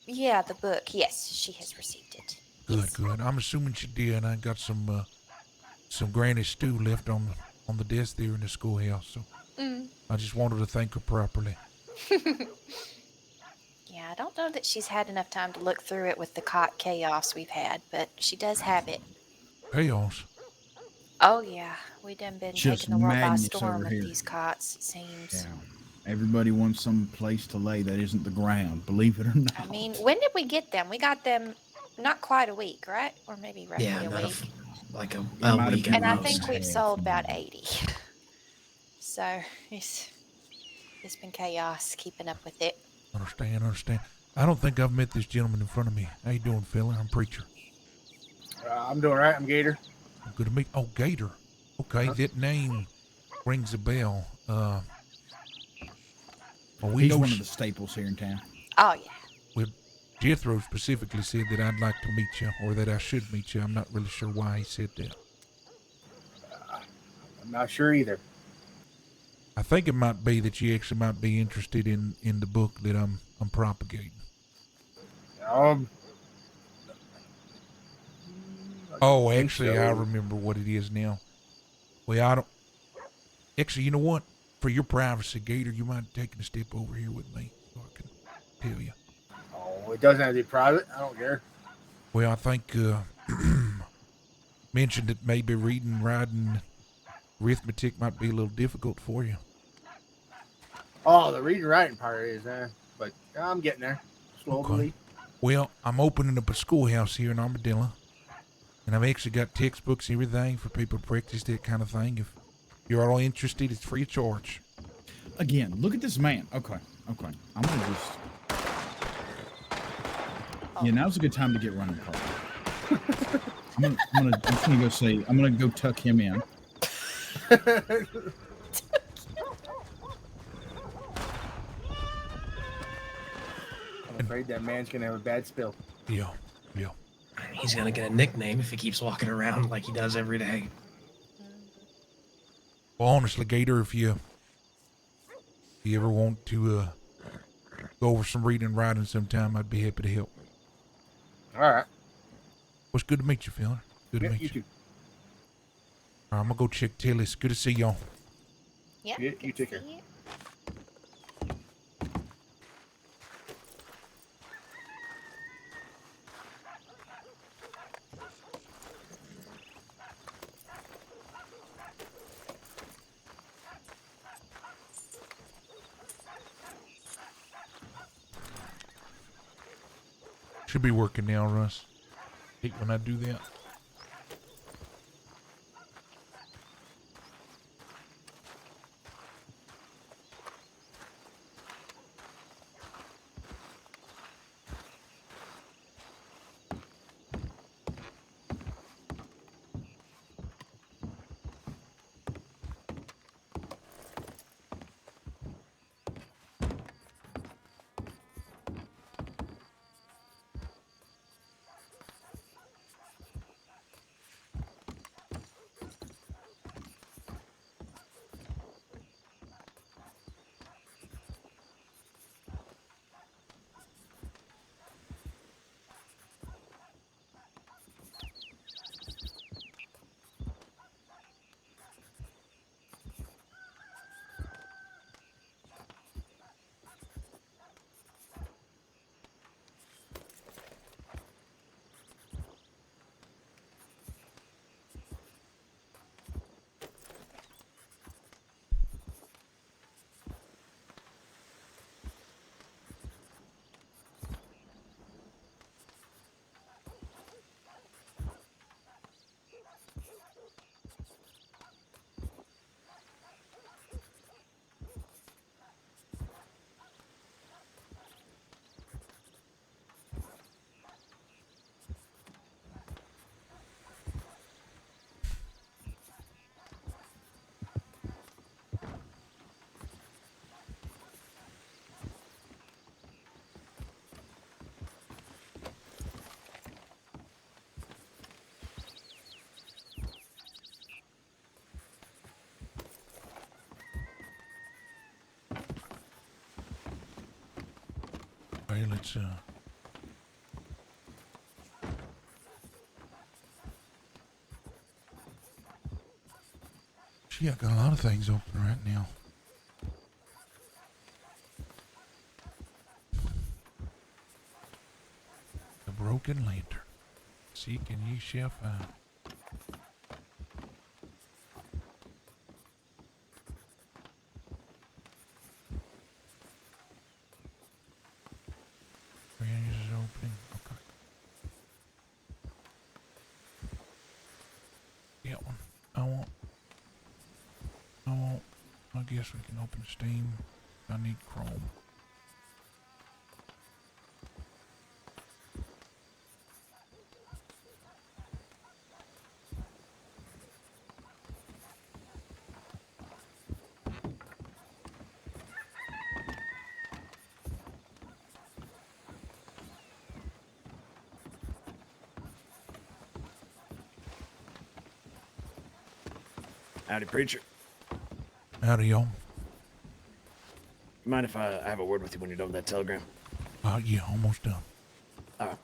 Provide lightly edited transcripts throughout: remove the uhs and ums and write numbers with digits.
Yeah, the book. Yes, she has received it. Good, Yes. good. I'm assuming she did. I got some granny stew left on the desk there in the schoolhouse, so Mm. I just wanted to thank her properly. Yeah, I don't know that she's had enough time to look through it with the cot chaos we've had, but she does have it. Chaos. Oh yeah, we done been Just taking the world by madness storm over with here. these cots, it seems. Yeah. Everybody wants some place to lay that isn't the ground, believe it or I not. mean, when did we get them? We got them not quite a week, right? Or maybe Yeah, roughly a not a week. like It a might have week been at And a I week and think most. we've a half. sold about Yeah. 80. So it's been chaos keeping up with it. Understand, understand. I don't think I've met this gentleman in front of me. How you doing, fella? I'm preacher. I'm doing right. I'm Gator. Good to meet. Oh, Gator. Okay, Uh-huh. that name rings a bell. Well, we He's know. one of the staples here in town. Oh yeah. Well, Jethro specifically said that I'd like to meet you, or that I should meet you. I'm not really sure why he said that. I'm not sure either. I think it might be that you actually might be interested in the book that I'm propagating. Um, I don't Oh, think actually, I so. remember what it is now. Well, I don't. Actually, you know what? For your privacy, Gator, you mind taking a step over here with me so I can tell you. Oh, it doesn't have to be private. I don't care. Well, I think mentioned that maybe reading, writing, arithmetic might be a little difficult for you. Oh, the reading and writing part is, but I'm getting there Okay. slowly. Well, I'm opening up a schoolhouse here in Armadillo, and I've actually got textbooks, everything for people to practice that kind of thing. If you're all interested, it's free of charge. Again, look at this man. Okay, okay. I'm gonna just. Yeah, now's a good time to get running, Carl. I'm just gonna go say. I'm gonna go tuck him in. I'm afraid that man's gonna have a bad spill. Yeah, yeah. He's gonna get a nickname if he keeps walking around like he does every day. Well, honestly, Gator, if you ever want to go over some reading and writing sometime, I'd be happy to help. All right. Well, it's good to meet you, fella. Good to Yeah, meet you you. too. All right, I'm gonna go check Tilly's. Good to see y'all. Yep. You good take to care. see you. Should be working now, Russ. Hate when I do that. Okay, let's Gee, I got a lot of things open right now. The Broken Lantern. Seek and ye shall find. Range is open. Okay. That one. I guess we can open Steam. I need Chrome. Howdy, preacher. Howdy, y'all. Mind if I have a word with you when you're done with that telegram? Yeah, almost done. Oh.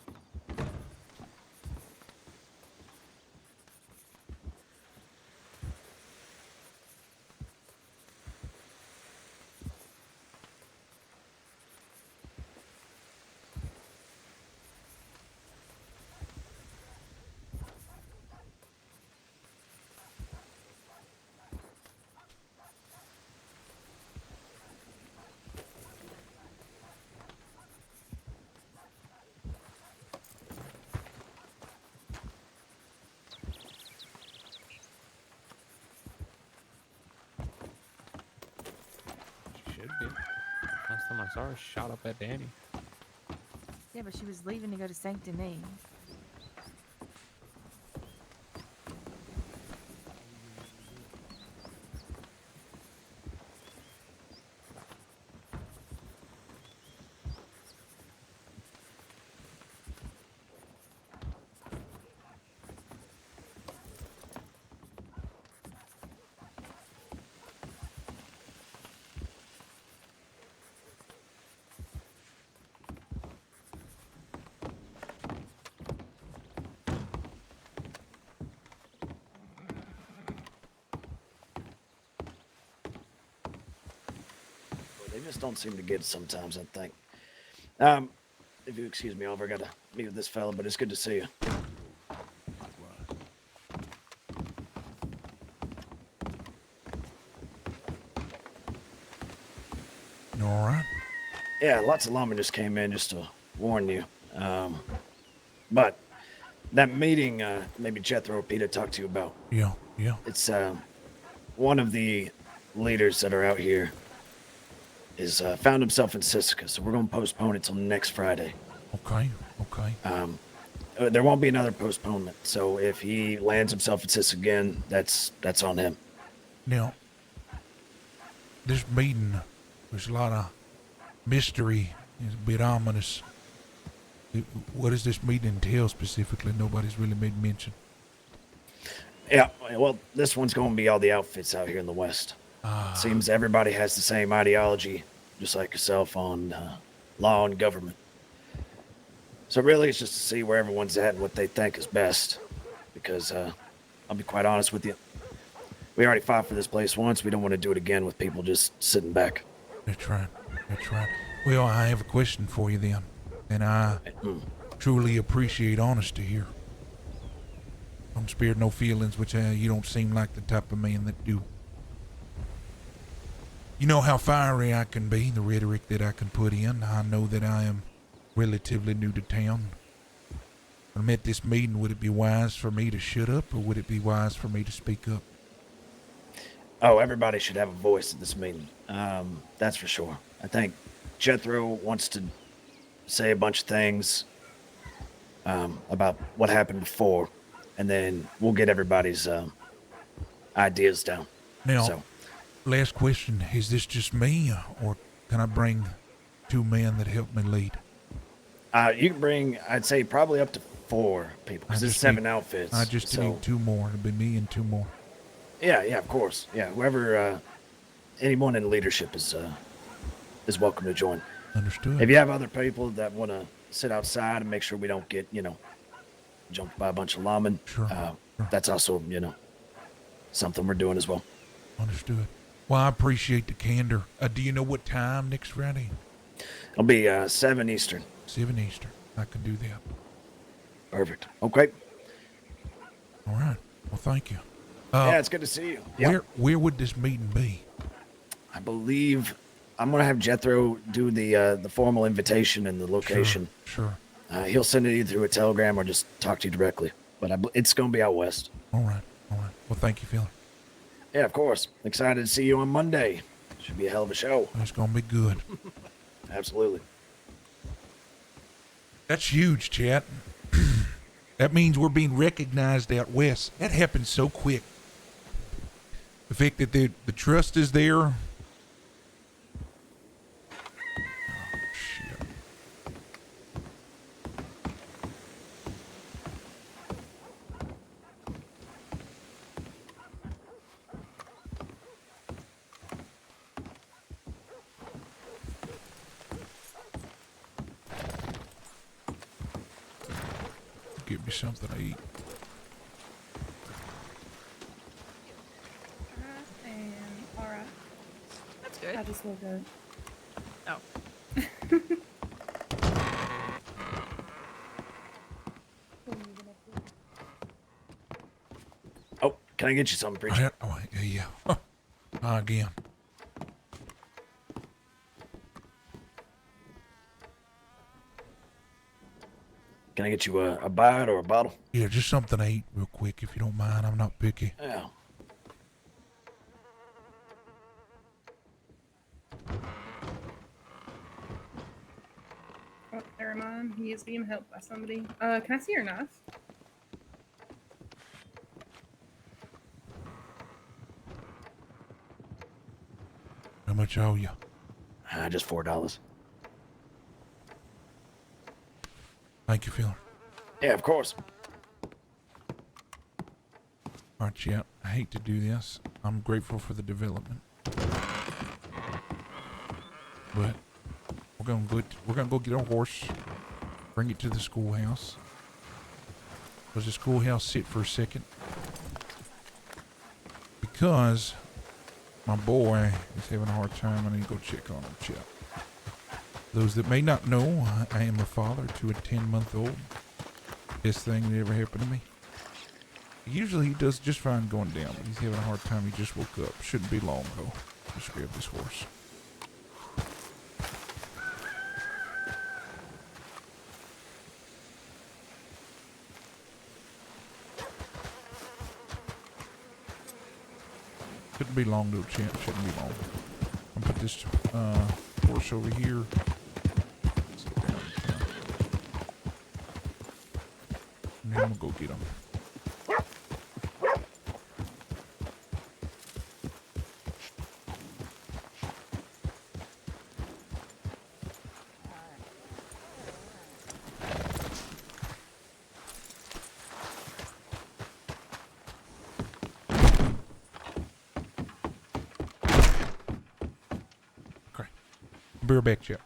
She should be. Last time I saw her, shot up at Danny. Yeah, but she was leaving to go to Saint Denis. They just don't seem to get it sometimes, I think. If you excuse me, Oliver, I gotta meet with this fella, but it's good to see you. You all right? Yeah, lots of lawmen just came in just to warn you. But that meeting, maybe Jethro or Peter talked to you about. Yeah. It's one of the leaders that are out here is found himself in Siska, so we're gonna postpone it till next Friday. Okay. There won't be another postponement, so if he lands himself in Siska again, that's on him. Now, this meeting, there's a lot of mystery. It's a bit ominous. What does this meeting entail specifically? Nobody's really made mention. Yeah, well, this one's gonna be all the outfits out here in the West. Seems everybody has the same ideology, just like yourself, on law and government. So really, it's just to see where everyone's at and what they think is best. Because I'll be quite honest with you, we already fought for this place once. We don't want to do it again with people just sitting back. That's right. Well, I have a question for you then, and I truly appreciate honesty here. Don't spare no feelings, which you don't seem like the type of man that do. You know how fiery I can be, the rhetoric that I can put in. I know that I am relatively new to town. When I'm at this meeting, would it be wise for me to shut up, or would it be wise for me to speak up? Oh, everybody should have a voice at this meeting. That's for sure. I think Jethro wants to say a bunch of things about what happened before, and then we'll get everybody's ideas down. Now, So, last question. Is this just me, or can I bring two men that help me lead? you can bring, I'd say, probably up to 4 people, because there's 7 outfits. I just so, need 2 more. It'll be me and 2 more. Yeah, of course. Yeah, whoever, anyone in leadership is welcome to join. Understood. If you have other people that want to sit outside and make sure we don't get, jumped by a bunch of lawmen, Sure. that's also, something we're doing as well. Understood. Well, I appreciate the candor. Do you know what time next Friday? It'll be 7 Eastern. 7 Eastern. I can do that. Perfect. Okay. All right. Well, thank you. Yeah, it's good to see you. Yep. Where would this meeting be? I believe I'm gonna have Jethro do the formal invitation and the location. Sure. He'll send it either through a telegram or just talk to you directly. But it's gonna be out west. All right. Well, thank you, Phil. Yeah, of course. Excited to see you on Monday. Should be a hell of a show. It's gonna be good. Absolutely. That's huge, chat. That means we're being recognized out west. That happens so quick. The fact that the trust is there. Oh, shit. Give me something to eat. And Aura. That's good. I just will go. Oh. Oh, can I get you something, preacher? Yeah. Again. Can I get you a bite or a bottle? Yeah, just something to eat real quick, if you don't mind. I'm not picky. Yeah. Oh, never mind. He is being helped by somebody. Can I see your knife? How much owe you? Just $4. Thank you, Phil. Yeah, of course. All right, yeah. I hate to do this. I'm grateful for the development, but we're gonna go get our horse, bring it to the schoolhouse. Does the schoolhouse sit for a second? Because my boy is having a hard time. I need to go check on him, Chip. Those that may not know, I am a father to a 10-month-old. Best thing that ever happened to me. Usually he does just fine going down, but he's having a hard time. He just woke up. Shouldn't be long, though. Just grab this horse. Shouldn't be long, though, champ. Shouldn't be long. I'll put this horse over here. And then we'll go get him. Okay. Be right back, Chip.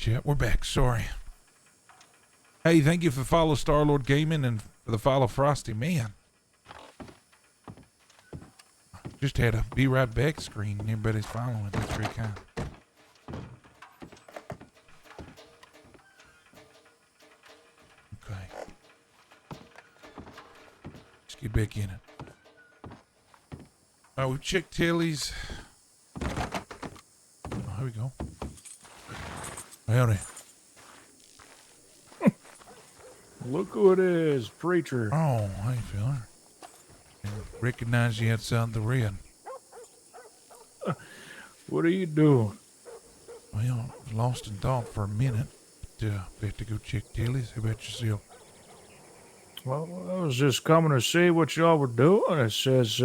chat. We're back. Sorry. Hey, thank you for follow Star-Lord Gaming and for the follow Frosty. Man. Just had a be right back screen and everybody's following. That's very kind. Okay. Let's get back in it. All right, we've checked Tilly's. Oh, here we go. Howdy. Look who it is, preacher. Oh, hey, fella. Didn't recognize you outside the red. What are you doing? Well, I was lost in thought for a minute. But, have to go check Tilly's. How about yourself? Well, I was just coming to see what y'all were doing. It says,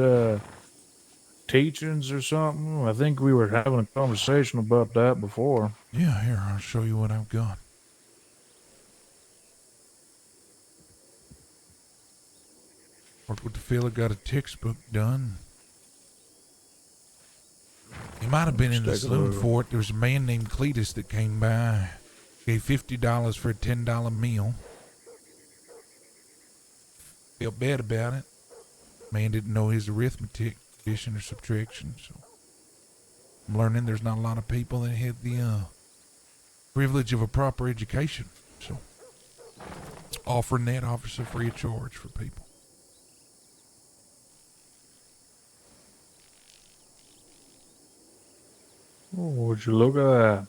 teachings or something. I think we were having a conversation about that before. Yeah, here, I'll show you what I've got. Worked with the fella, got a textbook done. He might have been in the Let's take a saloon look. for it. There was a man named Cletus that came by. Gave $50 for a $10 meal. Felt bad about it. Man didn't know his arithmetic, addition or subtraction, so I'm learning there's not a lot of people that had the privilege of a proper education. So offering that obviously free of charge for people. Oh, would you look at that?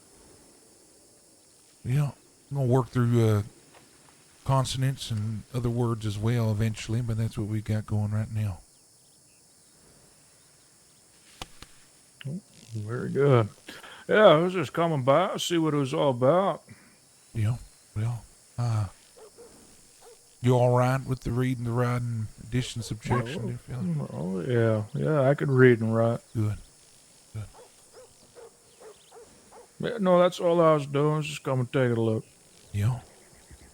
Yeah, I'm gonna work through consonants and other words as well eventually, but that's what we got going right now. Very good. Yeah, I was just coming by to see what it was all about. Yeah, well, you all right with the reading, the writing, addition, subtraction, there, fella? Oh, yeah, I could read and write. Good. Yeah, no, that's all I was doing, was just coming take a look. Yeah.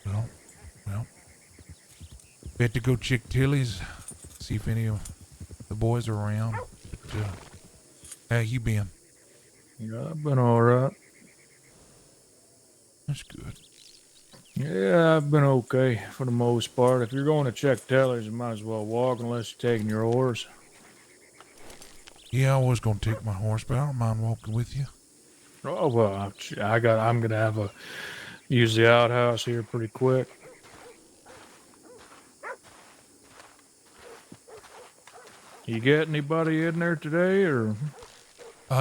Well. Bet to go check Tilly's, see if any of the boys are around. But, how you been? Yeah, I've been all right. That's good. Yeah, I've been okay for the most part. If you're going to check tellers, you might as well walk unless you're taking your horse. Yeah, I was gonna take my horse, but I don't mind walking with you. Oh well, I'm gonna have use the outhouse here pretty quick. You get anybody in there today, or?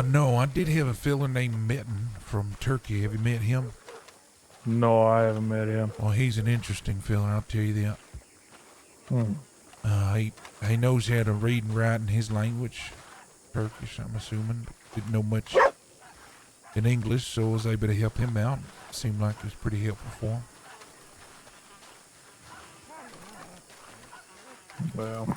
No, I did have a fella named Mitten from Turkey. Have you met him? No, I haven't met him. Well, he's an interesting fella, I'll tell you that. Hmm. He knows how to read and write in his language, Turkish, I'm assuming. Didn't know much in English, so I was able to help him out. Seemed like it was pretty helpful for him. Well,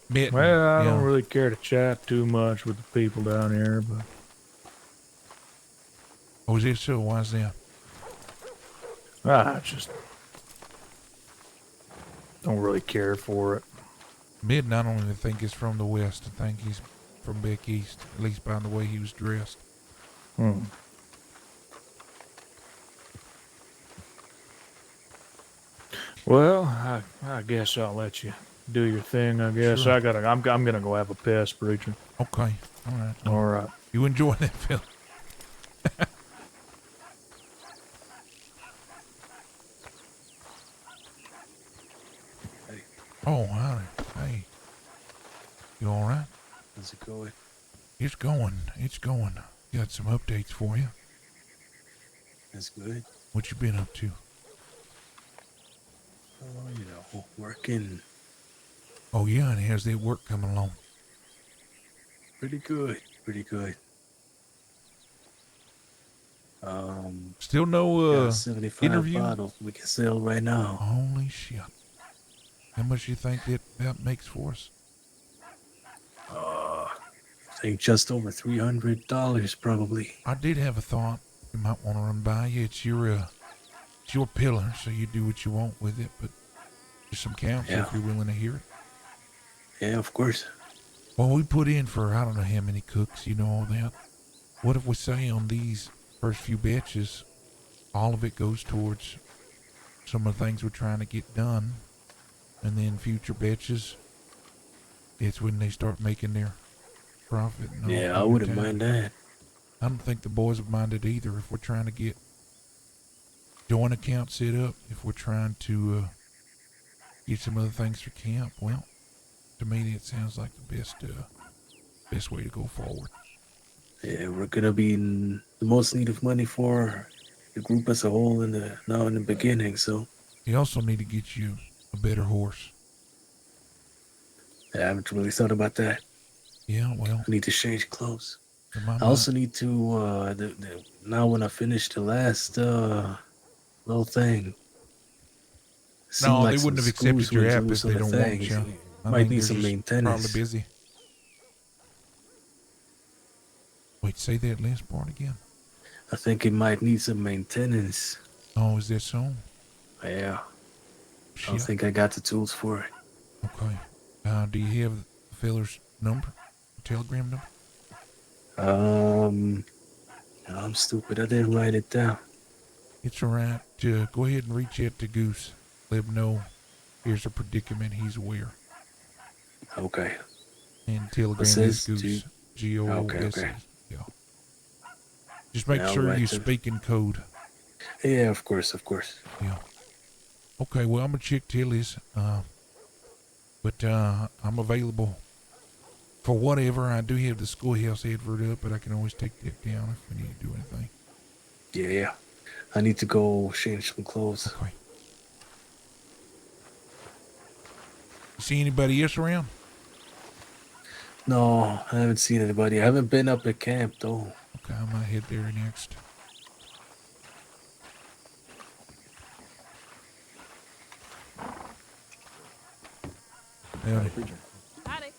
Mitten, I don't yeah. really care to chat too much with the people down here, but Oh, is it so? Why is that? I just don't really care for it. Mitten, I don't even think is from the West. I think he's from back east, at least by the way he was dressed. Hmm. Well, I guess I'll let you do your thing. I guess Sure. I'm gonna go have a piss, preacher. Okay, all right. All right. You enjoy that, Phil? Oh, howdy. Hey. You all right? How's it going? It's going. It's going. Got some updates for you. That's good. What you been up to? Oh, working Oh, yeah, and how's that work coming along? pretty good. Pretty good. Still no got a 75 interview? bottle we can sell right now. Holy shit. How much you think that makes for us? I think just over $300 probably. I did have a thought you might want to run by you. It's your pillar, so you do what you want with it, but just some counsel if Yeah. you're willing to hear it. Yeah, of course. Well, we put in for, I don't know how many cooks, you know all that. what if we say on these first few batches, all of it goes towards some of the things we're trying to get done, and then future batches, it's when they start making their profit. And all Yeah, I over wouldn't town. mind that. I don't think the boys would mind it either if we're trying to get joint accounts set up, if we're trying to get some other things for camp. Well, to me, that sounds like the best way to go forward. Yeah, we're gonna be in the most need of money for the group as a whole in the beginning. So You also need to get you a better horse. I haven't really thought about that. Yeah, well, I need to change clothes. in my I mind- also need to now when I finish the last little thing. seemed No, like they some wouldn't have screws accepted your was app if loose they on the don't thing. want you. I Might think need they're some just maintenance. Probably busy. Wait, say that last part again. I think it might need some maintenance. Oh, is that so? Yeah, I Shit. don't think I got the tools for it. Okay. Do you have the feller's number? Telegram number? I'm stupid. I didn't write it down. It's alright. Go ahead and reach out to Goose. Let him know here's a predicament he's aware. Okay. And telegram What's is his? Goose. G-O-O-S-E. Okay. Yeah. Just make Yeah, I'll sure write you them. speak in code. Yeah, of course. Yeah. Okay, well, I'm gonna check Tilly's. But I'm available for whatever. I do have the schoolhouse advert up, but I can always take that down if we need to do anything. Yeah. I need to go change some clothes. Okay. You see anybody else around? No, I haven't seen anybody. I haven't been up at camp though. Okay, I might head there next. Howdy. Howdy.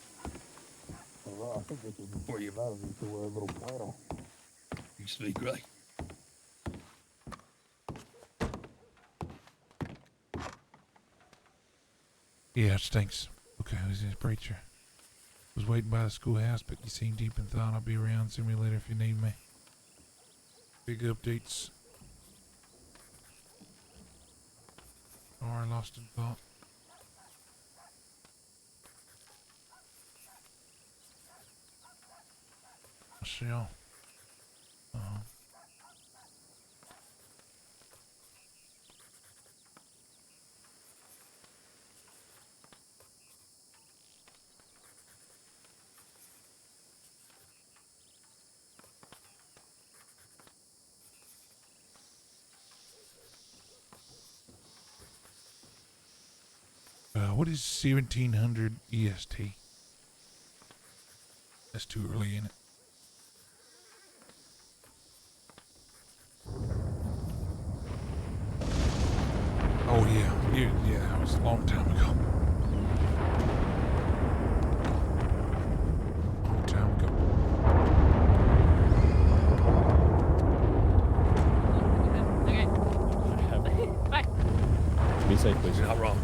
Where you about to wear a little flannel. You speak right. Yeah, it stinks. Okay, who's this preacher? Was waiting by the schoolhouse, but you seem deep in thought. I'll be around. Send me a letter if you need me. Big updates. Sorry, lost in thought. Michelle. What is 1700 EST? That's too early, ain't it? Oh yeah, yeah, it was a long time ago. Long time ago. Okay. Bye. Be safe, please. Not wrong.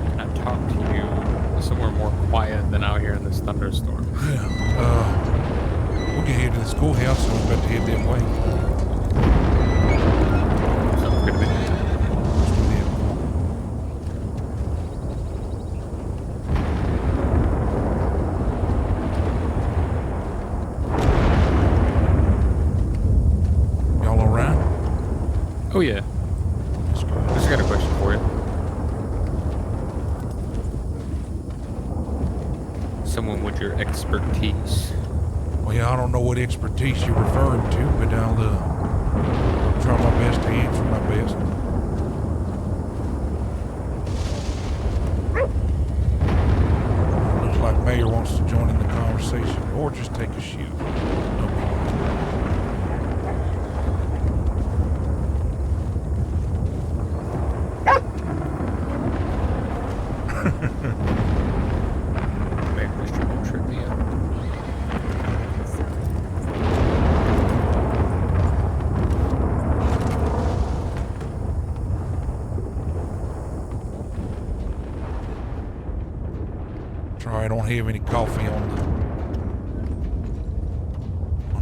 Can I talk to you somewhere more quiet than out here in this thunderstorm? Yeah, we'll get here to the schoolhouse, so we're about to head that way. Sounds good to me. Let's do that. Y'all alright? Oh yeah. That's good. Just got a question for you. Someone with your expertise. Well, yeah, I don't know what expertise you're referring to, but I'll try my best to answer my best. Looks like Mayor wants to join in the conversation, or just take a shoot. No problem. Maybe Mr. will trip me up. Sorry, I don't have any coffee on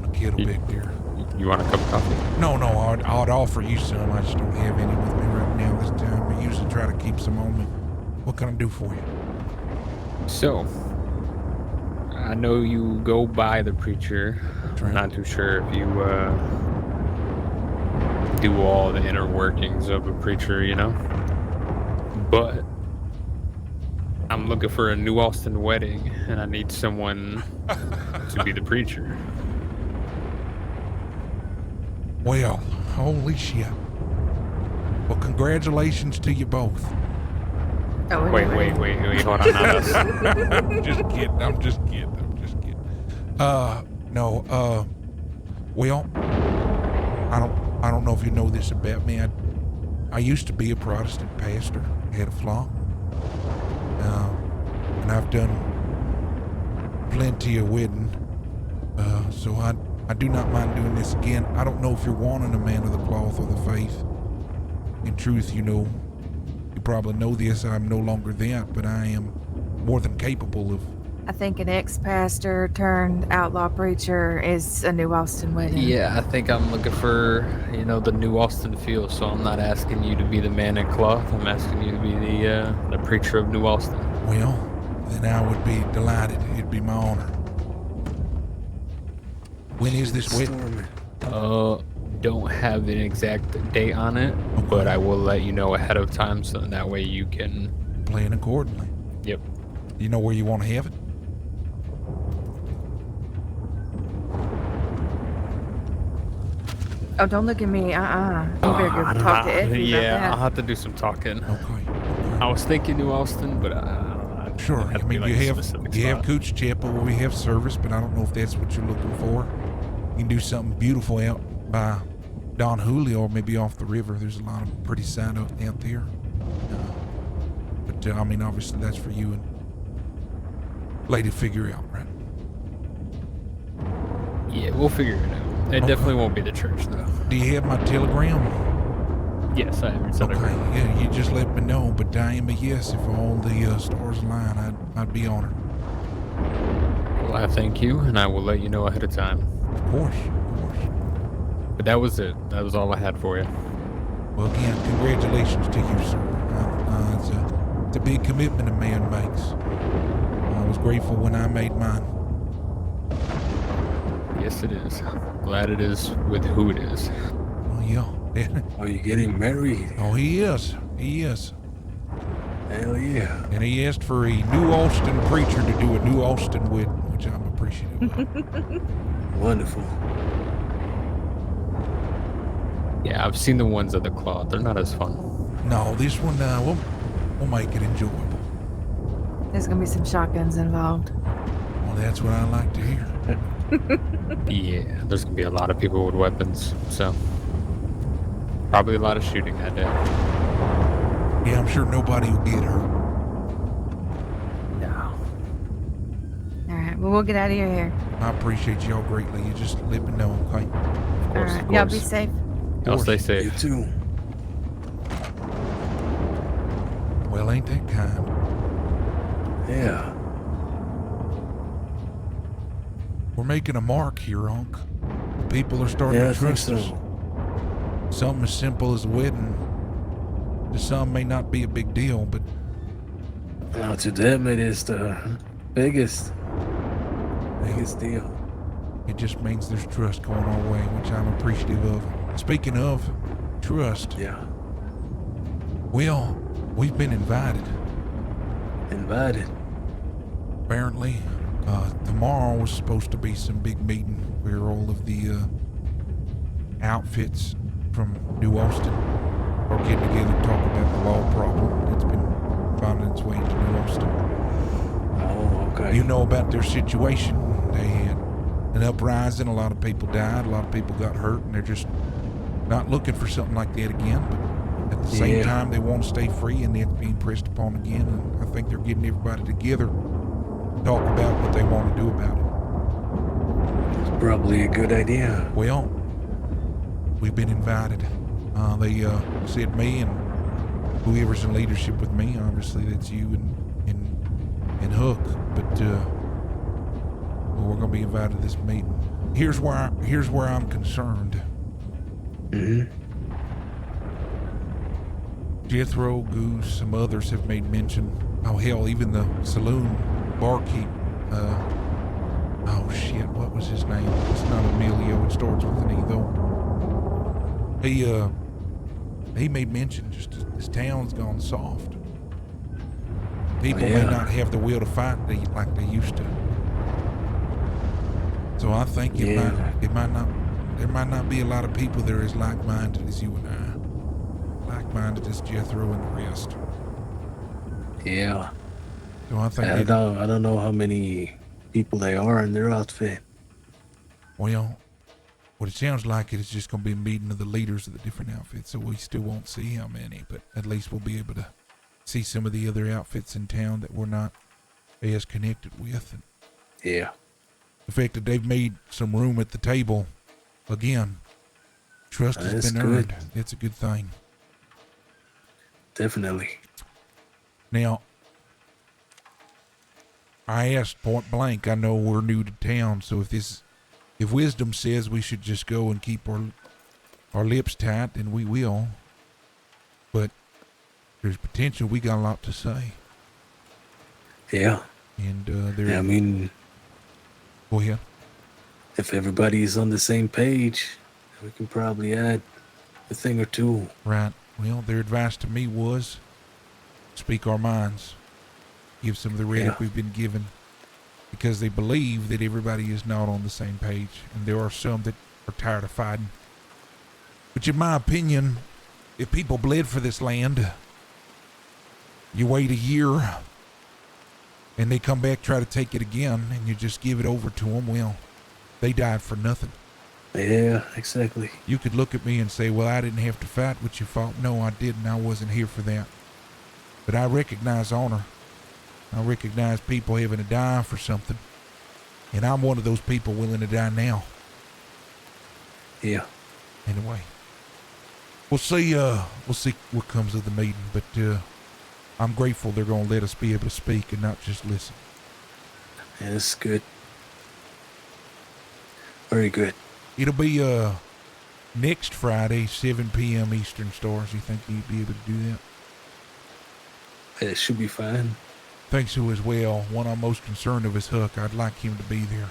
the kettle back there. You want a cup of coffee? No, I'd offer you some. I just don't have any with me right now this time. I usually try to keep some on me. What can I do for you? So, I know you go by the preacher. I'm not too sure if you do all the inner workings of a preacher, you know? But I'm looking for a New Austin wedding, and I need someone to be the preacher. Well, holy shit. Well, congratulations to you both. Oh, Wait, hold on. Not us. I'm just kidding. No, well, I don't know if you know this about me. I used to be a Protestant pastor, had a flock. And I've done plenty of wedding. So I do not mind doing this again. I don't know if you're wanting a man of the cloth or the faith. In truth, you probably know this, I'm no longer that, but I am more than capable of. I think an ex-pastor turned outlaw preacher is a New Austin wedding. Yeah, I think I'm looking for, the New Austin feel, so I'm not asking you to be the man in cloth. I'm asking you to be the preacher of New Austin. Well, then I would be delighted. It'd be my honor. When is this wedding? Don't have an exact date on it, but I will let you know ahead of time, so that way you can plan accordingly. Yep. You know where you want to have it? Oh, don't look at me. You better go talk to Effie Yeah, about I'll that. have to do some talking. Okay. I was thinking New Austin, but Sure. I mean, you have Cooch Chapel where we have service, but I don't know if that's what you're looking for. You can do something beautiful out by Don Julio or maybe off the river. There's a lot of pretty sign out there. But I mean, obviously that's for you and lady to figure out, right? Yeah, we'll figure it out. It definitely won't be the church, though. Do you have my telegram? Yes, I have your Okay, telegram. yeah, you just let me know, but I am a yes. If all the stars align, I'd be honored. Well, I thank you, and I will let you know ahead of time. Of course. But that was it. That was all I had for you. Well, again, congratulations to you, sir. It's a big commitment a man makes. I was grateful when I made mine. Yes, it is. Glad it is with who it is. Well, yeah. Are you getting married? Oh, he is. He is. Hell yeah. And he asked for a New Austin preacher to do a New Austin wedding, which I'm appreciative of. Wonderful. Yeah, I've seen the ones of the cloth. They're not as fun. No, this one, we'll make it enjoyable. There's gonna be some shotguns involved. Well, that's what I like to hear. Yeah, there's gonna be a lot of people with weapons, so probably a lot of shooting that day. Yeah, I'm sure nobody will get hurt. No. All right, well, we'll get out of your hair. I appreciate y'all greatly. You just let me know, okay? All right, y'all be safe. Y'all stay safe. You too. Well, ain't that kind? Yeah. We're making a mark here, Unc. People are starting Yeah, I to think trust so. us. Something as simple as a wedding to some may not be a big deal, but Now to them it is the biggest deal. it just means there's trust going our way, which I'm appreciative of. Speaking of trust, Yeah. well, we've been invited. Invited. Apparently, tomorrow was supposed to be some big meeting where all of the outfits from New Austin are getting together to talk about the law problem that's been finding its way into New Austin. Oh, okay. You know about their situation. They had an uprising, a lot of people died, a lot of people got hurt, and they're just not looking for something like that again. But at at the same Yeah. time, they want to stay free, and that's being pressed upon again. And I think they're getting everybody together to talk about what they want to do about it. It's probably a good idea. Well, we've been invited. They said me and whoever's in leadership with me. Obviously, that's you and Hook. But well, we're gonna be invited to this meeting. Here's where I'm concerned. Mm-hmm. Jethro, Goose, some others have made mention. Oh hell, even the saloon barkeep. Oh shit, what was his name? It's not Emilio. It starts with an E though. He made mention just this town's gone soft. People may not have the will to fight like they used to. So I think there might not be a lot of people that are as like-minded as you and I. Like-minded as Jethro and the rest. Yeah. So I think I don't know how many people they are in their outfit. Well, what it sounds like it's just going to be a meeting of the leaders of the different outfits, so we still won't see how many, but at least we'll be able to see some of the other outfits in town that we're not as connected with. And Yeah. the fact that they've made some room at the table, again, trust has That's been good. earned. It's a good thing. Definitely. Now, I asked point blank, I know we're new to town, so if wisdom says we should just go and keep our lips tight, then we will. But there's potential. We got a lot to say. Yeah. And I mean, go ahead. if everybody's on the same page, we can probably add a thing or two. Right. Well, their advice to me was speak our minds. Give some of the rhetoric we've been given. Because they believe that everybody is not on the same page. And there are some that are tired of fighting. Which in my opinion, if people bled for this land, you wait a year and they come back, try to take it again, and you just give it over to them, well, they died for nothing. Yeah, exactly. You could look at me and say, well, I didn't have to fight what you fought. No, I didn't. I wasn't here for that. But I recognize honor. I recognize people having to die for something. And I'm one of those people willing to die now. Yeah. Anyway. We'll see what comes of the meeting, but I'm grateful they're gonna let us be able to speak and not just listen. Yeah, that's good. Very good. It'll be next Friday, 7 p.m. Eastern Stars. You think you'd be able to do that? It should be fine. Think so as well. One I'm most concerned of is Huck. I'd like him to be there.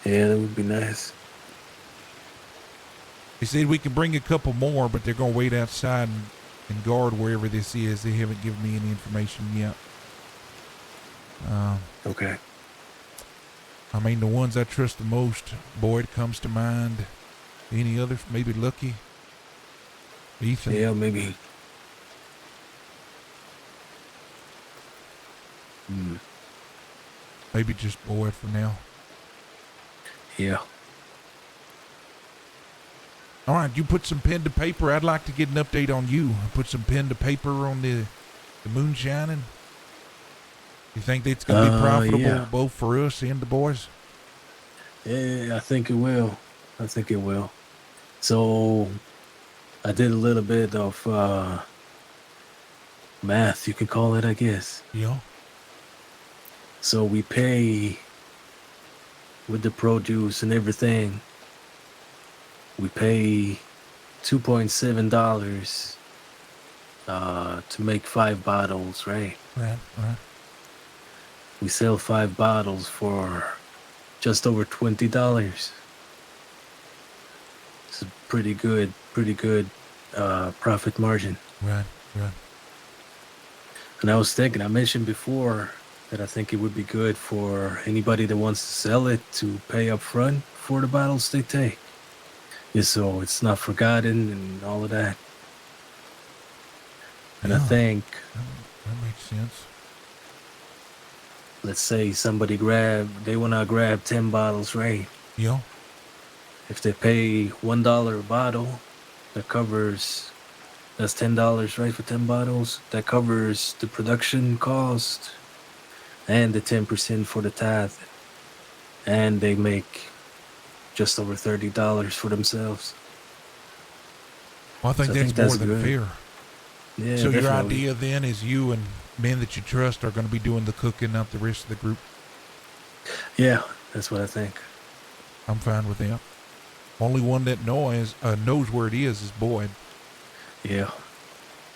Yeah, that would be nice. He said we can bring a couple more, but they're going to wait outside and guard wherever this is. They haven't given me any information yet. Okay. I mean, the ones I trust the most, Boyd comes to mind. Any others? Maybe Lucky? Ethan? Yeah, maybe. Maybe just Boyd for now. Yeah. All right, you put some pen to paper. I'd like to get an update on you. Put some pen to paper on the moonshining. You think that's going to be profitable both for us and the boys? Yeah, I think it will. So, I did a little bit of math, you can call it, I guess. Yeah. So we pay with the produce and everything. We pay $2.7 to make 5 bottles, right? Right. We sell 5 bottles for just over $20. It's a pretty good profit margin. Right. And I was thinking, I mentioned before that I think it would be good for anybody that wants to sell it to pay up front for the bottles they take. Just so it's not forgotten and all of that. And I think, that makes sense. let's say somebody they want to grab 10 bottles, right? Yeah. If they pay $1 a bottle, that covers That's $10, right, for 10 bottles. That covers the production cost and the 10% for the tithe. And they make just over $30 for themselves. Well, I think So that's more than good. fair. Yeah, So your definitely. idea then is you and men that you trust are going to be doing the cooking, not the rest of the group. Yeah, that's what I think. I'm fine with that. Only one that knows where it is Boyd. Yeah.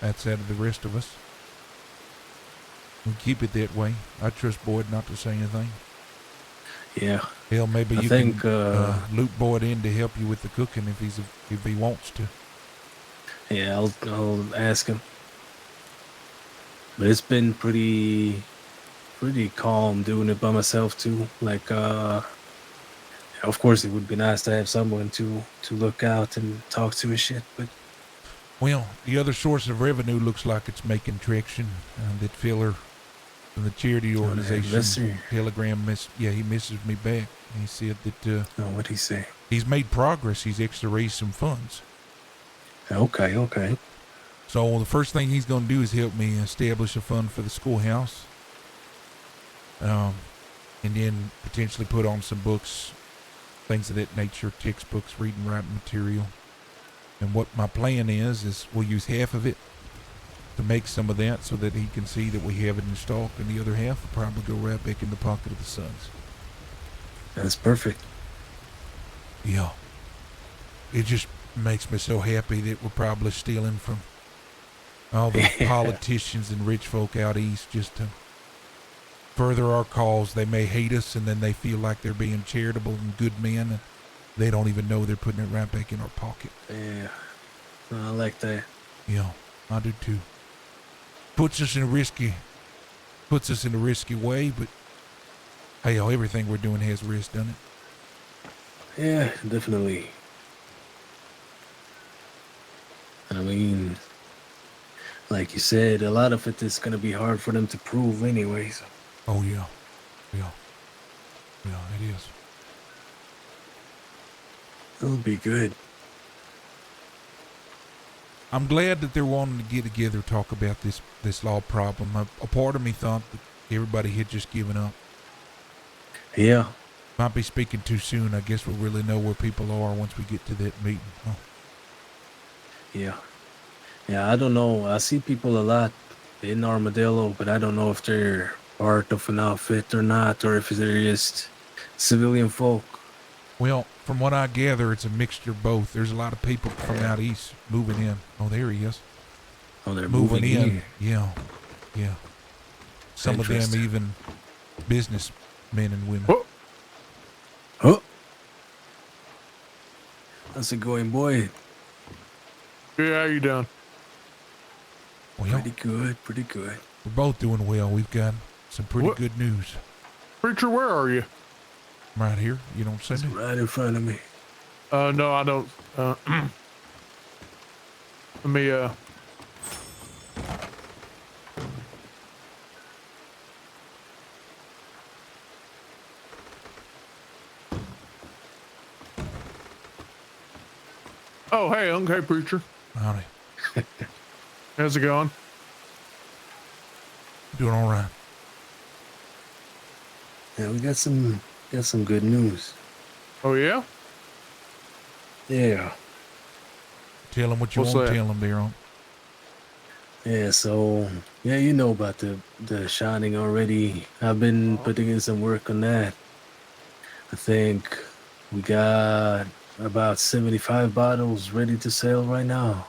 That's out of the rest of us. We keep it that way. I trust Boyd not to say anything. Yeah. Hell, maybe I you think, can loop Boyd in to help you with the cooking if he wants to. Yeah, I'll ask him. But it's been pretty calm doing it by myself too. Like, of course, it would be nice to have someone to look out and talk to and shit. But Well, the other source of revenue looks like it's making traction. That filler from the charity organization, Lester. Telegram, he messaged me back. He said that what'd he say? he's made progress. He's actually raised some funds. Okay. So the first thing he's going to do is help me establish a fund for the schoolhouse. And then potentially put on some books, things of that nature, textbooks, reading, writing material. And what my plan is we'll use half of it to make some of that so that he can see that we have it in stock, and the other half will probably go right back in the pocket of the sons. That's perfect. Yeah. It just makes me so happy that we're probably stealing from all the politicians and rich folk out east just to further our cause. They may hate us, and then they feel like they're being charitable and good men, and they don't even know they're putting it right back in our pocket. Yeah. I like that. Yeah, I do too. Puts us in a risky way, but hey, everything we're doing has risk, doesn't it? Yeah, definitely. I mean, like you said, a lot of it is going to be hard for them to prove anyways. Oh, yeah. Yeah, it is. It'll be good. I'm glad that they're wanting to get together, talk about this law problem. A part of me thought that everybody had just given up. Yeah. Might be speaking too soon. I guess we'll really know where people are once we get to that meeting. Huh? Yeah. Yeah, I don't know. I see people a lot in Armadillo, but I don't know if they're part of an outfit or not, or if they're just civilian folk. Well, from what I gather, it's a mixture of both. There's a lot of people from out east moving in. Oh, there he is. Oh, they're moving in. Yeah. Some of them Interesting. even businessmen and women. Oh. How's it going, boy? Yeah, how you doing? Well, Pretty good. we're both doing well. We've got some pretty good news. Preacher, where are you? I'm right here. You don't see It's me? right in front of me. No, I don't. Let me, Oh, hey, Unc. Hey, preacher. Howdy. How's it going? Doing all right. Yeah, we got some good news. Oh, yeah? Yeah. Tell them what you What's want to that? tell them, there on. Yeah, so yeah, you know about the Shining already. I've been putting in some work on that. I think we got about 75 bottles ready to sell right now.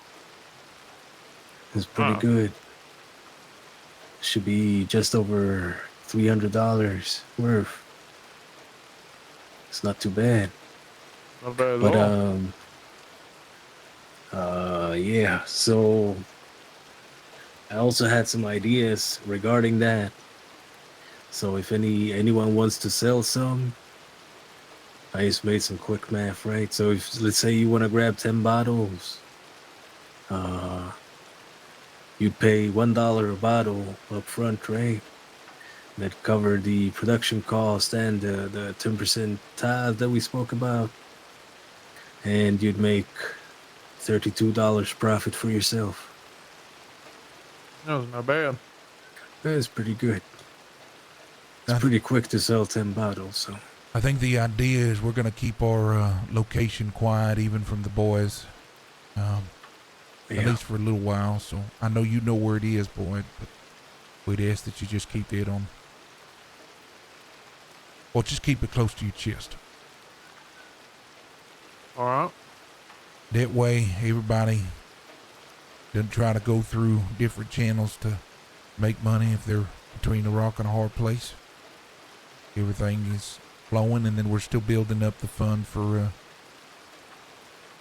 It's pretty Huh. good. Should be just over $300 worth. It's not too bad. Not bad at But all. yeah, so I also had some ideas regarding that. So if anyone wants to sell some, I just made some quick math, right? So if let's say you want to grab 10 bottles, you'd pay $1 a bottle up front, right? That covered the production cost and the 10% tithe that we spoke about. And you'd make $32 profit for yourself. That was not bad. That's pretty good. It's I- pretty quick to sell 10 bottles, so. I think the idea is we're going to keep our location quiet even from the boys. At Yeah. least for a little while. So I know you know where it is, Boyd, but we'd ask that you just keep that on. Or just keep it close to your chest. All right. That way, everybody doesn't try to go through different channels to make money if they're between a rock and a hard place. Everything is flowing, and then we're still building up the fund for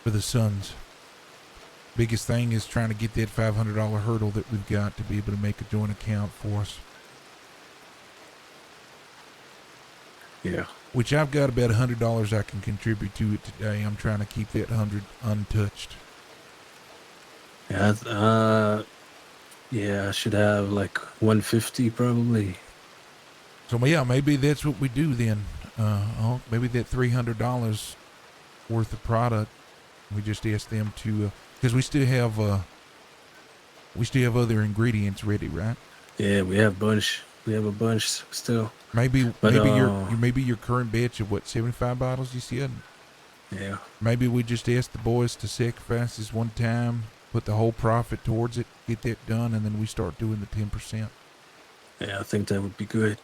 the Sons. Biggest thing is trying to get that $500 hurdle that we've got to be able to make a joint account for us. Yeah. Which I've got about $100 I can contribute to it today. I'm trying to keep that 100 untouched. Yeah, I should have like 150 probably. So yeah, maybe that's what we do then. Maybe that $300 worth of product, we just ask them to, because we still have other ingredients ready, right? Yeah, we have a bunch still. Maybe But, your current batch of what, 75 bottles you said? Yeah. Maybe we just ask the boys to sacrifice this one time, put the whole profit towards it, get that done, and then we start doing the 10%. Yeah, I think that would be good.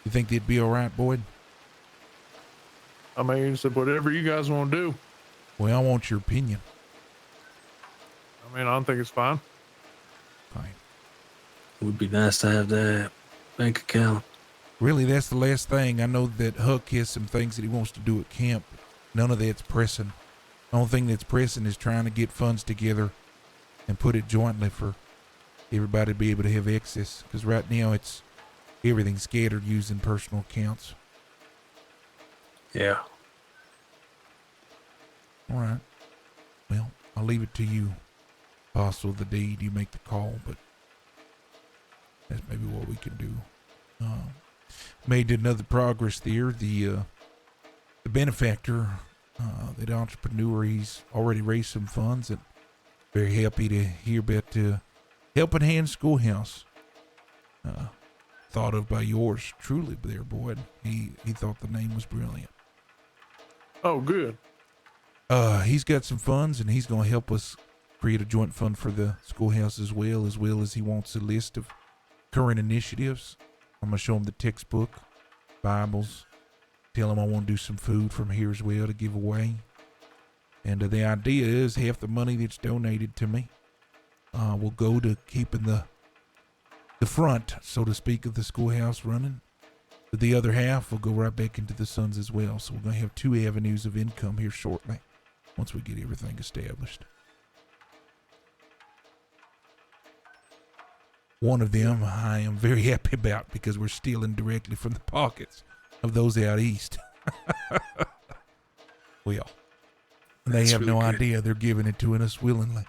You think that'd be all right, Boyd? I mean, it's whatever you guys want to do. Well, I want your opinion. I mean, I don't think it's fine. Fine. It would be nice to have that bank account. Really, that's the last thing. I know that Huck has some things that he wants to do at camp. None of that's pressing. The only thing that's pressing is trying to get funds together and put it jointly for everybody to be able to have access. Because right now it's everything scattered using personal accounts. Yeah. All right. Well, I'll leave it to you. Apostle of the deed, you make the call, but that's maybe what we can do. Made another progress there. The benefactor, that entrepreneur, he's already raised some funds, and very happy to hear about Helping Hand Schoolhouse. Thought of by yours truly there, Boyd. He thought the name was brilliant. Oh, good. He's got some funds, and he's going to help us create a joint fund for the schoolhouse as well as he wants a list of current initiatives. I'm going to show him the textbook, Bibles, tell him I want to do some food from here as well to give away. And the idea is half the money that's donated to me will go to keeping the front, so to speak, of the schoolhouse running. But the other half will go right back into the Sons as well. So we're going to have two avenues of income here shortly once we get everything established. One of them I am very happy about because we're stealing directly from the pockets of those out east. Well, they That's have really no good. idea they're giving it to us willingly.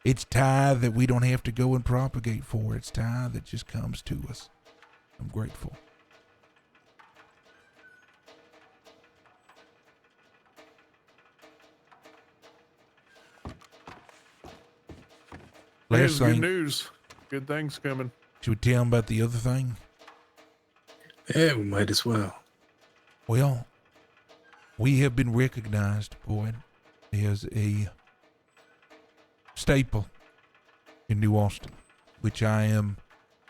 It's tithe that we don't have to go and propagate for. It's tithe that just comes to us. I'm grateful. Here's Last good thing, news. Good things coming. should we tell them about the other thing? Yeah, we might as well. Well, we have been recognized, Boyd, as a staple in New Austin, which I am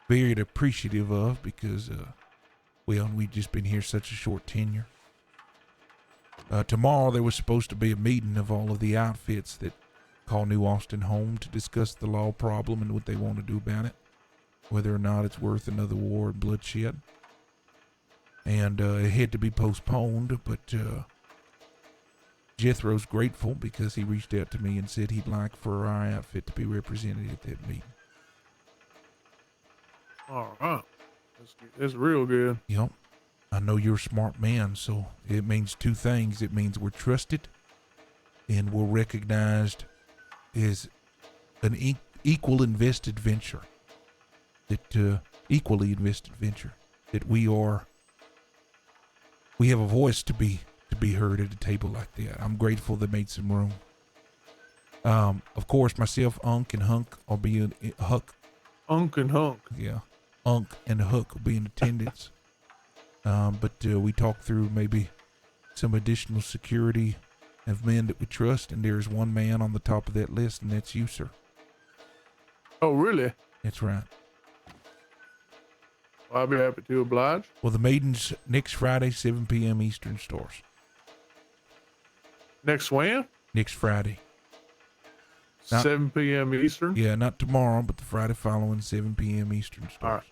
very appreciative of because, we've just been here such a short tenure. Tomorrow there was supposed to be a meeting of all of the outfits that call New Austin home to discuss the law problem and what they want to do about it, whether or not it's worth another war and bloodshed. And it had to be postponed, but Jethro's grateful because he reached out to me and said he'd like for our outfit to be represented at that meeting. All right. That's real good. Yep. I know you're a smart man, so it means two things. It means we're trusted and we're recognized as an equally invested venture. That we have a voice to be heard at a table like that. I'm grateful they made some room. Of course, myself, Unc, and Huck Unk and Hunk. Yeah, Unk and Hook will be in attendance. But we talked through maybe some additional security of men that we trust, and there's one man on the top of that list, and that's you, sir. Oh, really? That's right. Well, I'll be happy to oblige. Well, the meeting's next Friday, 7 p.m. Eastern Stars. Next when? Next Friday. Not- 7 p.m. Eastern? Yeah, not tomorrow, but the Friday following, 7 p.m. Eastern Stars. All right.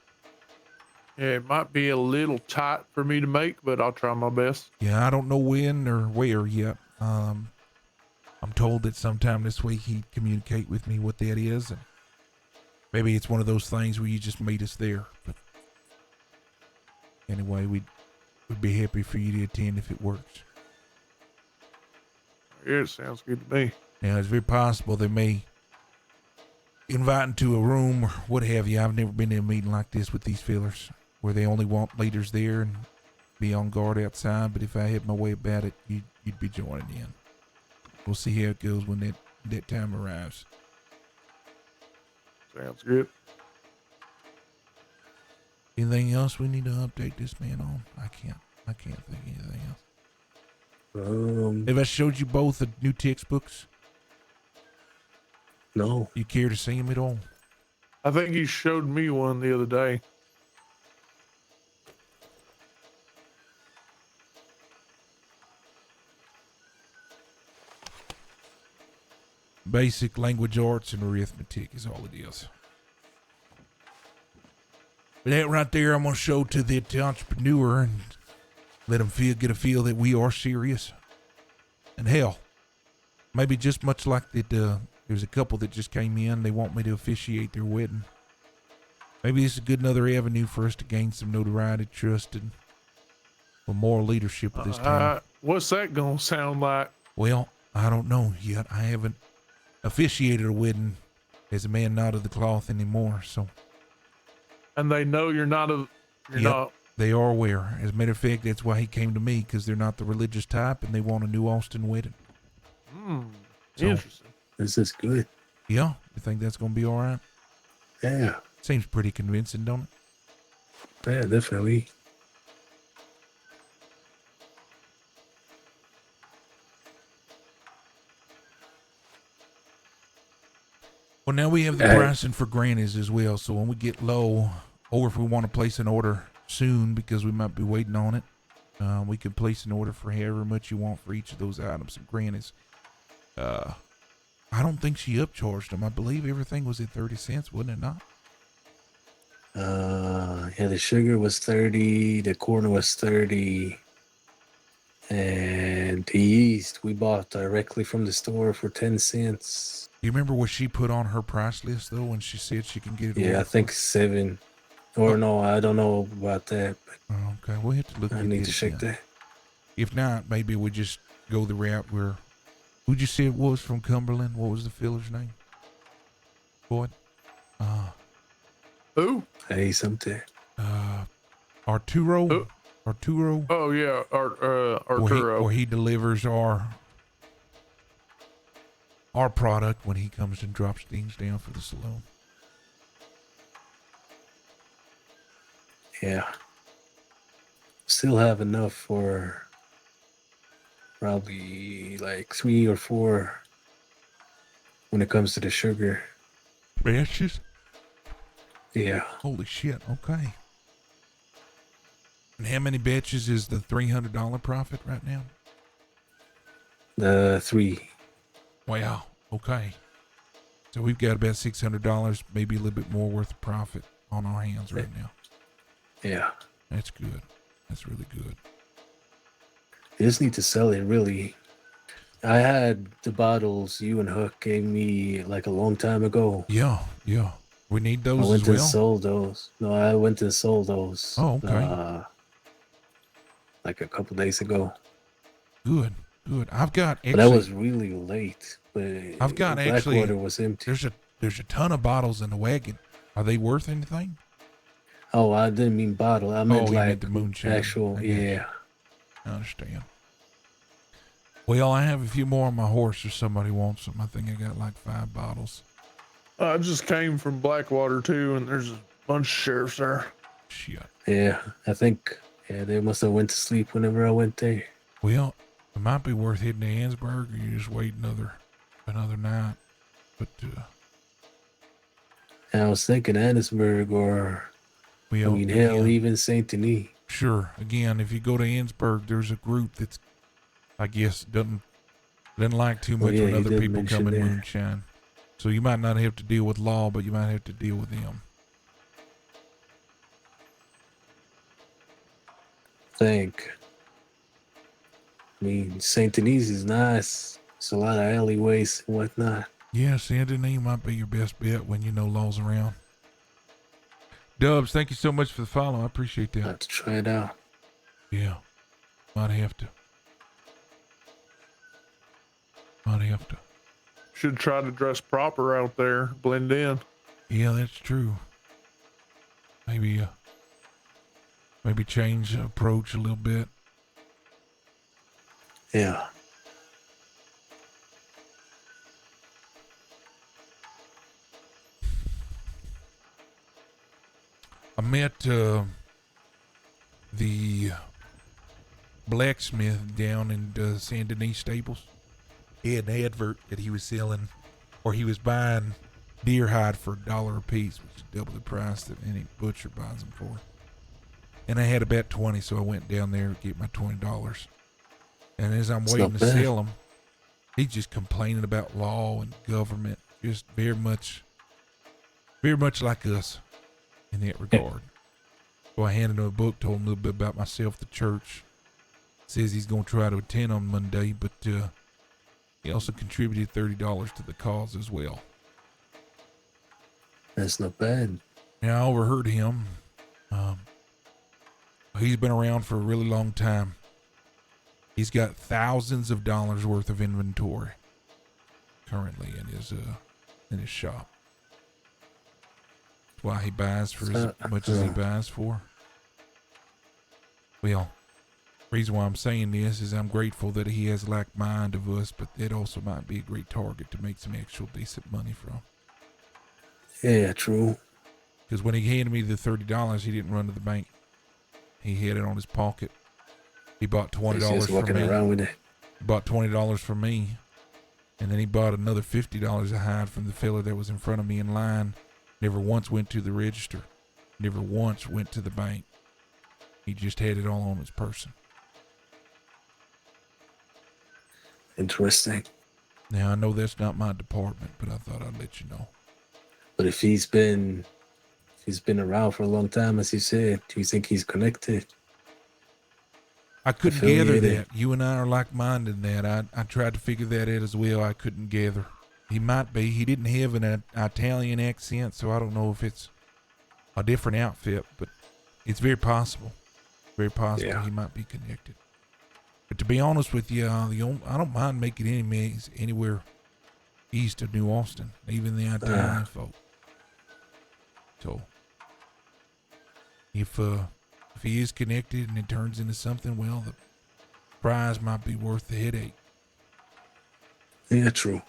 Yeah, it might be a little tight for me to make, but I'll try my best. Yeah, I don't know when or where yet. I'm told that sometime this week he'd communicate with me what that is, and maybe it's one of those things where you just meet us there. But anyway, we'd be happy for you to attend if it works. Yeah, it sounds good to me. Now, it's very possible they may invite into a room or what have you. I've never been to a meeting like this with these fillers, where they only want leaders there and be on guard outside. But if I had my way about it, you'd be joining in. We'll see how it goes when that time arrives. Sounds good. Anything else we need to update this man on? I can't think of anything else. Have I showed you both the new textbooks? No. You care to see them at all? I think you showed me one the other day. Basic language arts and arithmetic is all it is. But that right there, I'm going to show to the entrepreneur and let him get a feel that we are serious. And hell, maybe just much like that, there's a couple that just came in. They want me to officiate their wedding. Maybe this is a good another avenue for us to gain some notoriety, trust, and moral leadership of this town. What's that gonna sound like? Well, I don't know yet. I haven't officiated a wedding as a man not of the cloth anymore, so. And they know you're not not. They are aware. As a matter of fact, that's why he came to me, because they're not the religious type and they want a New Austin wedding. Interesting. This is good. Yeah, you think that's gonna be all right? Yeah. Seems pretty convincing, don't it? Yeah, definitely. Well, now we have the pricing for grannies as well. So when we get low, or if we want to place an order soon because we might be waiting on it, we can place an order for however much you want for each of those items of grannies. I don't think she upcharged them. I believe everything was at 30 cents, wasn't it not? Yeah, the sugar was 30, the corn was 30, and the yeast we bought directly from the store for 10 cents. You remember what she put on her price list though when she said she can get it? Yeah, I think 7. Or no, I don't know about that. But okay, we'll have to look. I need to check that. If not, maybe we just go the route where. Who'd you say it was from Cumberland? What was the filler's name? Boyd? Who? Hey, something. Arturo? Arturo? Oh, yeah. Arturo. Where he delivers our product when he comes and drops things down for the saloon. Yeah. Still have enough for probably like 3 or 4 when it comes to the sugar. Batches? Yeah. Holy shit, okay. And how many batches is the $300 profit right now? The 3. Wow, okay. So we've got about $600, maybe a little bit more worth of profit on our hands right now. Yeah. That's good. That's really good. You just need to sell it, really. I had the bottles you and Hook gave me like a long time ago. Yeah. We need those I went as well. and sold those. No, I went and sold those. Oh, okay. Like a couple days ago. Good. I've got actually, but that was really late. But I've got the actually Blackwater was empty. There's a ton of bottles in the wagon. Are they worth anything? Oh, I didn't mean bottle. I meant you like meant the moonshine. actual. Yeah. I understand. Well, I have a few more on my horse if somebody wants them. I think I got like 5 bottles. I just came from Blackwater too, and there's a bunch of sheriffs there. Shit. Yeah, I think they must have went to sleep whenever I went there. Well, it might be worth hitting to Ansburg, or you just wait another night. But And I was thinking Annisburg or well, hell, again, even Saint Denis. sure. Again, if you go to Ansburg, there's a group that's, I guess, doesn't like too much yeah, when you other did people mention come in that. moonshine. So you might not have to deal with law, but you might have to deal with them. I mean, Saint Denis is nice. It's a lot of alleyways and whatnot. Yeah, Saint Denis might be your best bet when you know law's around. Dubs, thank you so much for the follow. I appreciate that. I'll have to try it out. Yeah, might have to. Should try to dress proper out there, blend in. Yeah, that's true. Maybe change the approach a little bit. Yeah. I met the blacksmith down in Saint Denis Stables. He had an advert that he was selling, or he was buying deer hide for $1 a piece, which is double the price that any butcher buys them for. And I had about 20, so I went down there to get my $20. And as I'm It's waiting not to bad. sell them, he's just complaining about law and government, just very much like us in that regard. So I handed him a book, told him a little bit about myself, the church. Says he's going to try to attend on Monday, but he also contributed $30 to the cause as well. That's not bad. Now, I overheard him. He's been around for a really long time. He's got thousands of dollars worth of inventory currently in his shop. That's why he buys for as much as he buys for. Well, the reason why I'm saying this is I'm grateful that he has like mind of us, but that also might be a great target to make some actual decent money from. Yeah, true. Because when he handed me the $30, he didn't run to the bank. He had it on his pocket. He bought $20 He's just from walking me. around with it. He bought $20 from me, and then he bought another $50 of hide from the fella that was in front of me in line. Never once went to the register. Never once went to the bank. He just had it all on his person. Interesting. Now, I know that's not my department, but I thought I'd let you know. But if he's been around for a long time, as you said, do you think he's connected? I couldn't gather Affiliated. that. You and I are like-minded in that. I tried to figure that out as well. I couldn't gather. He might be. He didn't have an Italian accent, so I don't know if it's a different outfit, but it's very possible. Very possible Yeah. he might be connected. But to be honest with you, I don't mind making enemies anywhere east of New Austin, even the Italian folk. So, if he is connected and it turns into something, well, the prize might be worth the headache. Yeah, true.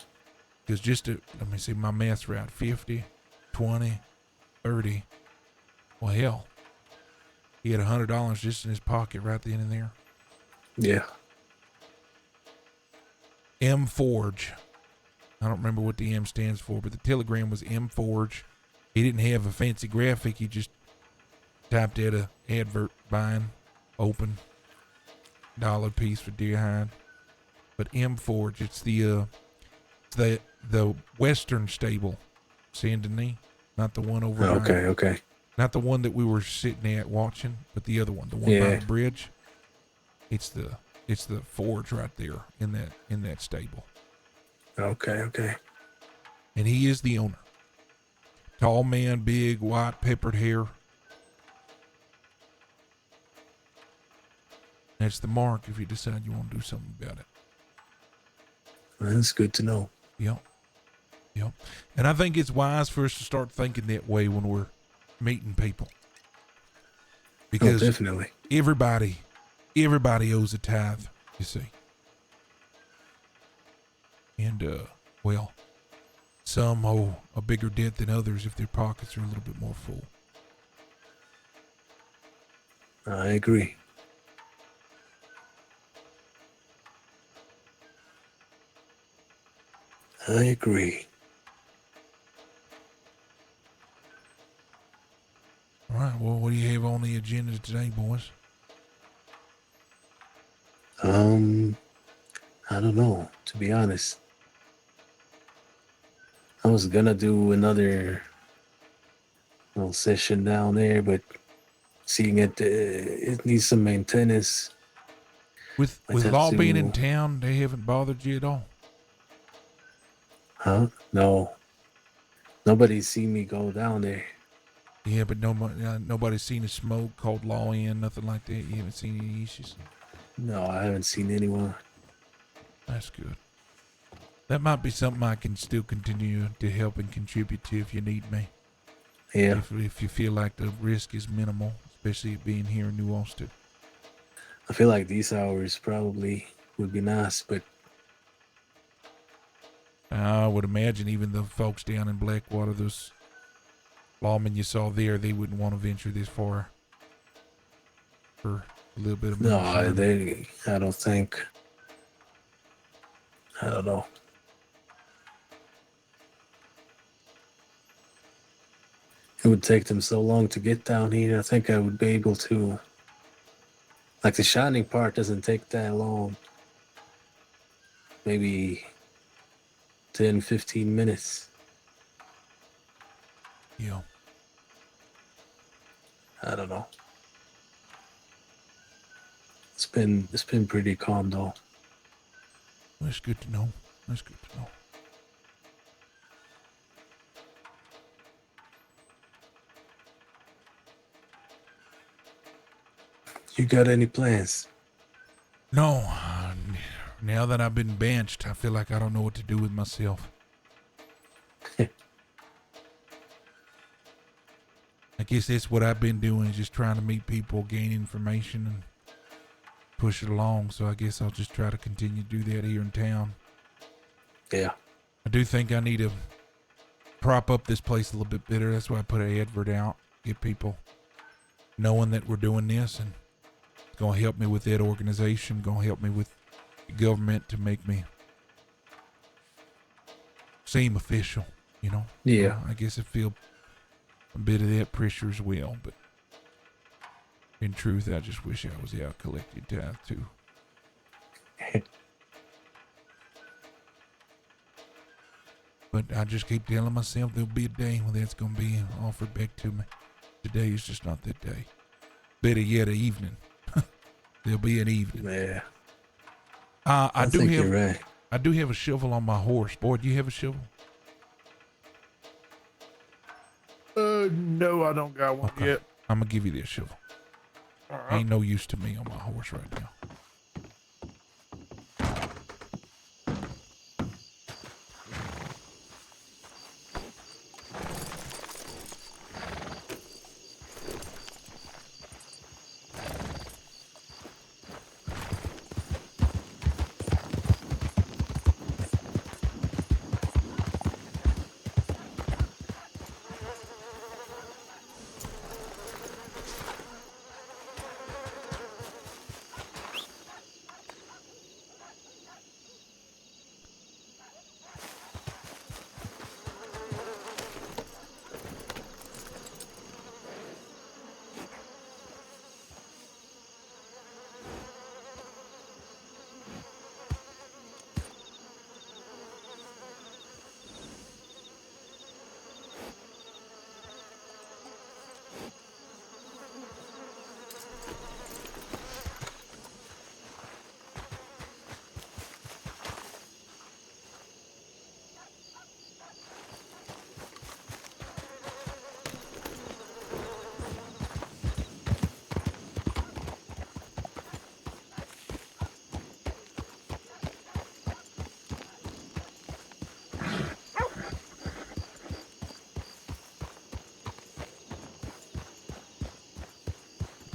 Because let me see, my math's right. 50, 20, 30. Well, hell, he had $100 just in his pocket right then and there. Yeah. M Forge. I don't remember what the M stands for, but the telegram was M Forge. He didn't have a fancy graphic. He just typed out a advert buying open $1 piece for deer hide. But M Forge, it's the Western stable, Saint Denis, not the one over. Okay. Not the one that we were sitting at watching, but the other one, the one by the bridge. It's the Forge right there in that stable. Okay. And he is the owner. Tall man, big, white, peppered hair. That's the mark if you decide you want to do something about it. That's good to know. Yep. And I think it's wise for us to start thinking that way when we're meeting people. Because definitely. everybody owes a tithe, you see. And, some owe a bigger debt than others if their pockets are a little bit more full. I agree. I agree. All right, well, what do you have on the agenda today, boys? I don't know, to be honest. I was gonna do another little session down there, but seeing it needs some maintenance. With Might have Law being to- in town, they haven't bothered you at all? Huh? No. Nobody's seen me go down there. Yeah, but nobody's seen a smoke, called Law in, nothing like that. You haven't seen any issues? No, I haven't seen anyone. That's good. That might be something I can still continue to help and contribute to if you need me. Yeah. If you feel like the risk is minimal, especially it being here in New Ulster. I feel like these hours probably would be nice, but I would imagine even the folks down in Blackwater, those lawmen you saw there, they wouldn't want to venture this far for a little bit of no, moonshine. I don't think. I don't know. It would take them so long to get down here. I think I would be able to. Like the shining part doesn't take that long. Maybe 10, 15 minutes. Yeah. I don't know. It's been pretty calm though. That's good to know. That's good to know. You got any plans? No. Now that I've been benched, I feel like I don't know what to do with myself. I guess that's what I've been doing, is just trying to meet people, gain information, and push it along. So I guess I'll just try to continue to do that here in town. Yeah. I do think I need to prop up this place a little bit better. That's why I put an advert out, get people knowing that we're doing this, and it's going to help me with that organization, going to help me with the government to make me seem official, you know? Yeah. I guess I feel a bit of that pressure as well, but in truth, I just wish I was out collecting tithe too. But I just keep telling myself there'll be a day when that's going to be offered back to me. Today is just not that day. Better yet, an evening. There'll be an evening. Yeah. I do think have. you're right. I do have a shovel on my horse. Boy, do you have a shovel? No, I don't got one yet. I'm gonna give you this shovel. All right. Ain't no use to me on my horse right now.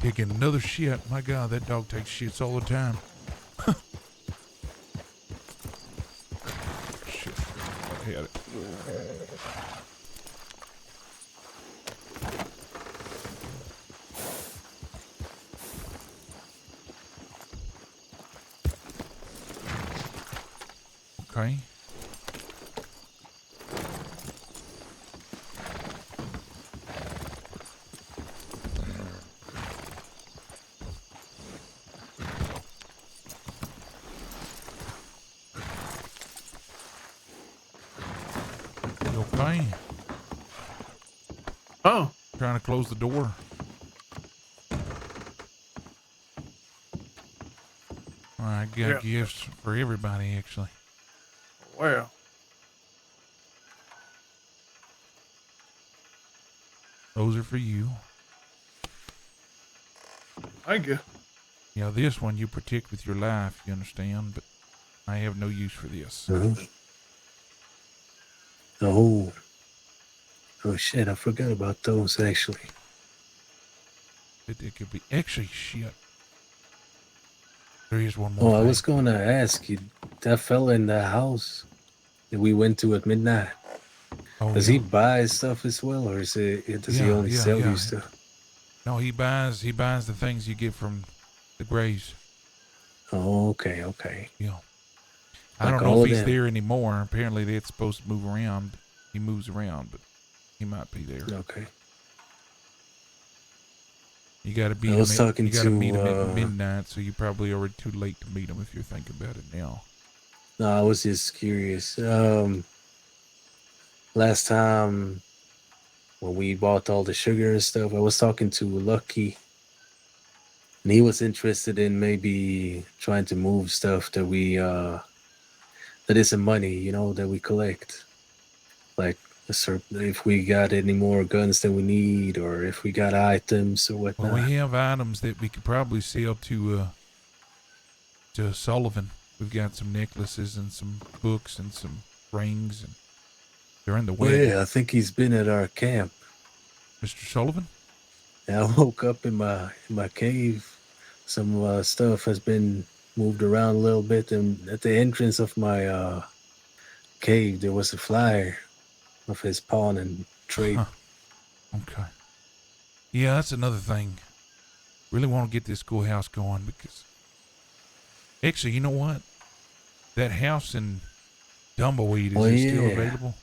Taking another shit. My God, that dog takes shits all the time. Shit. I had it. Okay. You okay? Oh, Trying to close the door. I got Yeah. gifts for everybody, actually. well. Those are for you. Thank you. Yeah, this one you protect with your life, you understand, but I have no use for this. Oh. Oh shit, I forgot about those actually. It could be actually shit. There is one Oh, more I thing. was gonna ask you, that fella in the house that we went to at midnight, Oh, does yeah. he buy stuff as well, or does he only sell you stuff? No, he buys the things you get from the graves. Oh, okay, okay. Yeah. I Like don't know all if of he's them? there anymore. Apparently they're supposed to move around. He moves around, but he might be there. Okay. You gotta I was talking you gotta to, meet him at midnight, so you're probably already too late to meet him if you're thinking about it now. No, I was just curious. Last time when we bought all the sugar and stuff, I was talking to Lucky, and he was interested in maybe trying to move stuff that that isn't money, you know, that we collect. Like if we got any more guns than we need, or if we got items or whatnot. Well, we have items that we could probably sell to Sullivan. We've got some necklaces and some books and some rings, and they're in the Well, wagon. yeah, I think he's been at our camp. Mr. Sullivan? Yeah, I woke up in my cave. Some stuff has been moved around a little bit, and at the entrance of my cave, there was a flyer of his pawn and trade. Okay. Yeah, that's another thing. Really want to get this schoolhouse going because actually, you know what? That house in Dumbleweed, is it still available?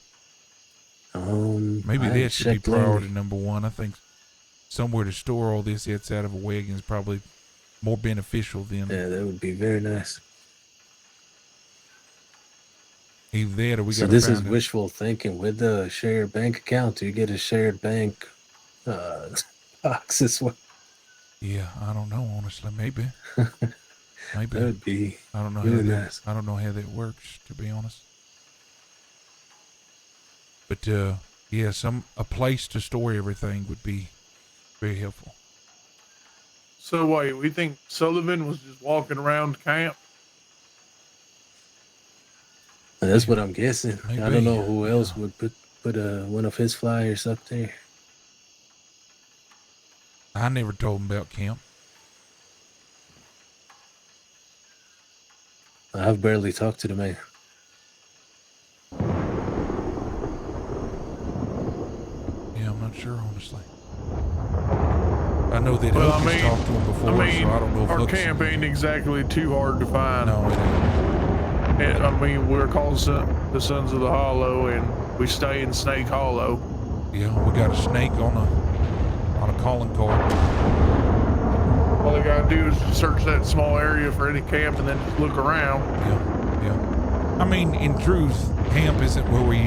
Maybe that should be priority number one. I think somewhere to store all this outside of a wagon is probably more beneficial than. Yeah, that would be very nice. Either that or we got to So find this is wishful thinking. With the shared bank account, do you get a shared bank box as well? Yeah, I don't know, honestly. Maybe. Maybe. That would be I don't know really how nice. I don't know how that works, to be honest. But yeah, a place to store everything would be very helpful. So wait, we think Sullivan was just walking around camp? And that's what I'm guessing. I Maybe. don't know who else would put one of his flyers up there. I never told him about camp. I've barely talked to the mayor. Yeah, I'm not sure, honestly. I know that Well, Hook has talked to him before, so I don't know if our Hook's... camp ain't exactly too hard to find. No, it ain't. I mean, we're called the Sons of the Hollow, and we stay in Snake Hollow. Yeah, we got a snake on a calling card. All they gotta do is search that small area for any camp and then just look around. Yeah. I mean, in truth, camp isn't where we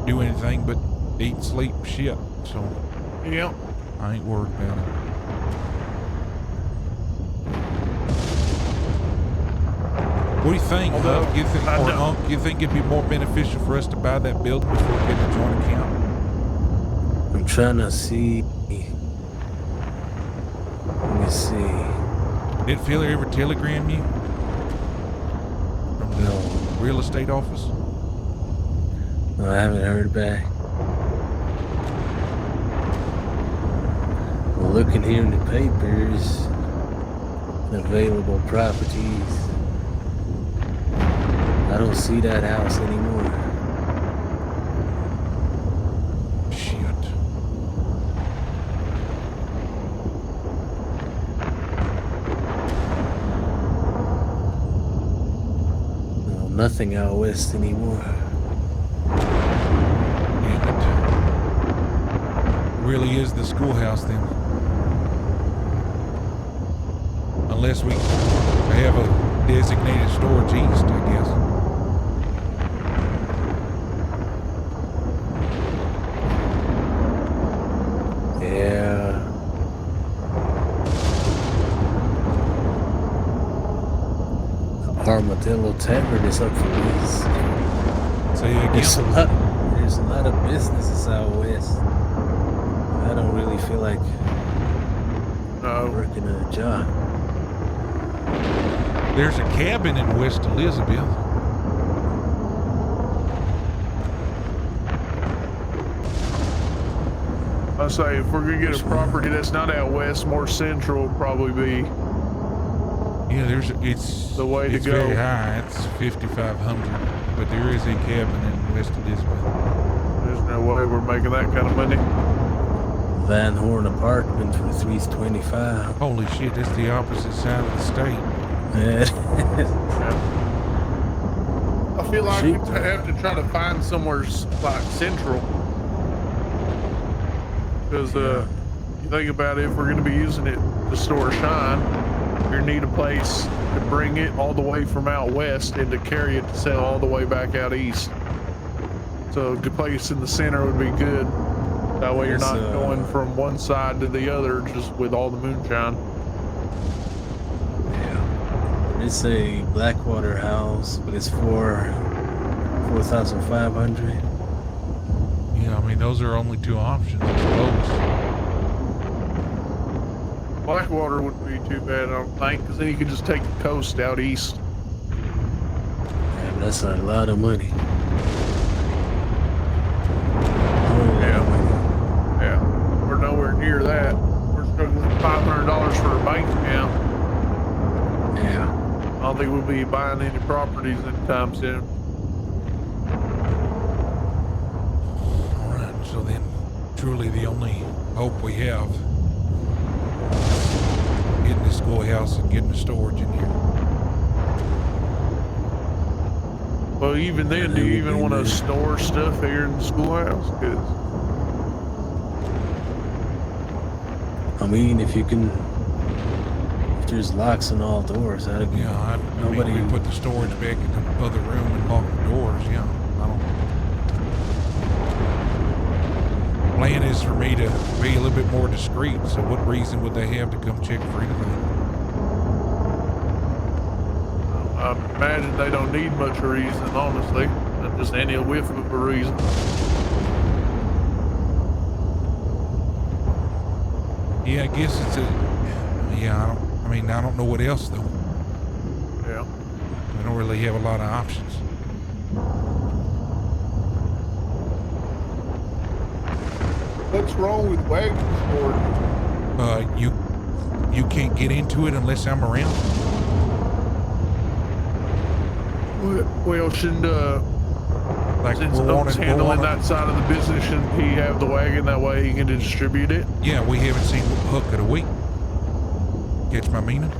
do anything but eat, sleep, shit. So Yep. I ain't worried about it. What do you think, Although, Huck? You think it'd be more beneficial for us to buy that building before getting a joint account? I'm trying to see. Let me see. Did Philly ever telegram you from the real estate office? No, I haven't heard back. Well, looking here in the papers, available properties. I don't see that house anymore. Shit. No, nothing out west anymore. Damn it. Really is the schoolhouse then. Unless we have a designated storage east, I guess. Yeah. Armadillo Tavern is up for lease. Say again. There's a lot of businesses out west. I don't really feel like working a job. There's a cabin in West Elizabeth. I say if we're gonna get a property that's not out west, more central, would probably be Yeah, it's the way to it's go. very high. It's 5,500, but there is a cabin in West Elizabeth. There's no way we're making that kind of money. Van Horn apartment for $325. Holy shit, that's the opposite side of the state. I feel like we have to try to find somewhere like central. Because you think about it, if we're going to be using it to store shine, you need a place to bring it all the way from out west and to carry it to sell all the way back out east. So a place in the center would be good. That way you're not going from one side to the other just with all the moonshine. Yeah. It's a Blackwater house, but it's for $4,500. Yeah, I mean, those are only two options, I suppose. Blackwater wouldn't be too bad, I don't think, because then you could just take the coast out east. Yeah, but that's a lot of money. Yeah, we're nowhere near that. We're struggling with $500 for a bank account. Yeah. I don't think we'll be buying any properties anytime soon. All right, so then truly the only hope we have is getting the schoolhouse and getting the storage in here. Well, even then, do you even want to store stuff here in the schoolhouse? 'Cause I mean, if there's locks on all doors, I Nobody we put the storage back in the other room and lock the doors. Yeah, I don't. Plan is for me to be a little bit more discreet. So, what reason would they have to come check for anything? I imagine they don't need much reason, honestly. Not just any whiff of a reason. Yeah, I guess it's I don't know what else though. Yeah. We don't really have a lot of options. What's wrong with wagon storage? You can't get into it unless I'm around. Well, shouldn't like since we're Oak's handling wanting- that side of the business, shouldn't he have the wagon that way he can distribute it? Yeah, we haven't seen Hook of the week. Catch my meaning?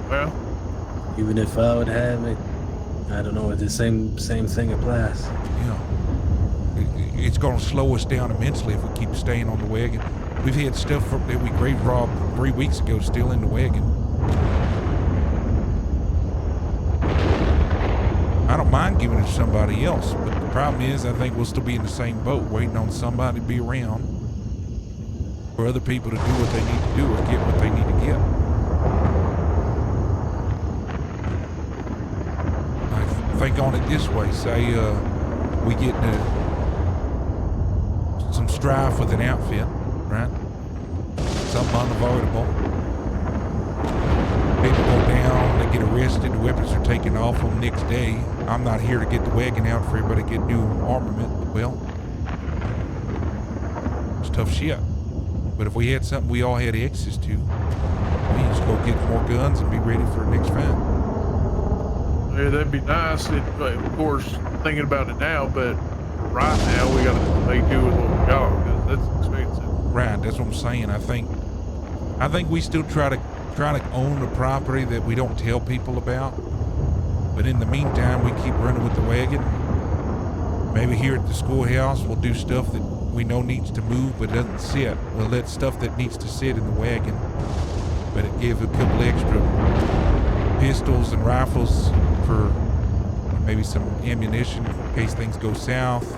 Well, even if I would have it, I don't know if the same thing applies. Yeah. It's going to slow us down immensely if we keep staying on the wagon. We've had stuff that we grave robbed 3 weeks ago still in the wagon. I don't mind giving it to somebody else, but the problem is I think we'll still be in the same boat waiting on somebody to be around for other people to do what they need to do or get what they need to get. I think on it this way, say we get into some strife with an outfit, right? Something unavoidable. People go down, they get arrested, the weapons are taken off them the next day. I'm not here to get the wagon out for everybody to get new armament. Well, it's tough shit. But if we had something we all had access to, we just go get more guns and be ready for the next fight. yeah, that'd be nice. Of course, thinking about it now, but right now we got to make do with what we got because that's expensive. Right, that's what I'm saying. I think we still try to own the property that we don't tell people about. But in the meantime, we keep running with the wagon. Maybe here at the schoolhouse, we'll do stuff that we know needs to move but doesn't sit. We'll let stuff that needs to sit in the wagon, but it give a couple extra pistols and rifles for maybe some ammunition in case things go south.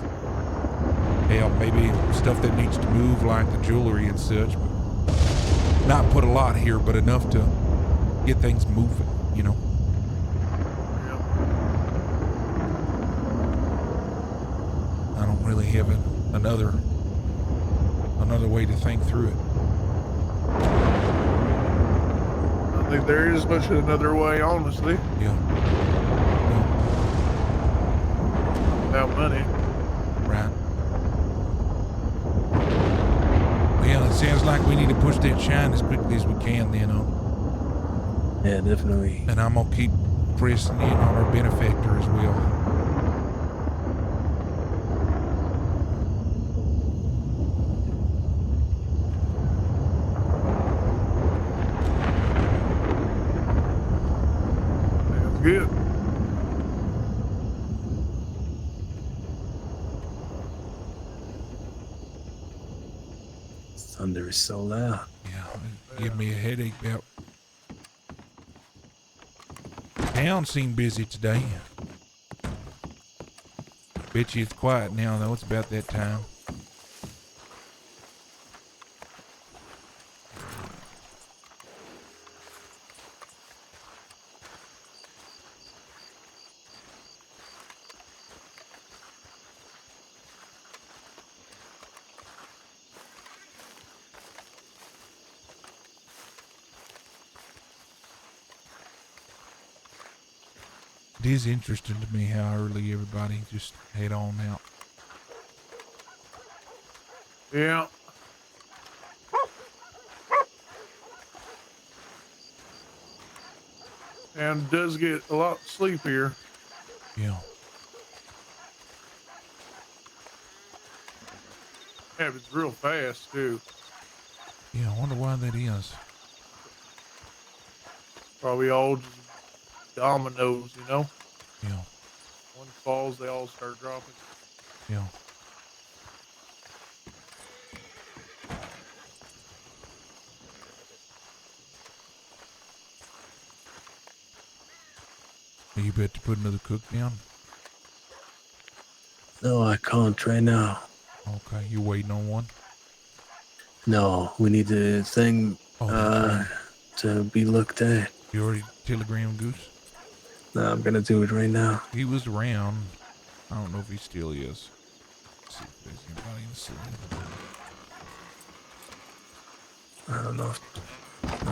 Hell, maybe stuff that needs to move like the jewelry and such. But not put a lot here, but enough to get things moving, you know. I don't really have another way to think through it. I think there is much another way, honestly. Yeah. Without money. Right. Well, it sounds like we need to push that shine as quickly as we can then on. Yeah, definitely. And I'm gonna keep pressing in on our benefactor as well. Good. Thunder is so loud. Yeah, it give me a headache about. Town seemed busy today. Bet you it's quiet now though. It's about that time. It is interesting to me how early everybody just head on out. Yeah. And it does get a lot sleepier. Yeah. Happens real fast too. Yeah, I wonder why that is. Probably all just dominoes, you know? Yeah. One falls, they all start dropping. Yeah. Are you bet to put another cook down? No, I can't right now. Okay, you waiting on one? No, we need the thing Oh, to be looked at. you already telegram Goose? No, I'm gonna do it right now. He was around. I don't know if he still is. Let's see if there's anybody in the city. I don't know.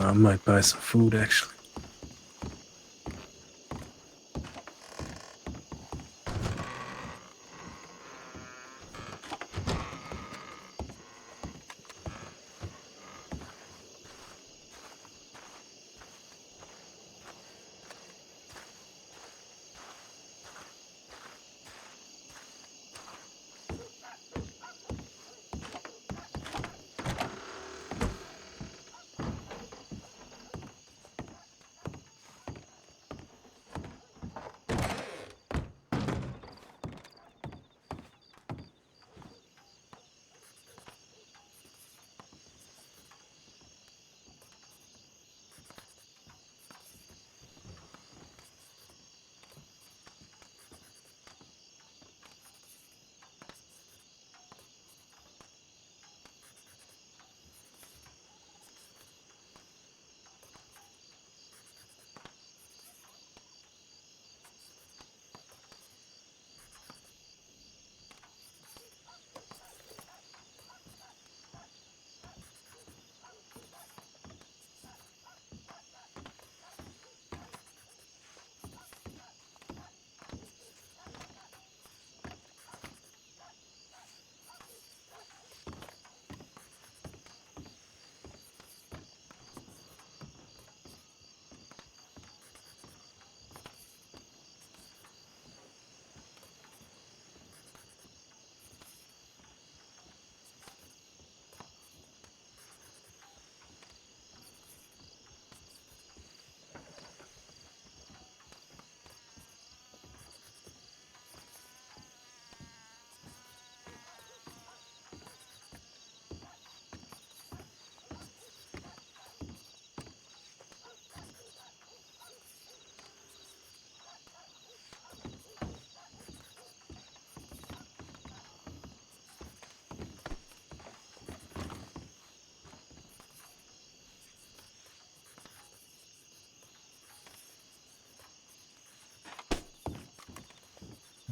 I might buy some food actually.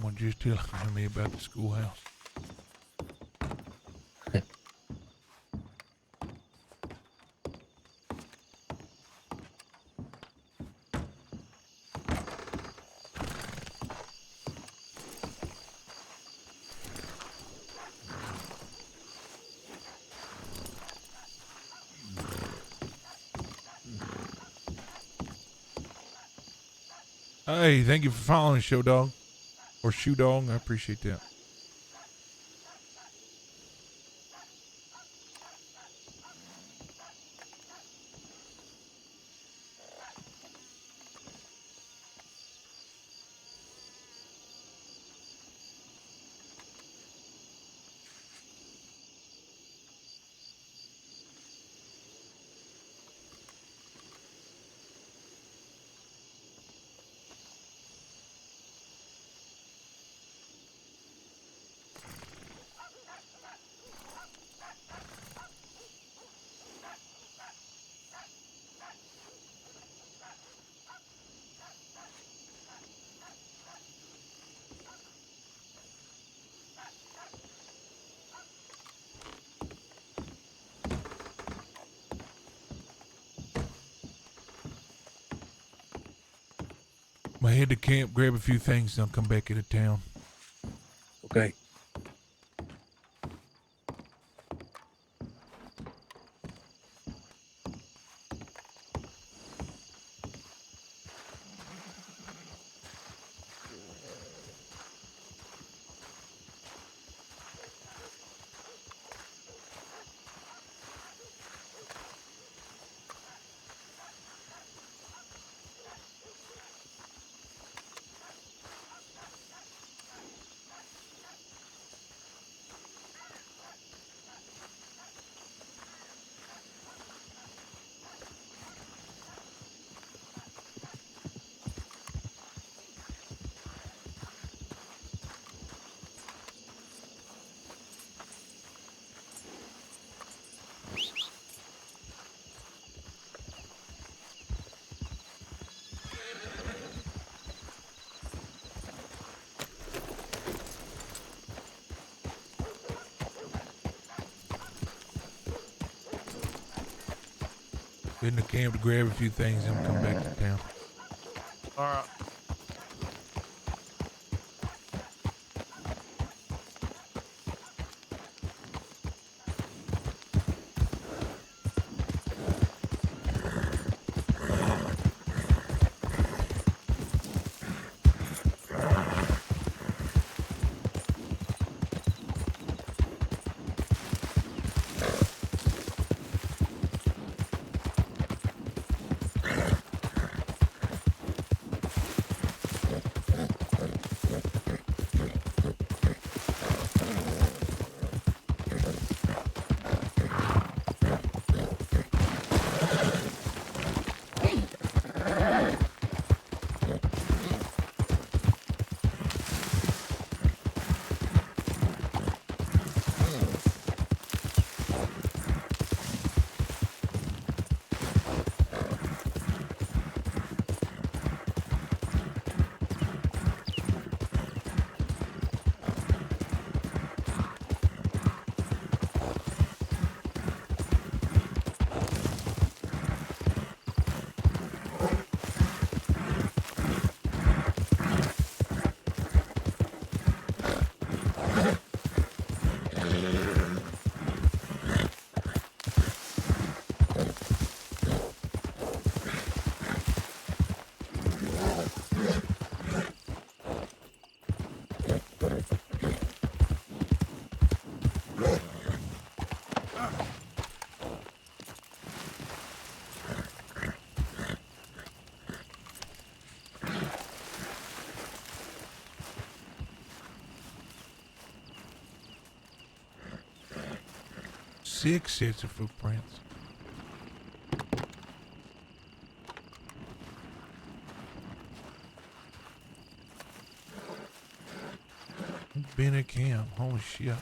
someone just telling me about the schoolhouse. Hey, thank you for following, Show Dog. Or Shoe Dog. I appreciate that. I'm gonna head to camp, grab a few things, and I'll come back into town. Okay. Head in the camp to grab a few things, and come back to town. All right. Six sets of footprints. Been at camp. Holy shit.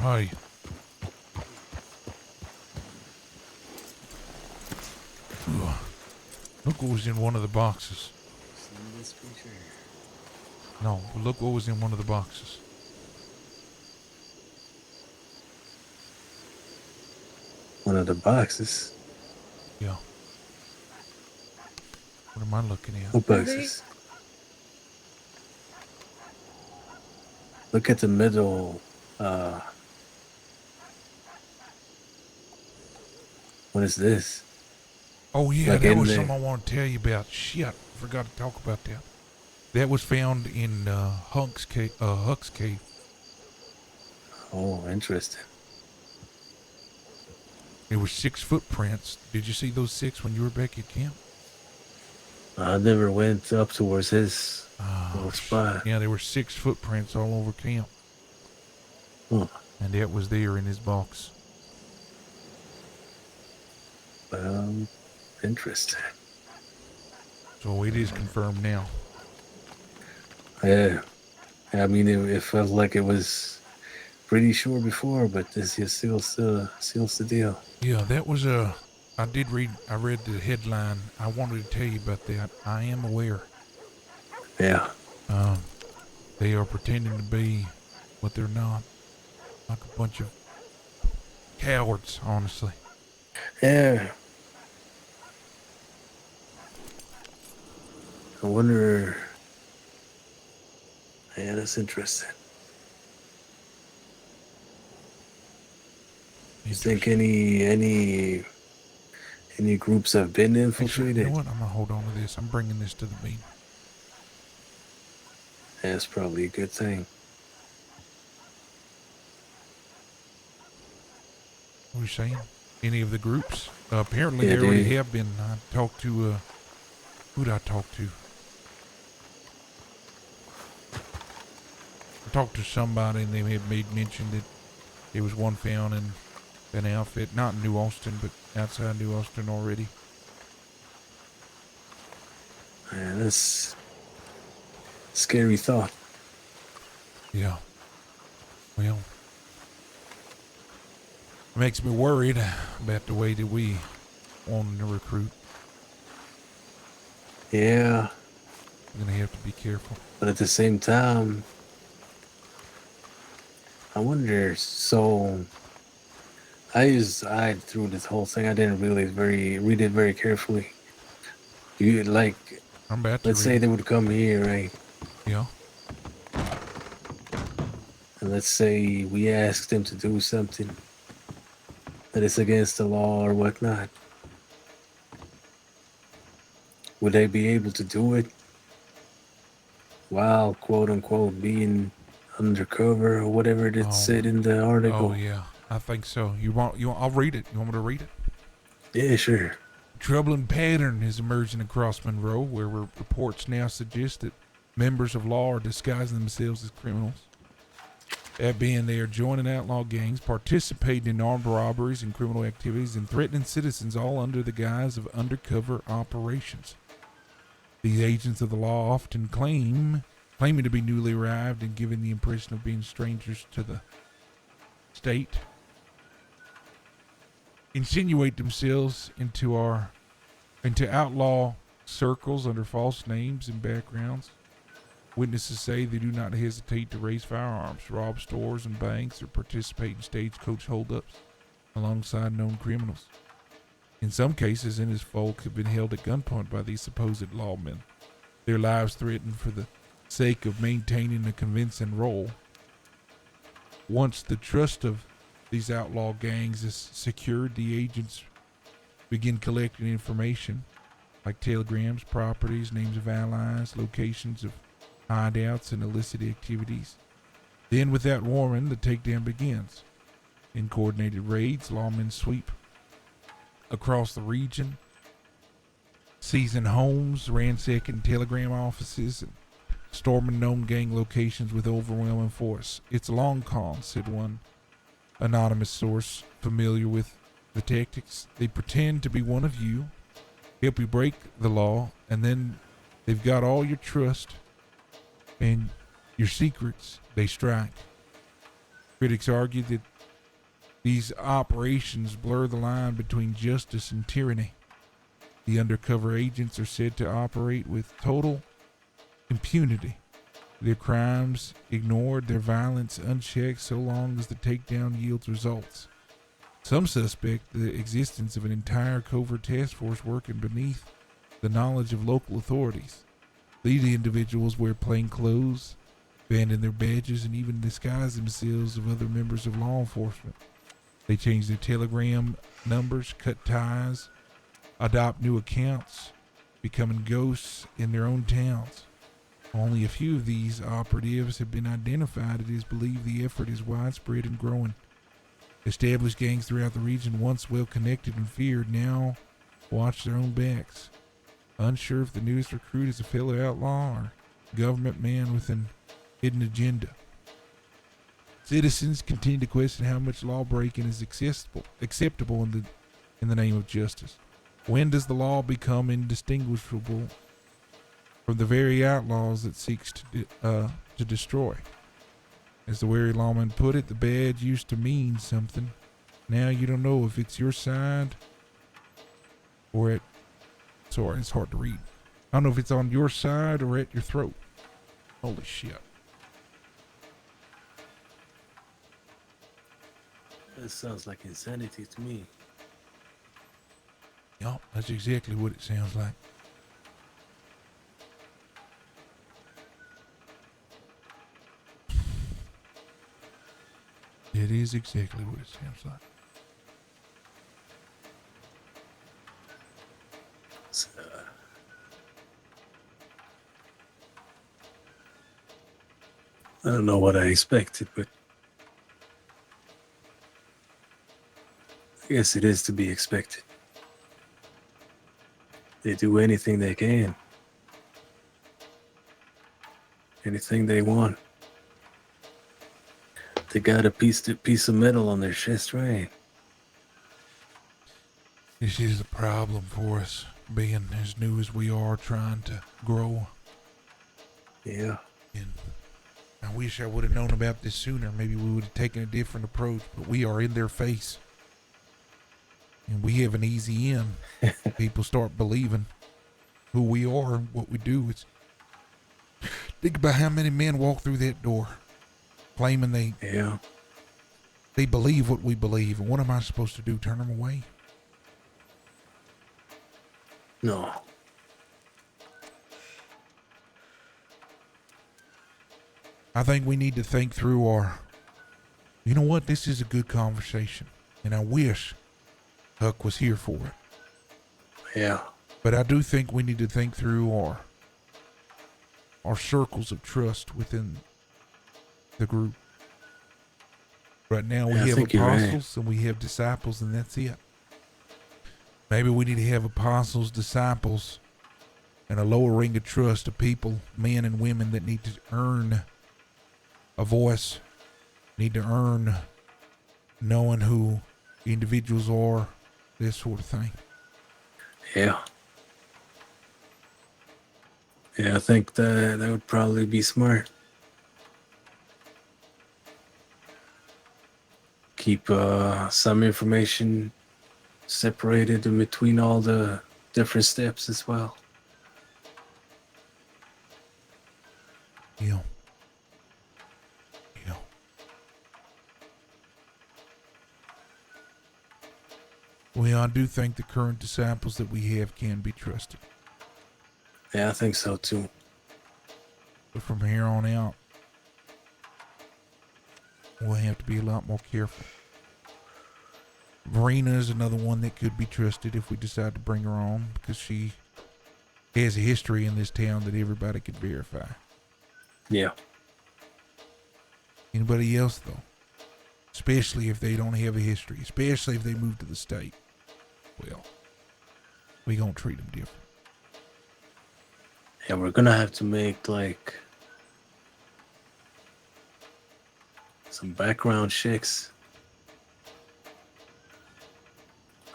Hey. Ugh. Look what was in one of the boxes. See this creature? No, look what was in one of the boxes. One of the boxes. Yeah. What am I looking at? What boxes? Look at the middle. What is this? Oh yeah, Like that in was there. something I want to tell you about. Shit, I forgot to talk about that. That was found in Huck's cave. Oh, interesting. There were 6 footprints. Did you see those 6 when you were back at camp? I never went up towards his little spot. Yeah, there were 6 footprints all over camp. Huh. And that was there in his box. Interesting. So it is confirmed now. Yeah. I mean, it felt like it was pretty sure before, but this just seals the deal. Yeah, that was I read the headline. I wanted to tell you about that. I am aware. Yeah. They are pretending to be what they're not. Like a bunch of cowards, honestly. Yeah. I wonder. Yeah, that's interesting. You think any groups have been Actually, infiltrated? you know what? I'm gonna hold on to this. I'm bringing this to the meeting. That's probably a good thing. What are you saying? Any of the groups? Apparently, Yeah, there already dude. have been. I talked to, who'd I talk to? I talked to somebody and they had made mention that there was one found in an outfit, not in New Austin, but outside New Austin already. Man, that's a scary thought. Yeah. Well, it makes me worried about the way that we want to recruit. Yeah, We're gonna have to be careful. but at the same time, I wonder. So, I through this whole thing. I didn't really read it very carefully. You like, I'm about to let's say read. they would come here, right? Yeah. And let's say we asked them to do something that is against the law or whatnot. Would they be able to do it while, quote unquote, being undercover or whatever it Oh. said in the article? Oh yeah, I think so. I'll read it. You want me to read it? Yeah, sure. Troubling pattern is emerging across Monroe, where reports now suggest that members of law are disguising themselves as criminals. That being, they are joining outlaw gangs, participating in armed robberies and criminal activities, and threatening citizens, all under the guise of undercover operations. These agents of the law often claiming to be newly arrived and giving the impression of being strangers to the state, insinuate themselves into outlaw circles under false names and backgrounds. Witnesses say they do not hesitate to raise firearms, rob stores and banks, or participate in stagecoach holdups alongside known criminals. In some cases, innocent folk have been held at gunpoint by these supposed lawmen, their lives threatened for the sake of maintaining a convincing role. Once the trust of these outlaw gangs is secured, the agents begin collecting information like telegrams, properties, names of allies, locations of hideouts, and illicit activities. Then, without warning, the takedown begins. In coordinated raids, lawmen sweep across the region, seizing homes, ransacking telegram offices, and storming known gang locations with overwhelming force. "It's a long con," said one anonymous source familiar with the tactics. "They pretend to be one of you, help you break the law, and then they've got all your trust and your secrets. They strike." Critics argue that these operations blur the line between justice and tyranny. The undercover agents are said to operate with total impunity. Their crimes ignored, their violence unchecked so long as the takedown yields results. Some suspect the existence of an entire covert task force working beneath the knowledge of local authorities. These individuals wear plain clothes, abandon their badges, and even disguise themselves as other members of law enforcement. They change their telegram numbers, cut ties, adopt new accounts, becoming ghosts in their own towns. Only a few of these operatives have been identified. It is believed the effort is widespread and growing. Established gangs throughout the region, once well connected and feared, now watch their own backs. Unsure if the newest recruit is a fellow outlaw or government man with an hidden agenda. Citizens continue to question how much law breaking is acceptable in the name of justice. When does the law become indistinguishable from the very outlaws it seeks to destroy? As the wary lawman put it, the badge used to mean something. Now you don't know if it's your side or at... Sorry, it's hard to read. I don't know if it's on your side or at your throat. Holy shit. That sounds like insanity to me. Yup, that's exactly what it sounds like. It is exactly what it sounds like. I don't know what I expected, but I guess it is to be expected. They do anything they can. Anything they want. They got a piece of metal on their chest, right? This is a problem for us, being as new as we are, trying to grow. Yeah. And I wish I would have known about this sooner. Maybe we would have taken a different approach, but we are in their face. And we have an easy in. People start believing who we are and what we do. Think about how many men walk through that door claiming they believe what we believe. And what am I supposed to do? Turn them away? No. I think we need to think through you know what? This is a good conversation. And I wish Huck was here for it. Yeah. But I do think we need to think through our circles of trust within the group. Right now we have apostles and we have disciples, and that's it. Maybe we need to have apostles, disciples, and a lower ring of trust of people, men and women that need to earn a voice, need to earn knowing who individuals are, this sort of thing. Yeah. Yeah, I think that would probably be smart. Keep some information separated in between all the different steps as well. Yeah. Well, I do think the current disciples that we have can be trusted. Yeah, I think so too. But from here on out, we'll have to be a lot more careful. Verena is another one that could be trusted if we decide to bring her on, because she has a history in this town that everybody could verify. Yeah. Anybody else, though? Especially if they don't have a history, especially if they move to the state. Well, we gonna treat them different. Yeah, we're gonna have to make like some background checks.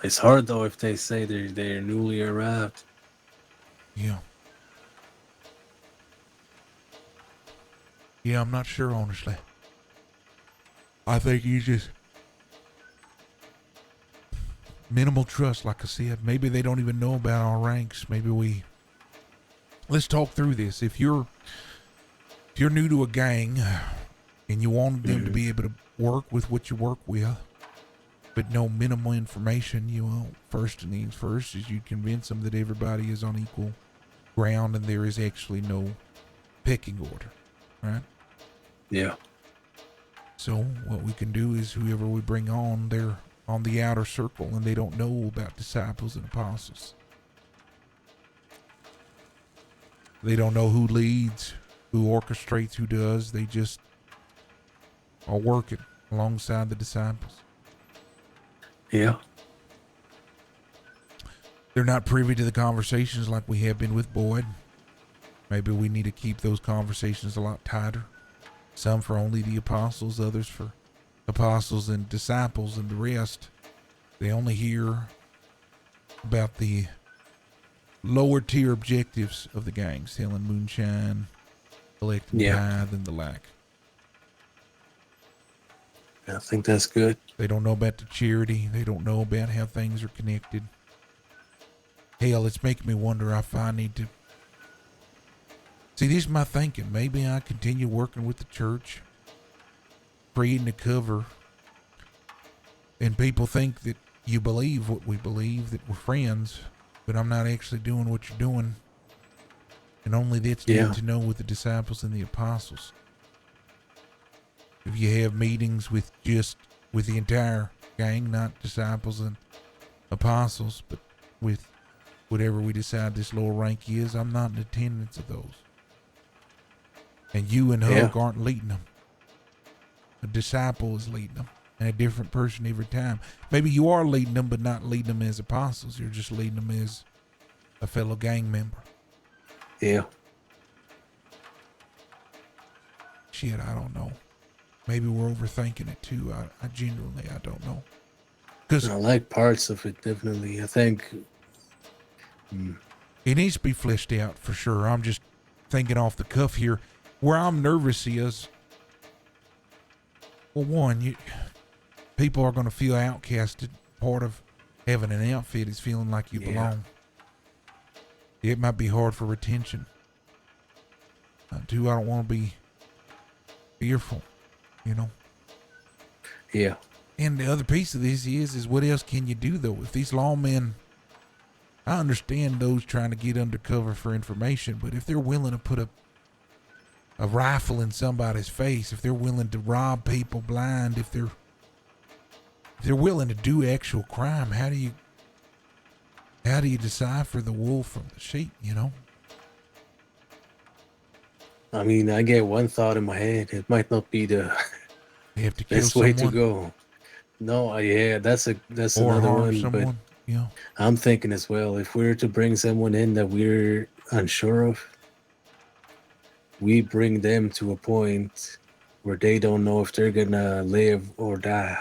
It's hard though if they say they're newly arrived. Yeah. Yeah, I'm not sure, honestly. I think you just minimal trust, like I said. Maybe they don't even know about our ranks. Let's talk through this. If you're new to a gang and you want them to be able to work with what you work with, but no minimal information, first things first is you convince them that everybody is on equal ground and there is actually no pecking order, right? Yeah. So what we can do is whoever we bring on, they're on the outer circle and they don't know about disciples and apostles. They don't know who leads, who orchestrates, who does. They just are working alongside the disciples. Yeah. They're not privy to the conversations like we have been with Boyd. Maybe we need to keep those conversations a lot tighter. Some for only the apostles, others for apostles and disciples, and the rest, they only hear about the lower tier objectives of the gang, selling moonshine, collecting tithe, and the like. I think that's good. They don't know about the charity. They don't know about how things are connected. Hell, it's making me wonder if I need to... See, this is my thinking. Maybe I continue working with the church, creating a cover, and people think that you believe what we believe, that we're friends, but I'm not actually doing what you're doing. And only that's need to know with the disciples and the apostles. If you have meetings with the entire gang, not disciples and apostles, but with whatever we decide this lower rank is, I'm not in attendance of those. And you and Hug aren't leading them. A disciple is leading them, and a different person every time. Maybe you are leading them, but not leading them as apostles. You're just leading them as a fellow gang member. Yeah. Shit, I don't know. Maybe we're overthinking it too. I genuinely, I don't know. Because I like parts of it, definitely. I think it needs to be fleshed out for sure. I'm just thinking off the cuff here. Where I'm nervous is, well, one, people are going to feel outcasted. Part of having an outfit is feeling like you belong. It might be hard for retention. Two, I don't want to be fearful, Yeah. And the other piece of this is what else can you do, though? If these lawmen, I understand those trying to get undercover for information, but if they're willing to put a rifle in somebody's face, if they're willing to rob people blind, if they're willing to do actual crime, how do you decipher the wolf from the sheep, I mean, I get one thought in my head. It might not be the you have to kill best way to someone. go. No, that's Or another harm one. someone, But I'm thinking as well, if we're to bring someone in that we're unsure of, we bring them to a point where they don't know if they're gonna live or die.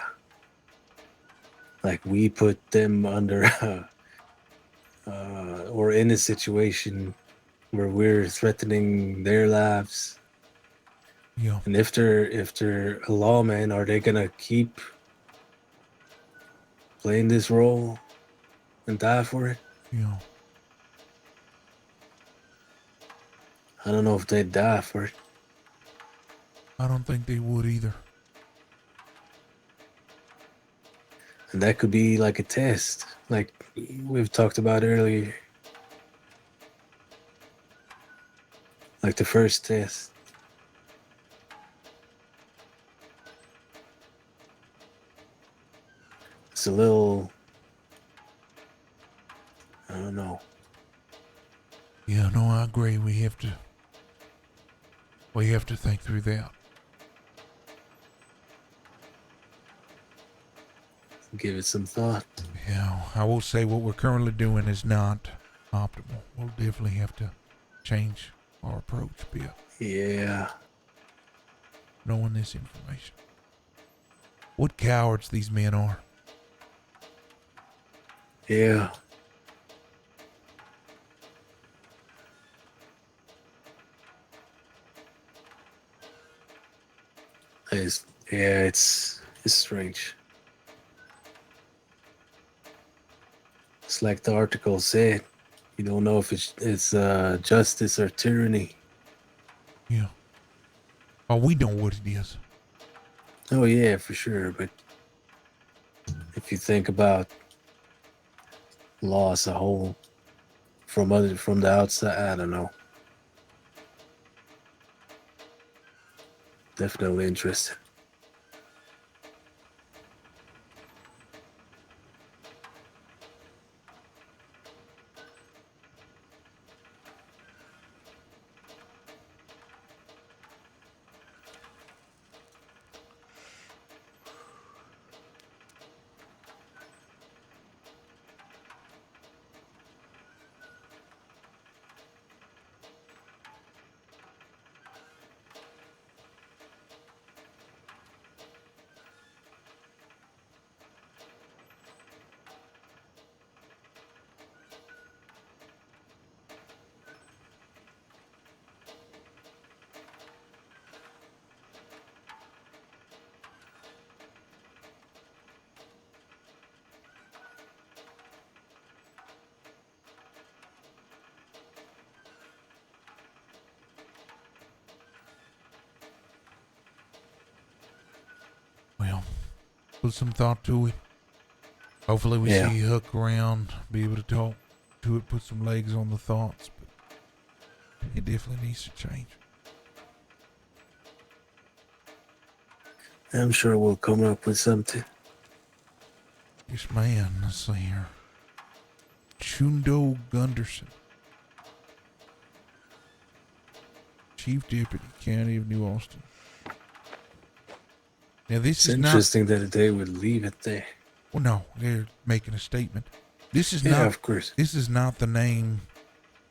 Like we put them under or in a situation where we're threatening their lives. Yeah. And if they're a lawman, are they gonna keep playing this role and die for it? Yeah. I don't know if they'd die for it. I don't think they would either. And that could be like a test, like we've talked about earlier. Like the first test. It's a little, I don't know. Yeah, no, I agree. We have to think through that. Give it some thought. Yeah, I will say what we're currently doing is not optimal. We'll definitely have to change our approach a bit. Yeah. Knowing this information. What cowards these men are. Yeah. Yeah, it's strange. It's like the article said. You don't know if it's justice or tyranny. Yeah. Oh, we know what it is. Oh yeah, for sure. But if you think about law as a whole, from the outside, I don't know. Definitely interested. Well, put some thought to it. Hopefully we Yeah. see you hook around, be able to talk to it, put some legs on the thoughts, but it definitely needs to change. I'm sure we'll come up with something. Yes, man. Let's see here. Chundo Gunderson, Chief Deputy, County of New Austin. Now this It's is not. interesting that they would leave it there. Well, no, they're making a statement. This is Yeah, not. of course. This is not the name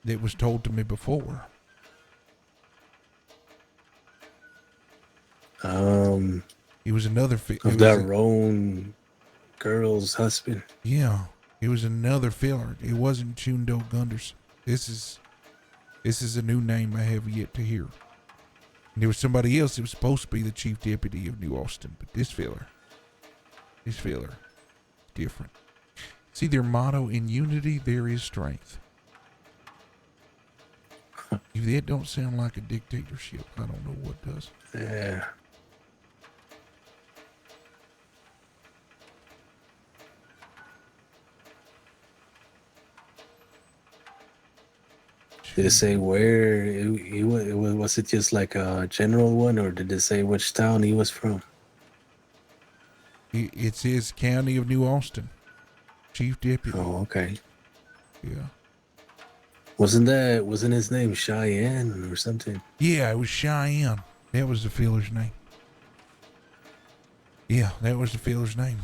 that was told to me before. It was another. Of that Roan girl's husband. Yeah, it was another filler. It wasn't Chundo Gunderson. This is a new name I have yet to hear. And there was somebody else that was supposed to be the chief deputy of New Austin, but this filler, different. See their motto: in unity there is strength. If that don't sound like a dictatorship, I don't know what does. Yeah. Did it say where he was? Was it just like a general one, or did it say which town he was from? It says County of New Austin, chief deputy. Oh, okay. Yeah. Wasn't his name Cheyenne or something? Yeah, it was Cheyenne. That was the filler's name. Yeah, that was the filler's name.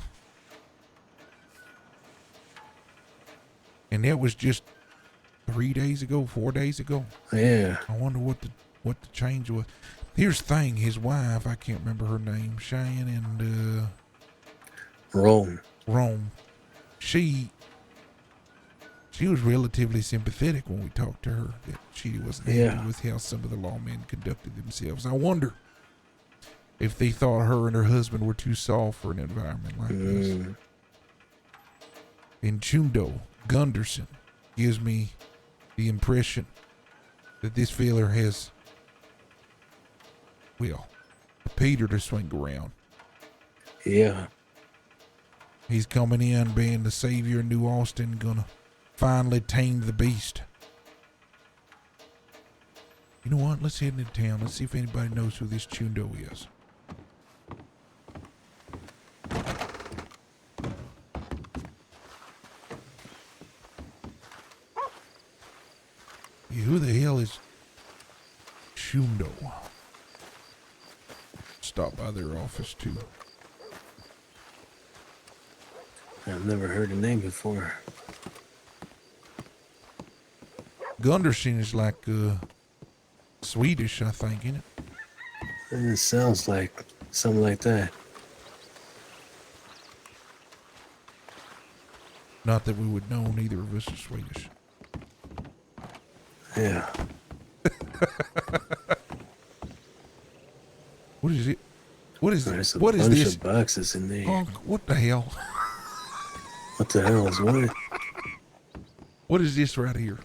And that was just 4 days ago. Yeah. I wonder what the change was. Here's the thing, his wife, I can't remember her name, Cheyenne and Rome. She was relatively sympathetic when we talked to her, that she wasn't happy with how some of the lawmen conducted themselves. I wonder if they thought her and her husband were too soft for an environment like this. And Chundo Gunderson gives me the impression that this fella has, well, a Peter to swing around. Yeah. He's coming in being the savior of New Austin, gonna finally tame the beast. You know what? Let's head into town. Let's see if anybody knows who this Chundo is. Yeah, who the hell is Chundo? Stop by their office too. I've never heard the name before. Gunderson is like Swedish, I think, isn't it? It sounds like something like that. Not that we would know, neither of us are Swedish. Yeah. What is it? What is There's a what is bunch this? of boxes in there. Punk, what the hell? What the hell is what? What is this right here?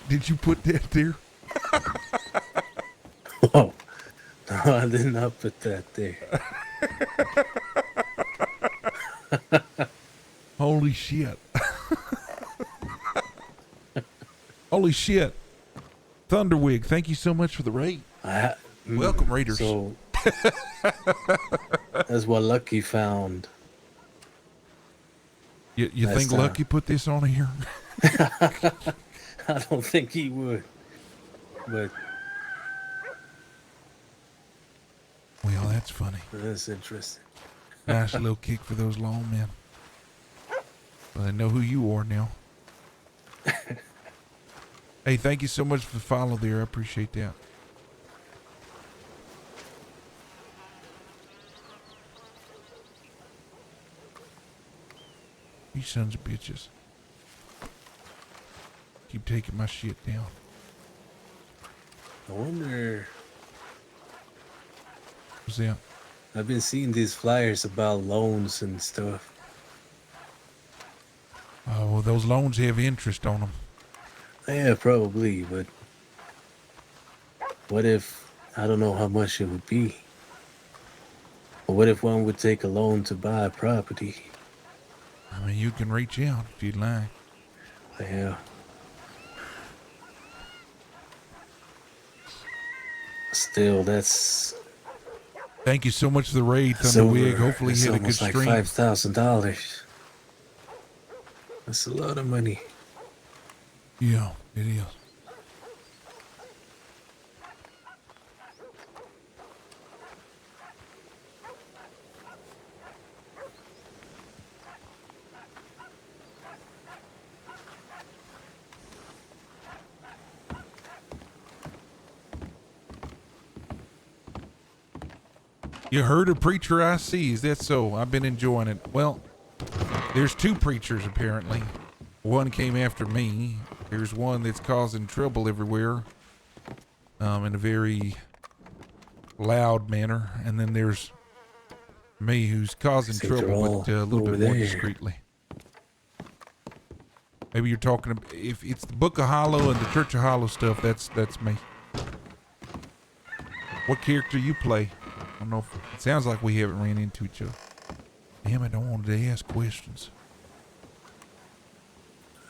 Did you put that there? Oh, no, I did not put that there. Holy shit. Holy shit. Thunderwig, thank you so much for the raid. Welcome, Raiders. So that's what Lucky found. You Last think time. Lucky put this on here? I don't think he would. But well, that's funny. that's interesting. Nice little kick for those long men. Well, they know who you are now. Hey, thank you so much for the follow there. I appreciate that. You sons of bitches. Keep taking my shit down. I wonder. What's that? I've been seeing these flyers about loans and stuff. Oh, well, those loans have interest on them. Yeah, probably, but what if, I don't know how much it would be. But what if one would take a loan to buy a property? I mean, you can reach out if you'd like. Yeah. Still, that's Thank you so much for the raid, so Thunderwig. Hopefully it's you had a good almost like stream. $5,000. That's a lot of money. Yeah, it is. You heard of Preacher I See? Is that so? I've been enjoying it. Well, there's two preachers apparently. One came after me. There's one that's causing trouble everywhere, in a very loud manner, and then there's me who's causing Think they're trouble, all but a little over bit more there. discreetly. Maybe you're talking about, if it's the Book of Hollow and the Church of Hollow stuff, that's me. What character you play? I don't know if it sounds like we haven't ran into each other. Damn it, I wanted to ask questions.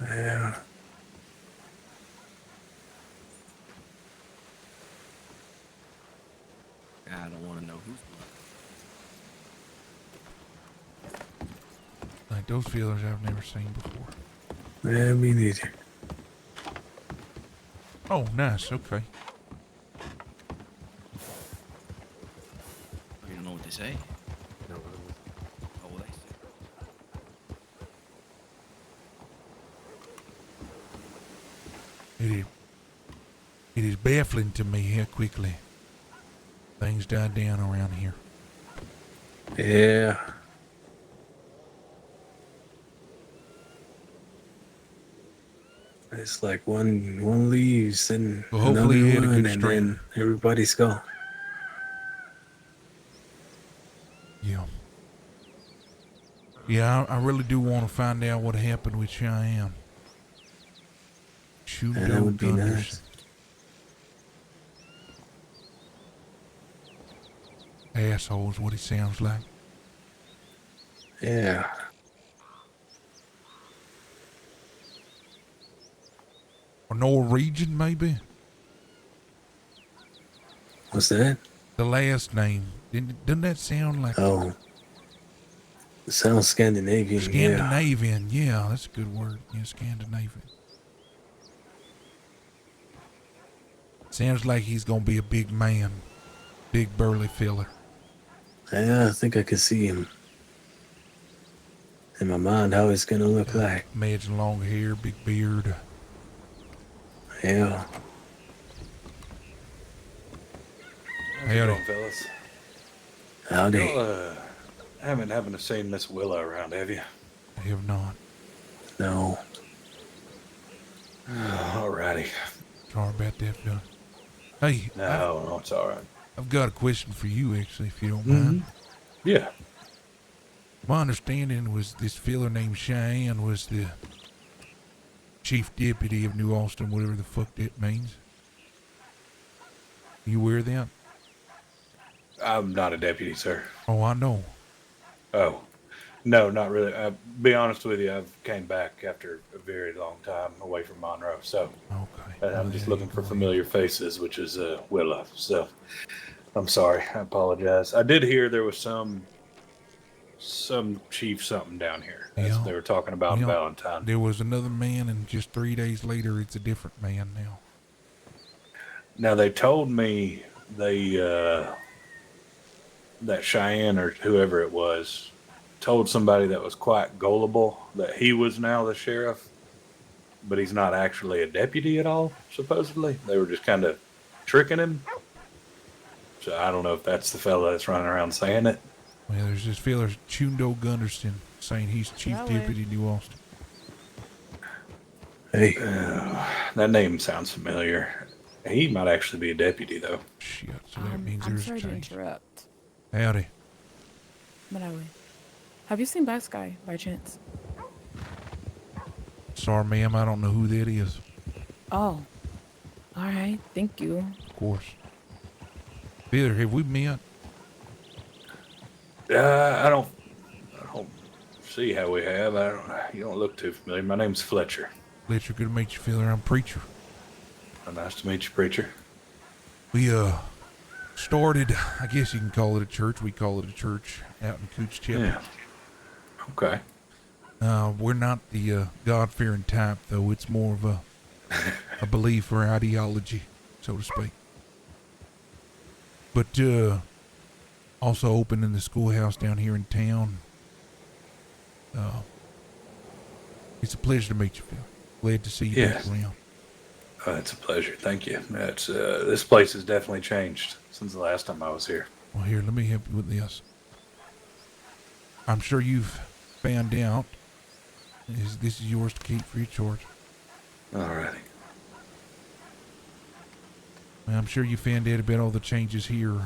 Yeah. I don't want to know who's Like those feelers I've never seen before. Yeah, me neither. Oh, nice. Okay. You don't know what they say? No. Oh, well, It is baffling to me how quickly things die down around here. Yeah. It's like one leaves and Well, hopefully you another had a one, good and stream. then everybody's gone. Yeah. Yeah, I really do want to find out what happened with Cheyenne. Shoot Yeah, that would be nice. Asshole is what he sounds like. Yeah. Or Norwegian, maybe? What's that? The last name. Doesn't that sound like... Oh. It sounds Scandinavian. Yeah. Scandinavian, yeah, that's a good word. Yeah, Scandinavian. Sounds like he's gonna be a big man. Big burly fella. Yeah, I think I can see him in my mind how he's gonna look like. Imagine long hair, big beard. Yeah. Howdy. Fellas. Howdy. Y'all, haven't happened to see Miss Willa around, have you? I have not. No. Alrighty. Sorry about that, fella. Hey, No, it's all right. I've got a question for you, actually, if you don't mind. Yeah. My understanding was this fella named Cheyenne was the chief deputy of New Austin, whatever the fuck that means. You aware of that? I'm not a deputy, sir. Oh, I know. Oh, no, not really. Be honest with you, I've came back after a very long time away from Monroe, so I'm just looking for familiar faces, which is Willa. So I'm sorry, I apologize. I did hear there was some chief something down here. That's what they were talking about in Valentine. There was another man, and just 3 days later, it's a different man now. Now they told me that Cheyenne or whoever it was told somebody that was quite gullible that he was now the sheriff, but he's not actually a deputy at all, supposedly. They were just kind of tricking him. So I don't know if that's the fella that's running around saying it. Well, there's this fella, Chundo Gunderson, saying he's chief deputy New Austin. Hey. That name sounds familiar. He might actually be a deputy, though. Shit, so that means I'm there's sorry a to change. interrupt. Howdy. Marawi, have you seen Black Sky by chance? Sorry, ma'am, I don't know who that is. Oh, all right. Thank you. Of course. Peter, have we met? I don't see how we have. You don't look too familiar. My name's Fletcher. Fletcher, good to meet you, Feeler. I'm Preacher. Nice to meet you, Preacher. We, started, I guess you can call it a church. We call it a church out in Cooch Chapel. Yeah. Okay. We're not the God-fearing type, though. It's more of a belief or ideology, so to speak. But also opening the schoolhouse down here in town. It's a pleasure to meet you, Phil. Glad to see you back around. It's a pleasure. Thank you. It's this place has definitely changed since the last time I was here. Well, here, let me help you with this. I'm sure you've found out. This is yours to keep for your charge. Alrighty. Well, I'm sure you found out about all the changes here.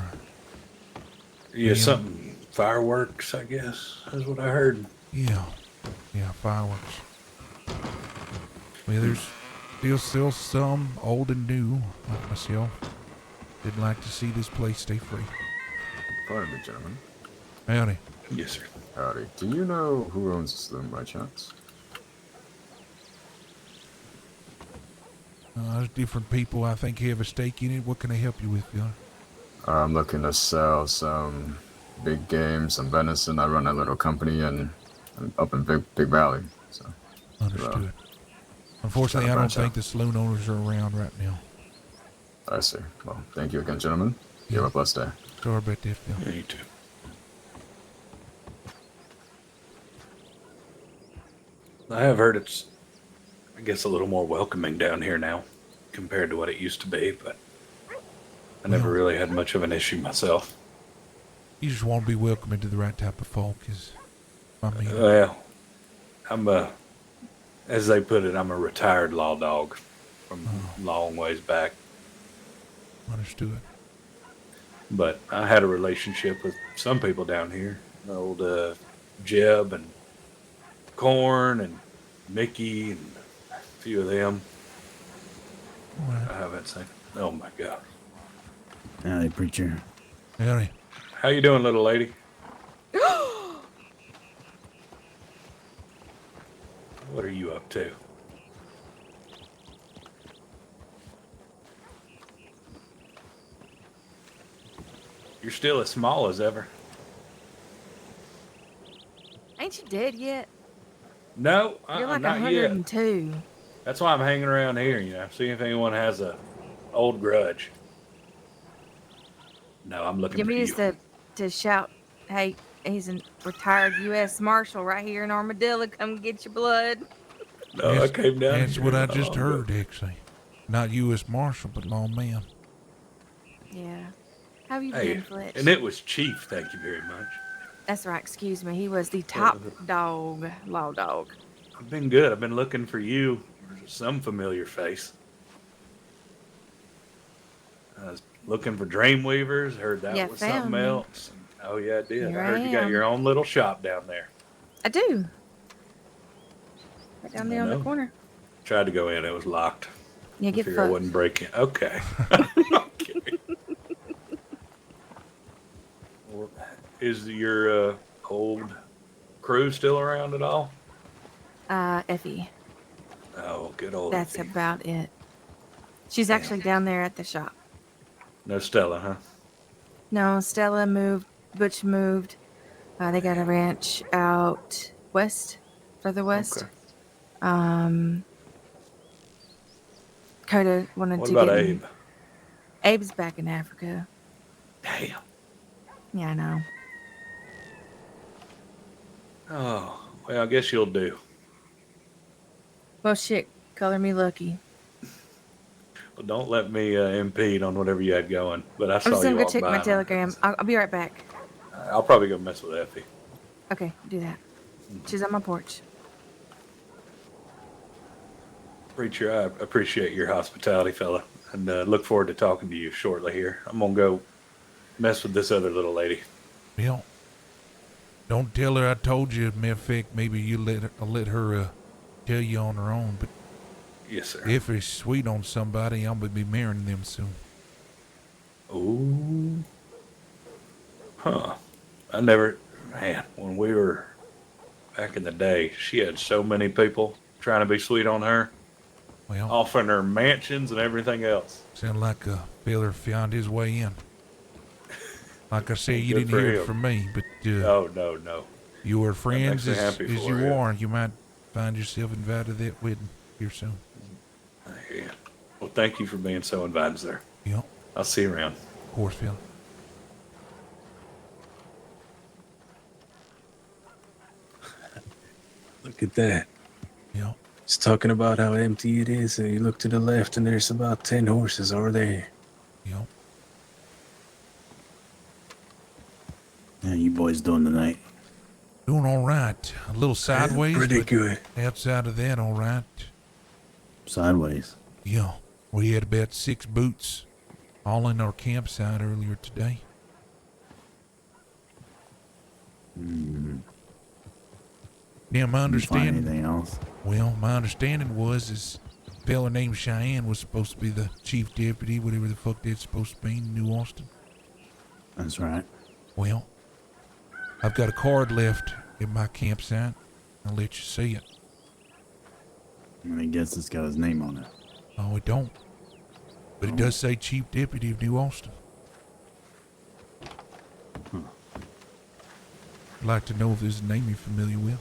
Yeah, something fireworks, I guess, is what I heard. Yeah, fireworks. Well, there's still some old and new, like myself, that'd like to see this place stay free. Pardon me, gentlemen. Howdy. Yes, sir. Howdy. Do you know who owns this room by chance? There's different people I think have a stake in it. What can I help you with, Phil? I'm looking to sell some big game, some venison. I run a little company up in Big Valley. So. Understood. Unfortunately, I don't think the saloon owners are around right now. I see. Well, thank you again, gentlemen. You have a blessed day. Sorry about that, Phil. Yeah, you too. I have heard it's, I guess, a little more welcoming down here now compared to what it used to be, but I never really had much of an issue myself. You just want to be welcome into the right type of folk, Well, I'm as they put it, I'm a retired law dog from long ways back. Understood. But I had a relationship with some people down here. Old Jeb and Corn and Mickey and a few of them. I haven't seen. Oh my God. Howdy, Preacher. Howdy. How you doing, little lady? What are you up to? You're still as small as ever. Ain't you dead yet? No, You're like not yet. 102. That's why I'm hanging around here, see if anyone has a old grudge. No, I'm looking You for mean you. us to shout, hey, he's a retired U.S. Marshal right here in Armadillo. Come get your blood. No, I came down That's here what I not just long ago. heard, actually. Not U.S. Marshal, but lawman. Yeah. How have you Hey, been, Fletch? and it was Chief, thank you very much. That's right, excuse me. He was the top dog, law dog. I've been good. I've been looking for you, or some familiar face. I was looking for Dreamweavers. Heard that Yeah, was found something me. else. Oh yeah, I did. Here I heard I you got am. your own little shop down there. I do. Right down there on the know. corner. Tried to go in. It was locked. Yeah, I get figured I fucked. wouldn't break in. Okay. Well, is your old crew still around at all? Effie. Oh, good old. That's Effie. about it. She's actually down there at the shop. No Stella, huh? No, Stella moved. Butch moved. They got a ranch out west, further west. Okay. Coda wanted What to about get. Abe? Abe's back in Africa. Damn. Yeah, I know. Oh, well, I guess you'll do. Well, shit. Color me lucky. Well, don't let me impede on whatever you had going. But I I'm saw just you gonna go walk check by. my and telegram. I'll be right back. I'll probably go mess with Effie. Okay, do that. She's on my porch. Preacher, I appreciate your hospitality, fella, and look forward to talking to you shortly here. I'm going to go mess with this other little lady. Well, don't tell her I told you. Matter of fact, maybe you let her tell you on her own. But yes, sir. if it's sweet on somebody, I'm gonna be marrying them soon. Ooh. Huh. Man, when we were back in the day, she had so many people trying to be sweet on her. Well, offering her mansions and everything else. Sound like a feller found his way in. Like I said, you Good didn't for hear him. it from me, but Oh, no. you were friends me as happy for you you. are. You might find yourself invited to that wedding here soon. I hear you. Well, thank you for being so inviting, sir. Yeah, I'll see you around. of course, Phil. Look at that. Yeah. It's talking about how empty it is, and you look to the left, and there's about 10 horses over there. Yeah. Yeah, you boys doing tonight? Doing all right. A little sideways. pretty but good. Outside of that, all right. Sideways. Yeah. We had about 6 boots all in our campsite earlier today. Yeah, my Did you find understanding. anything else? Well, my understanding was a fella named Cheyenne was supposed to be the chief deputy, whatever the fuck that's supposed to be in New Austin. That's right. Well, I've got a card left in my campsite. I'll let you see it. I guess it's got his name on it. Oh, it don't. But it does say chief deputy of New Austin. I'd like to know if there's a name you're familiar with.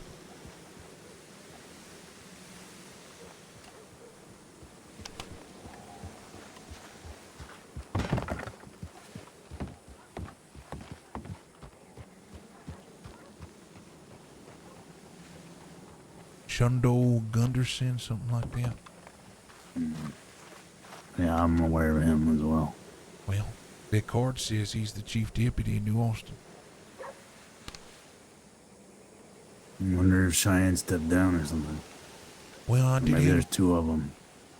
Shundo Gunderson, something like that. Yeah, I'm aware of him as well. Well, that card says he's the chief deputy in New Austin. I wonder if Cheyenne stepped down or something. Well, I did Maybe have, there's 2 of them.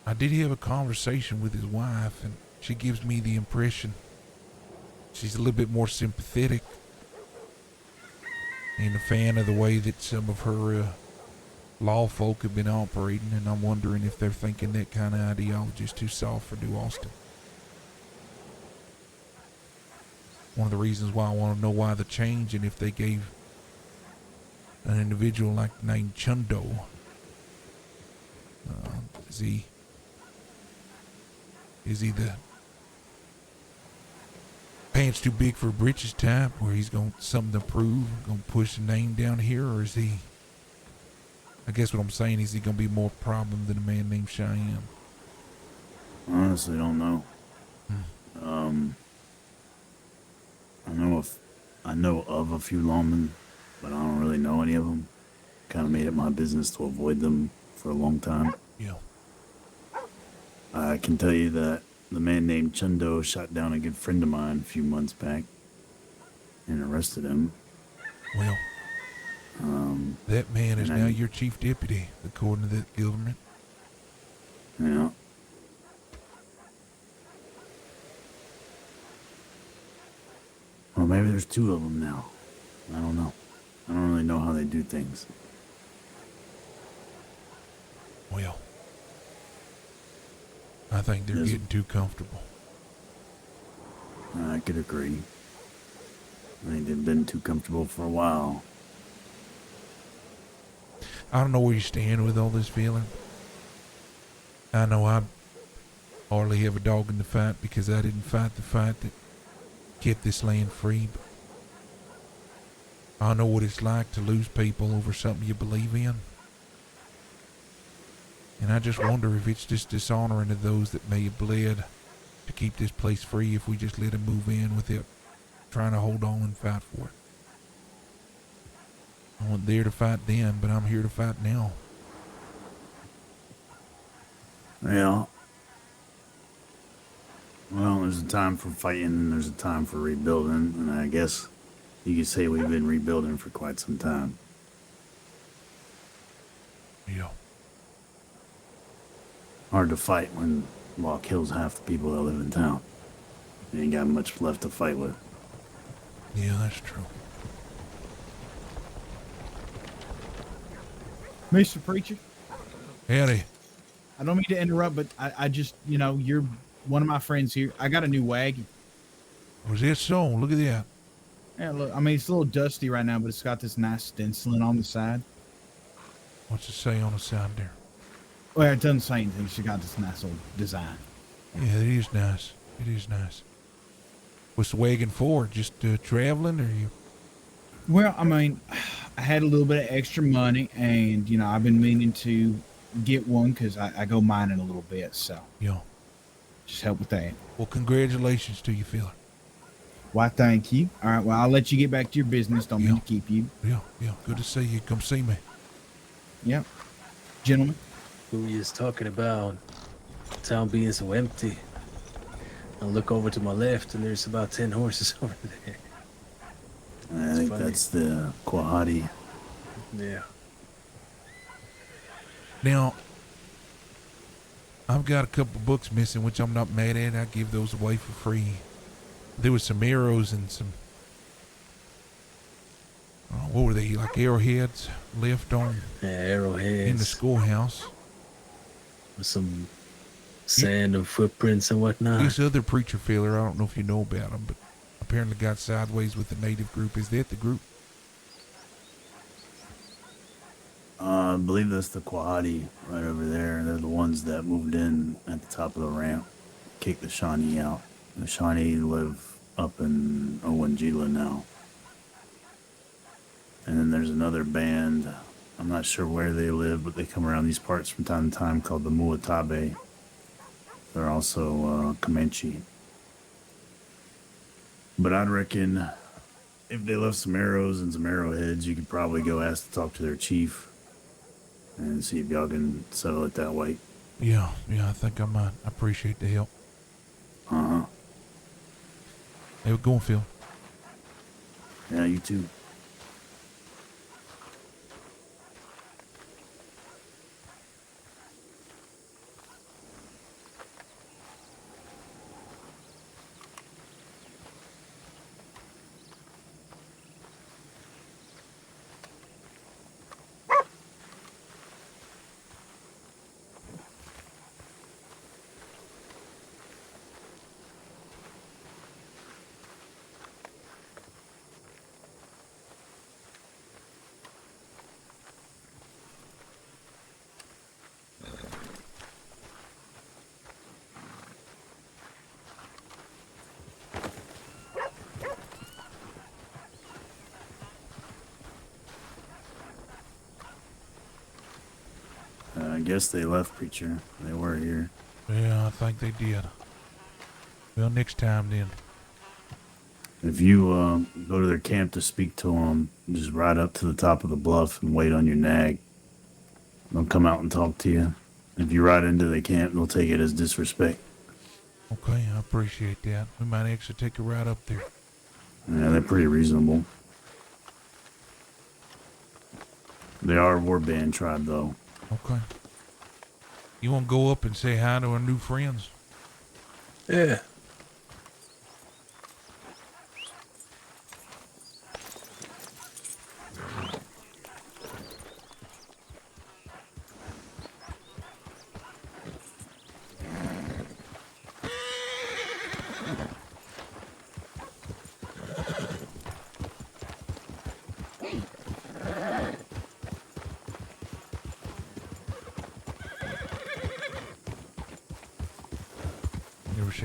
I did have a conversation with his wife, and she gives me the impression she's a little bit more sympathetic and a fan of the way that some of her law folk have been operating, and I'm wondering if they're thinking that kind of ideology is too soft for New Austin. One of the reasons why I want to know why the change, and if they gave an individual like the name Chundo, is he the pants too big for britches type, where he's going something to prove, going to push the name down here, or is he? I guess what I'm saying is he going to be more problem than a man named Cheyenne? Honestly, don't know. I know of a few lawmen, but I don't really know any of them. Kind of made it my business to avoid them for a long time. Yeah. I can tell you that the man named Chundo shot down a good friend of mine a few months back and arrested him. Well, that man is and now I- your chief deputy, according to the government. Yeah. maybe there's two of them now. I don't know. I don't really know how they do things. Well, I think they're Yes. getting too comfortable. I could agree. I think they've been too comfortable for a while. I don't know where you stand with all this feeling. I know I hardly have a dog in the fight because I didn't fight the fight that kept this land free. But I know what it's like to lose people over something you believe in. And I just wonder if it's just dishonoring to those that may have bled to keep this place free if we just let them move in without trying to hold on and fight for it. I wasn't there to fight then, but I'm here to fight now. Well, there's a time for fighting and there's a time for rebuilding, and I guess you could say we've been rebuilding for quite some time. Yeah. Hard to fight when law kills half the people that live in town. You ain't got much left to fight with. Yeah, that's true. Mr. Preacher, Howdy. I don't mean to interrupt, but I just, you're one of my friends here. I got a new wagon. Was that so? Look at that. Yeah, look, I mean, it's a little dusty right now, but it's got this nice stenciling on the side. What's it say on the side there? Well, it doesn't say anything. She got this nice little design. Yeah, it is nice. It is nice. What's the wagon for? Just traveling, or you? Well, I mean, I had a little bit of extra money, and I've been meaning to get one because I go mining a little bit. So Yeah. just help with that. Well, congratulations to you, fella. Why, thank you. All right, well, I'll let you get back to your business. Don't mean to keep you. Yeah. Good to see you. Come see me. Yep. Gentlemen. Who he is talking about town being so empty. I look over to my left and there's about 10 horses over there. I think that's the Quahati. Yeah. Now, I've got a couple books missing, which I'm not mad at. I give those away for free. There was some arrows and some, what were they, like arrowheads left on? Yeah, arrowheads. In the schoolhouse. With some sand and footprints and whatnot. This other preacher fella, I don't know if you know about him, but apparently got sideways with the native group. Is that the group? I believe that's the Quahati right over there. They're the ones that moved in at the top of the ramp, kicked the Shawnee out. The Shawnee live up in Owangila now. And then there's another band. I'm not sure where they live, but they come around these parts from time to time called the Muatabe. They're also Comanche. But I'd reckon if they left some arrows and some arrowheads, you could probably go ask to talk to their chief and see if y'all can settle it that way. Yeah, I think I might. I appreciate the help. Uh-huh. Hey, we're going, Phil. Yeah, you too. I guess they left, Preacher. They were here. Yeah, I think they did. Well, next time then. If you go to their camp to speak to them, just ride up to the top of the bluff and wait on your nag. They'll come out and talk to you. If you ride into the camp, they'll take it as disrespect. Okay, I appreciate that. We might actually take a ride up there. Yeah, they're pretty reasonable. They are a war band tribe, though. Okay. You want to go up and say hi to our new friends? Yeah.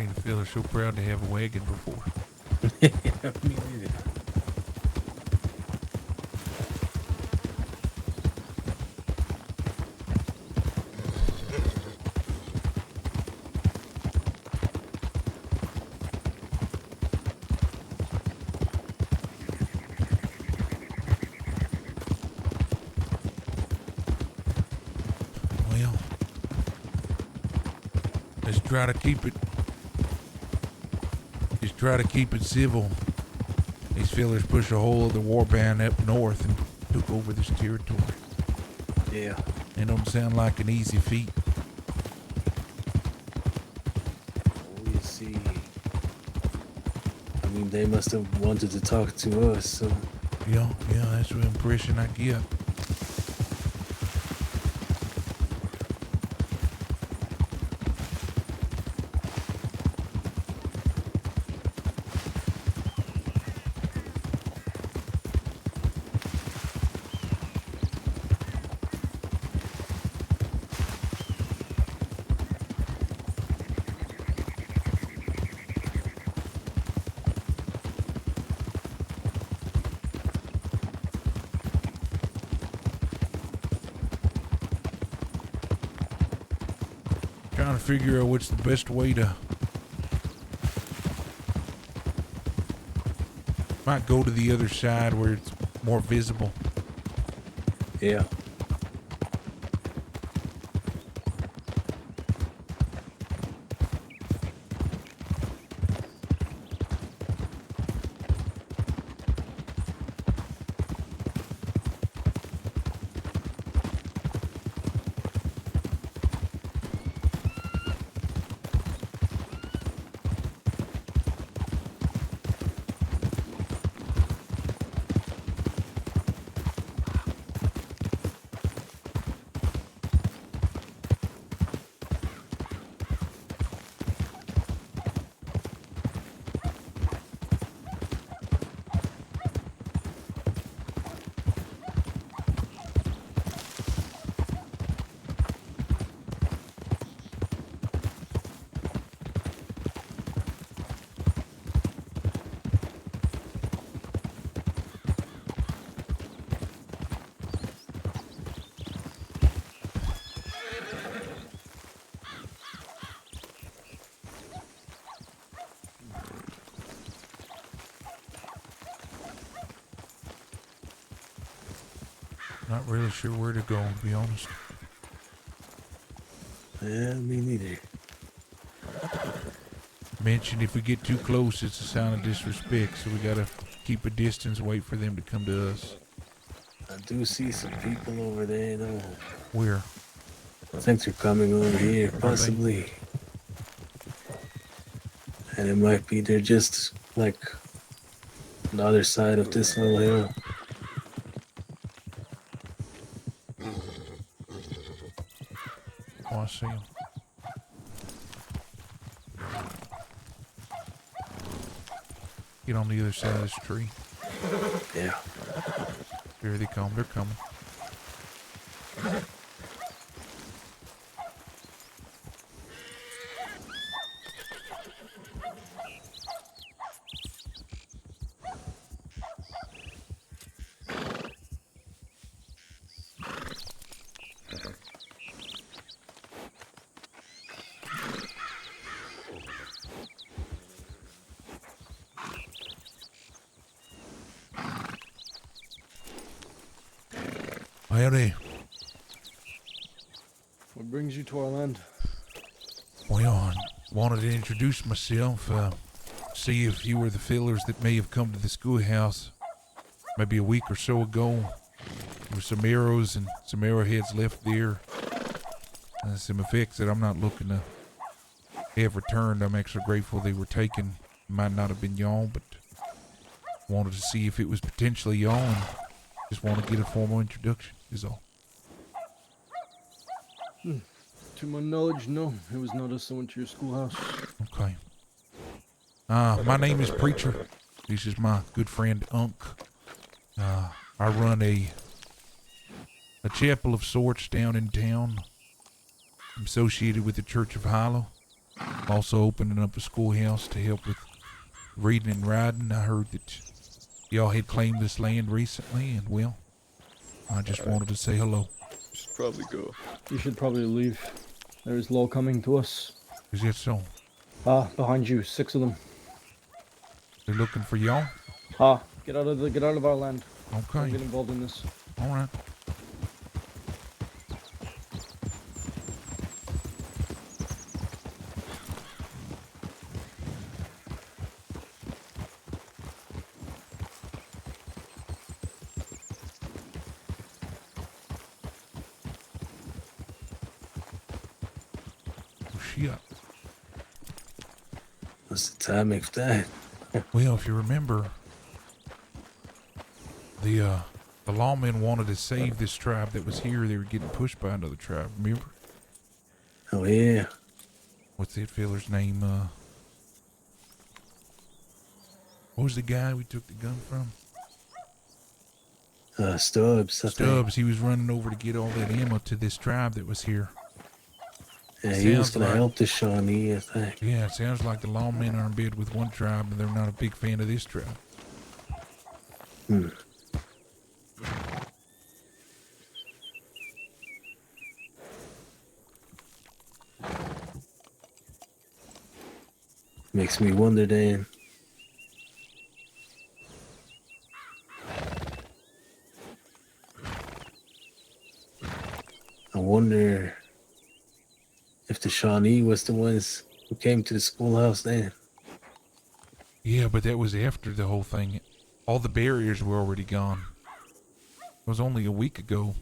seen a fella so proud to have a wagon before. Me neither. Well, let's try to keep it. Just try to keep it civil. These fellers pushed a whole other warband up north and took over this territory. Yeah. It don't sound like an easy feat. You see, I mean, they must have wanted to talk to us, so. Yeah, that's the impression I get. Trying to figure out what's the best way to. Might go to the other side where it's more visible. Yeah. Not really sure where to go, to be honest. Yeah, me neither. Mentioned if we get too close, it's a sign of disrespect, so we gotta keep a distance, wait for them to come to us. I do see some people over there, though. Where? I think they're coming over here, possibly. And it might be they're just like on the other side of this little hill. Oh, I see 'em. Get on the other side of this tree. Yeah. Here they come. They're coming. Howdy. What brings you to our land? Well, I wanted to introduce myself, see if you were the fellers that may have come to the schoolhouse maybe a week or so ago. There were some arrows and some arrowheads left there. Some effects that I'm not looking to have returned. I'm actually grateful they were taken. Might not have been y'all, but wanted to see if it was potentially y'all and just want to get a formal introduction is all. To my knowledge, no. It was not us that went to your schoolhouse. Okay. My name is Preacher. This is my good friend Unc. I run a chapel of sorts down in town. I'm associated with the Church of Hilo. Also opening up a schoolhouse to help with reading and writing. I heard that y'all had claimed this land recently, and well, I just wanted to say hello. Should probably go. You should probably leave. There is law coming to us. Is that so? Behind you, 6 of them. They're looking for y'all? Get out of our land. Okay. Don't get involved in this. All right. Shit. What's the time of that? Well, if you remember, the lawmen wanted to save this tribe that was here. They were getting pushed by another tribe. Remember? Oh yeah. What's that feller's name? What was the guy we took the gun from? Stubbs. I think. Stubbs. He was running over to get all that ammo to this tribe that was here. Yeah, he was Sounds gonna like- help the Shawnee, I think. Yeah, it sounds like the lawmen are in bed with one tribe, and they're not a big fan of this tribe. Makes me wonder, Dan. I wonder if the Shawnee was the ones who came to the schoolhouse then. Yeah, but that was after the whole thing. All the barriers were already gone. It was only a week ago.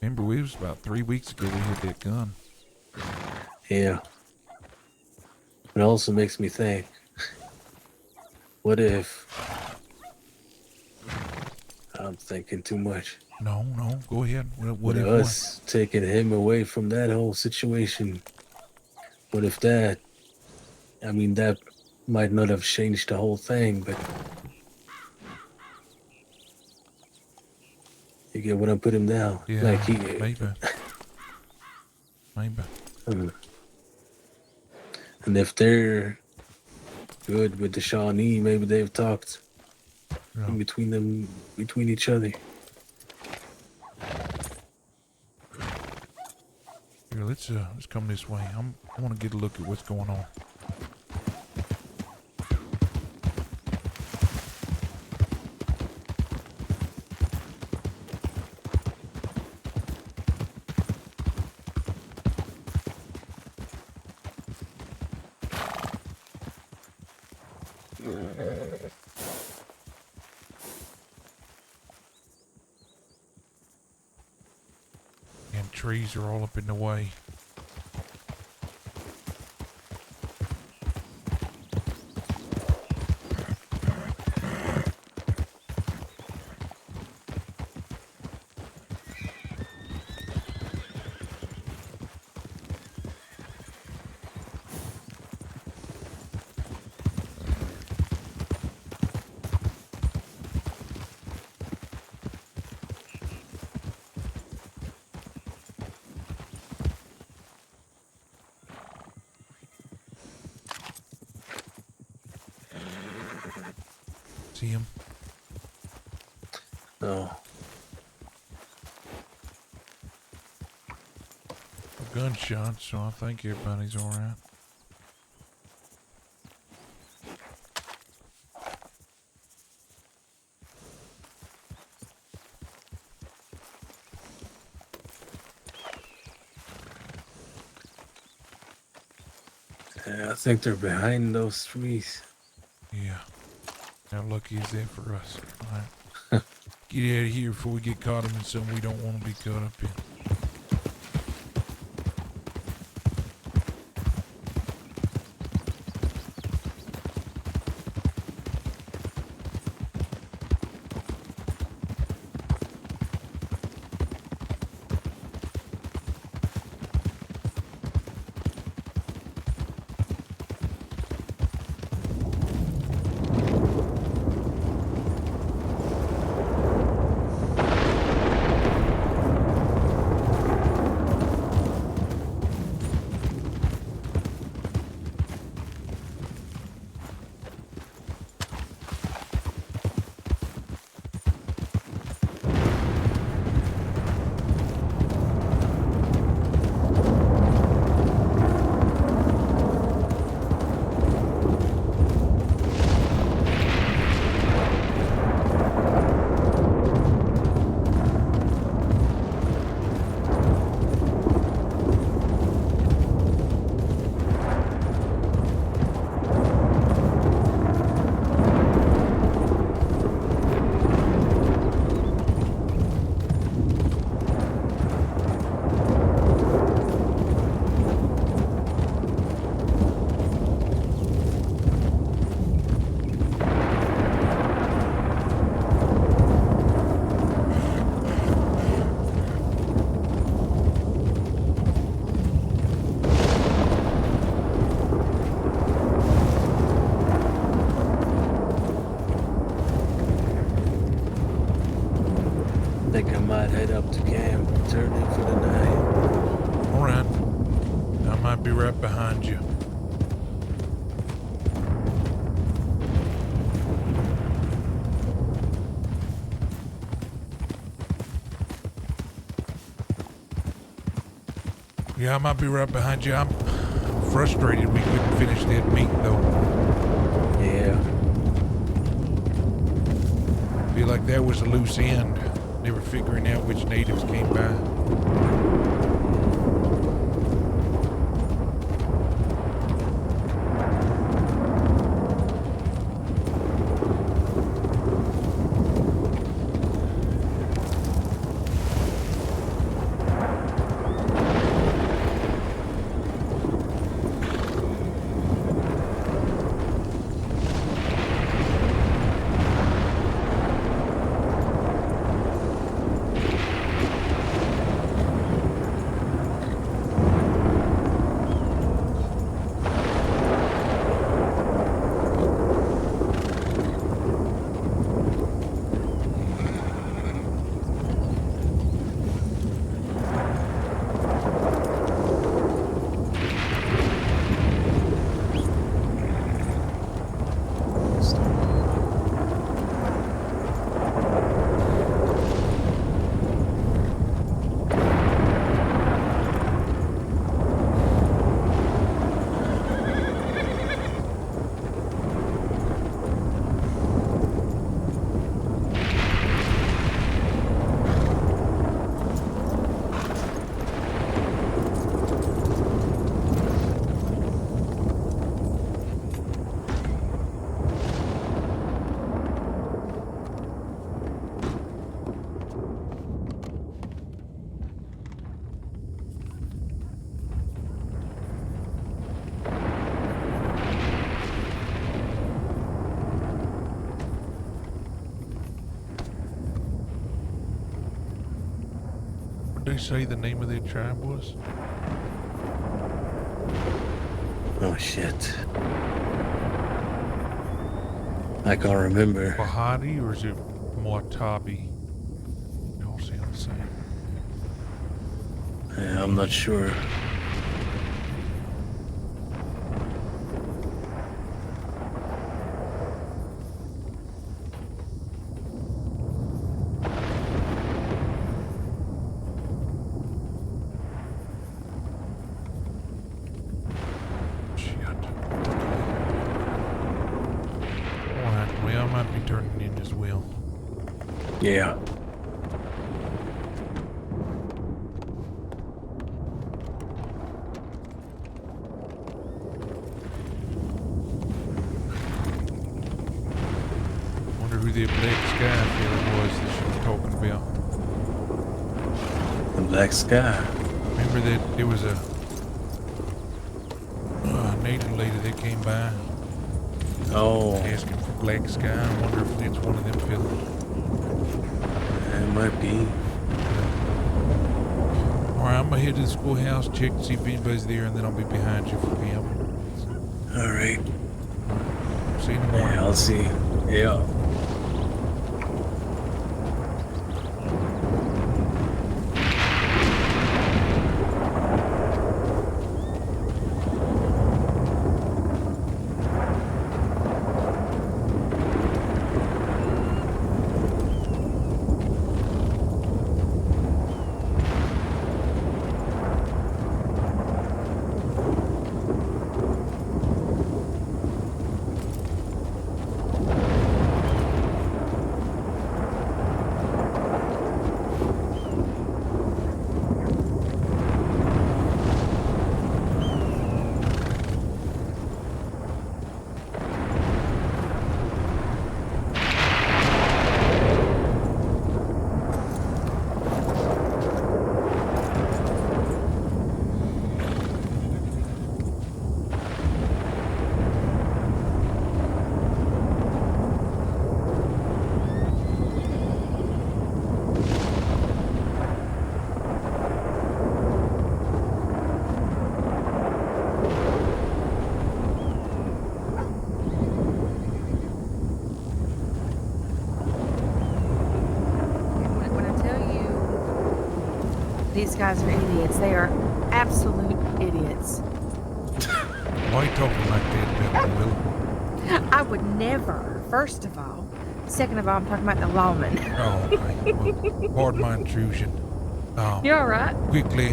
Remember, it was about 3 weeks ago we had that gun. Yeah. It also makes me think, what if I'm thinking too much? No, go ahead. What With if us taking him away from that whole situation, what if that, I mean, that might not have changed the whole thing, but you get what I'm putting down? Yeah, Like he, maybe. Maybe. And if they're good with the Shawnee, maybe they've talked in between each other. Here, let's come this way. I want to get a look at what's going on. And trees are all up in the way. See him? No. A gunshot, so I think everybody's all right. Yeah, I think they're behind those trees. Yeah. How lucky is that for us? All right. Get out of here before we get caught up in something we don't want to be caught up in. think I might head up to camp, turn in for the night. All right. I might be right behind you. Yeah, I might be right behind you. I'm frustrated we couldn't finish that meet, though. Yeah. Feel like that was a loose end. Never figuring out which natives came by. What did they say the name of their tribe was? Oh shit. I can't remember. Bahati or is it Muatabi? They all sound the same. Yeah, I'm not sure. Alright, well, I might be turning in as well. Yeah. Wonder who the Black Sky fella was that she was talking about. The Black Sky. Remember that there was a native lady that came by Oh, asking for Black Sky. I wonder if it's one of them fellas. it might be. Alright, I'm gonna head to the schoolhouse, check to see if anybody's there, and then I'll be behind you for camp. All right. See you in the morning. Yeah, I'll see. Yeah. these guys are idiots. They are absolute idiots. Why you talking like that, Beverly Willow? I would never, first of all. Second of all, I'm talking about the lawman. Oh, okay. Well, pardon my intrusion. You're all right. Quickly,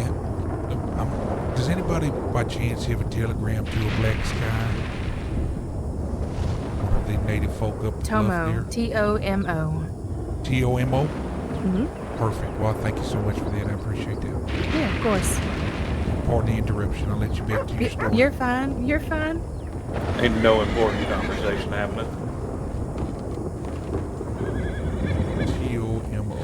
does anybody by chance have a telegram to a Black Sky? One of the native folk up the bluff Tomo. there? T-O-M-O. T-O-M-O? Mm-hmm. Perfect. Well, thank you so much for that. I appreciate that. Yeah, of course. Pardon the interruption. I'll let you back to your story. You're fine. You're fine. Ain't no important conversation happening. T-O-M-O.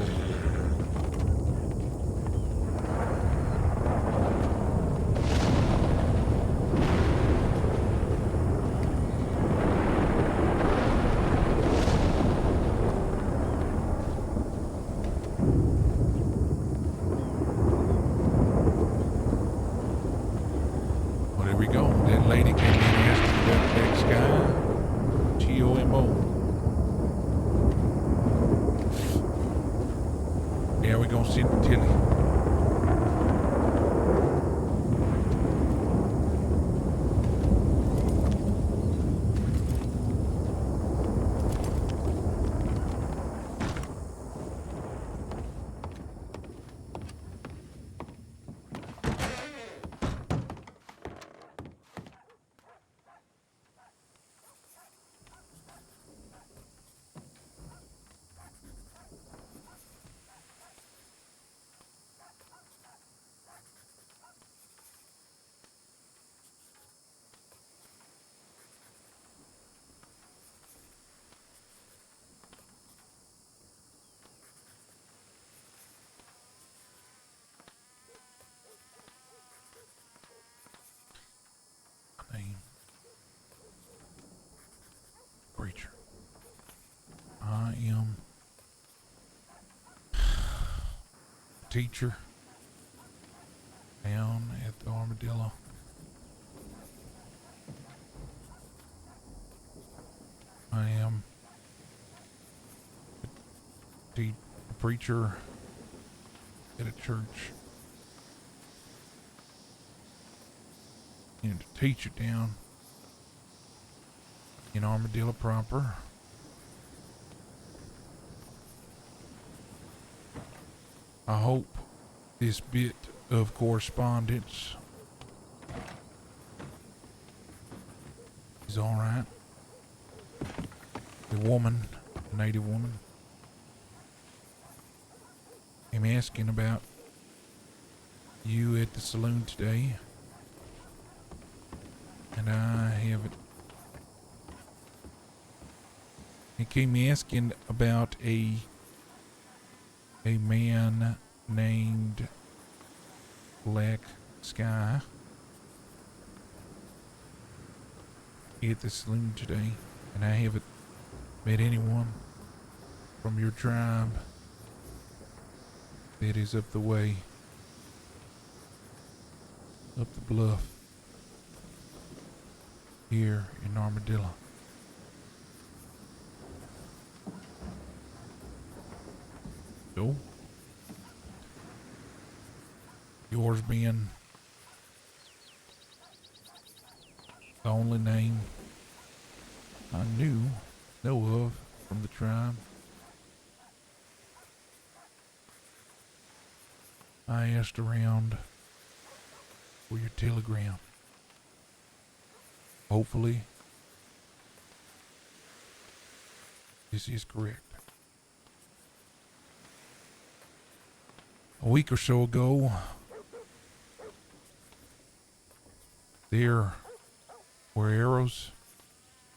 Well, there we go. That lady came in and asked about Black Sky. T-O-M-O. Yeah, we're gonna send Tilly. Name. Preacher. I am teacher down at the Armadillo. I am a preacher at a church. And a teacher down in Armadillo proper. I hope this bit of correspondence is all right. The woman, native woman, I'm asking about you at the saloon today, and I haven't. He came asking about a man named Black Sky at the saloon today, and I haven't met anyone from your tribe that is up the way, up the bluff here in Armadillo. So, yours being the only name I know of from the tribe, I asked around for your telegram. Hopefully, this is correct. A week or so ago, there were arrows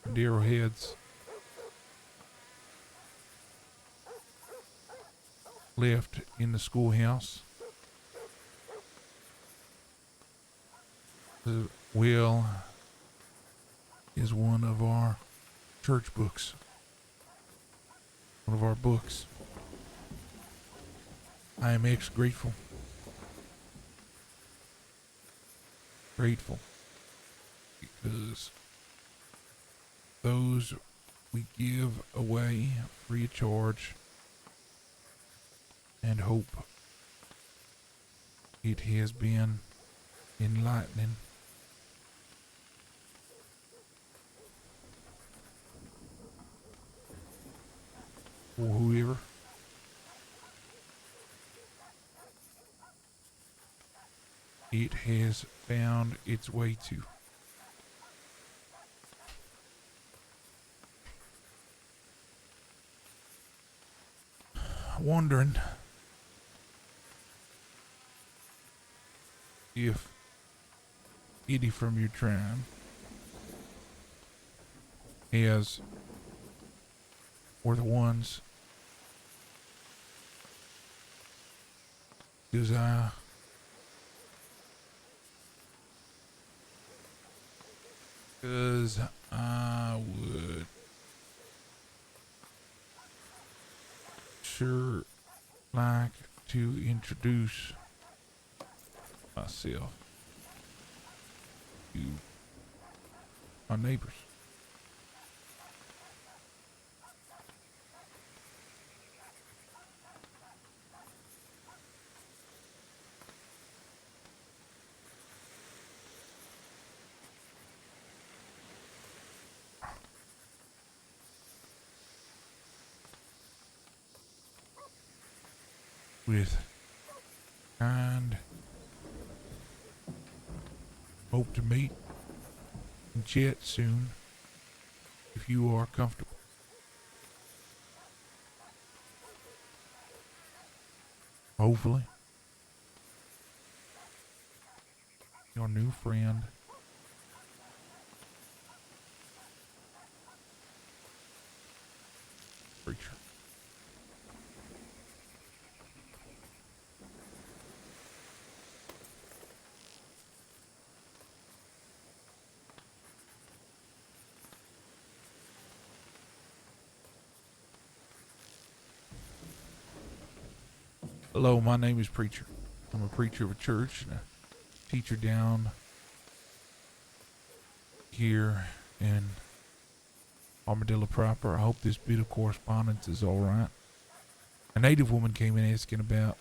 and arrowheads left in the schoolhouse. The will is one of our church books. One of our books. I am grateful. Grateful. Because those we give away free of charge and hope It has been enlightening. For whoever. It has found its way to. Wondering if any from your tribe has were the ones because I would sure like to introduce myself to my neighbors. With kind hope to meet and chat soon if you are comfortable. Hopefully, your new friend, Preacher. Hello, my name is Preacher. I'm a preacher of a church and a teacher down here in Armadillo proper. I hope this bit of correspondence is all right. A native woman came in asking about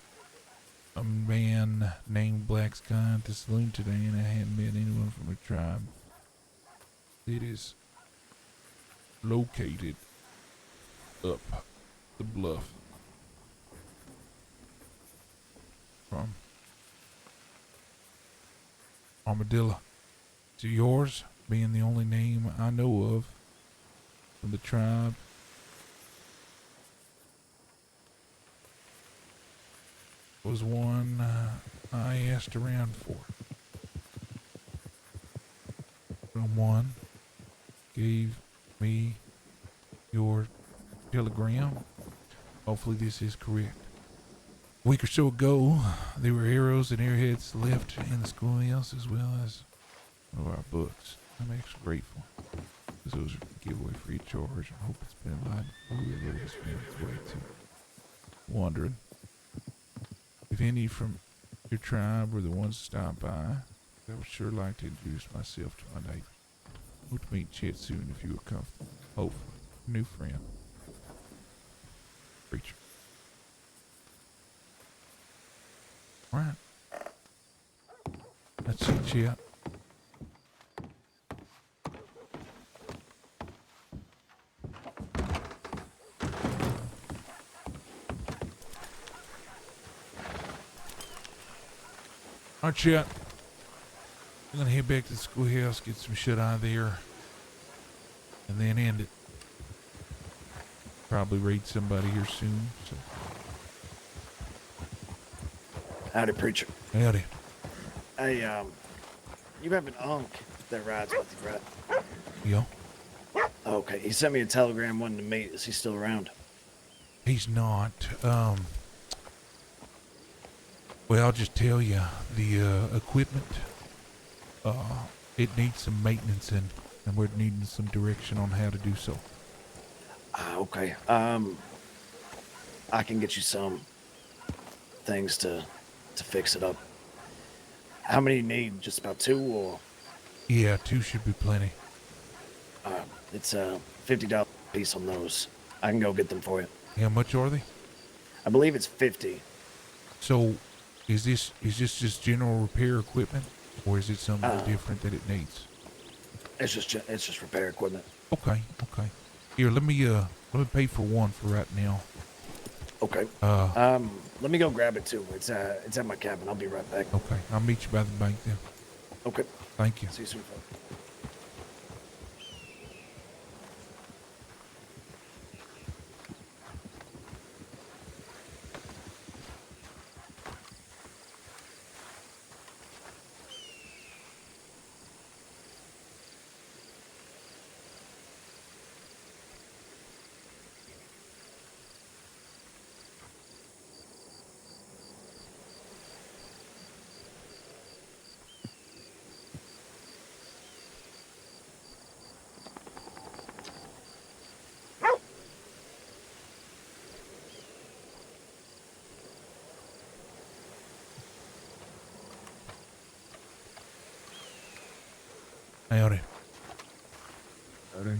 a man named Black Sky at the saloon today, and I hadn't met anyone from the tribe. It is located up the bluff from Armadillo to yours, being the only name I know of from the tribe. Was one I asked around for. Someone gave me your telegram. Hopefully this is correct. A week or so ago, there were arrows and arrowheads left in the schoolhouse, as well as one of our books. I'm extra grateful, because those are giveaway free of charge. I hope it's been enlightened for whoever has found its way to. Wondering if any from your tribe were the ones to stop by. I would sure like to introduce myself to my neighbors. Hope to meet and chat soon if you are comfortable. Hopefully, new friend, Preacher. Right. That's it, chat. Alright, chat. I'm gonna head back to the schoolhouse, get some shit out of there, and then end it. Probably raid somebody here soon, so. Howdy, Preacher. Howdy. Hey, you have an unc that rides with you, right? Yeah. Okay, he sent me a telegram wanting to meet. Is he still around? He's not. Well, I'll just tell you, the equipment, it needs some maintenance, and we're needing some direction on how to do so. Okay. I can get you some things to fix it up. How many you need? Just about 2, or? Yeah, 2 should be plenty. It's a $50 piece on those. I can go get them for you. How much are they? I believe it's 50. So, Is this just general repair equipment, or is it something Uh, different that it needs? It's just repair equipment. Okay. Here, let me pay for one for right now. Okay. Let me go grab it too. It's at my cabin. I'll be right back. Okay, I'll meet you by the bank then. Okay. Thank you. See you soon, folks. Howdy. Howdy.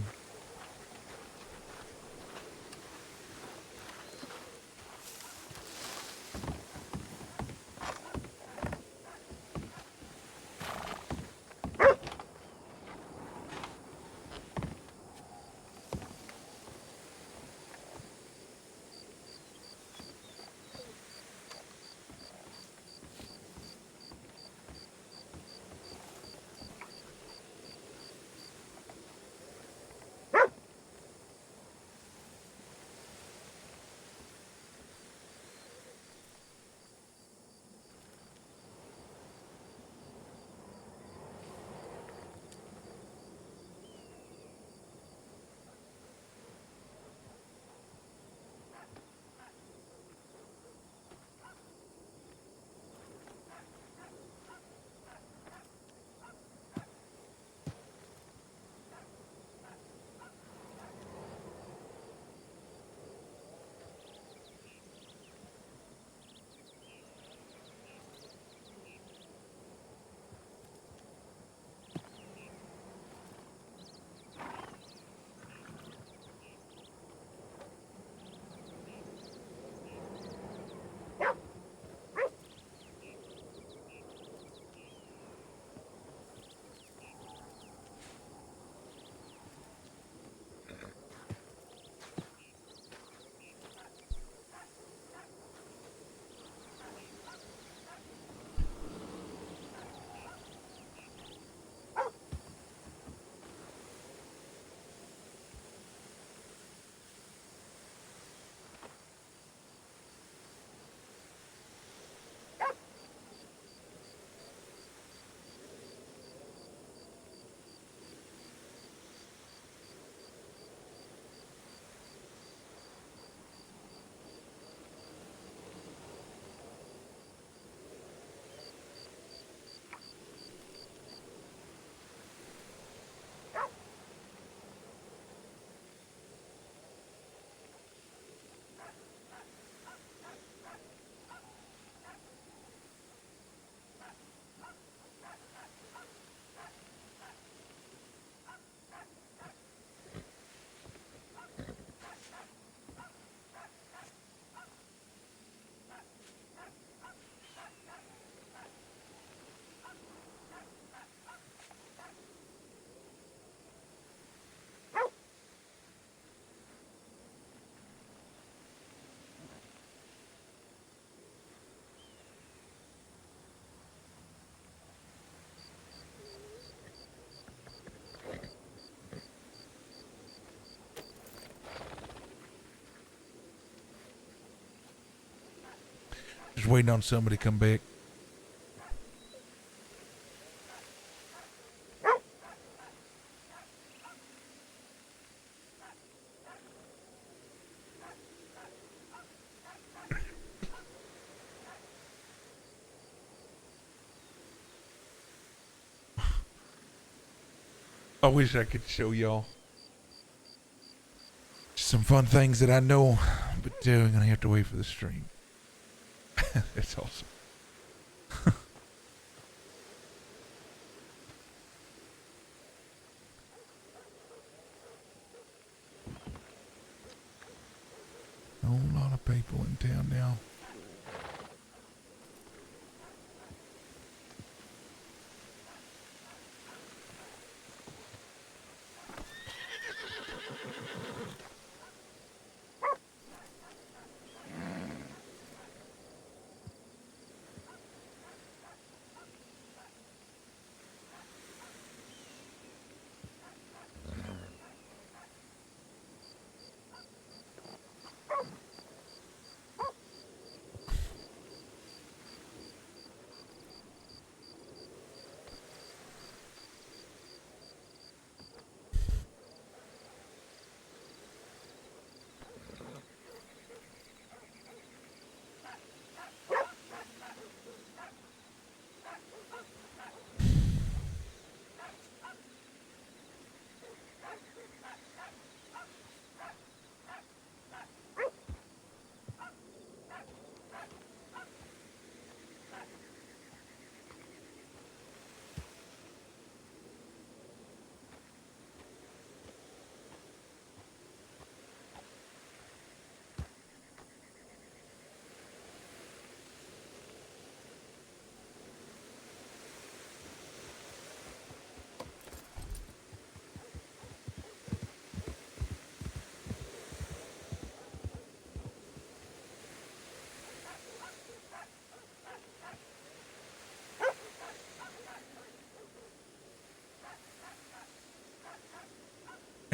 Just waiting on somebody to come back. I wish I could show y'all some fun things that I know, but I'm gonna have to wait for the stream. That's awesome. A whole lot of people in town now.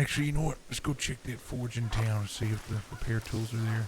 Actually, you know what? Let's go check that forge in town and see if the repair tools are there.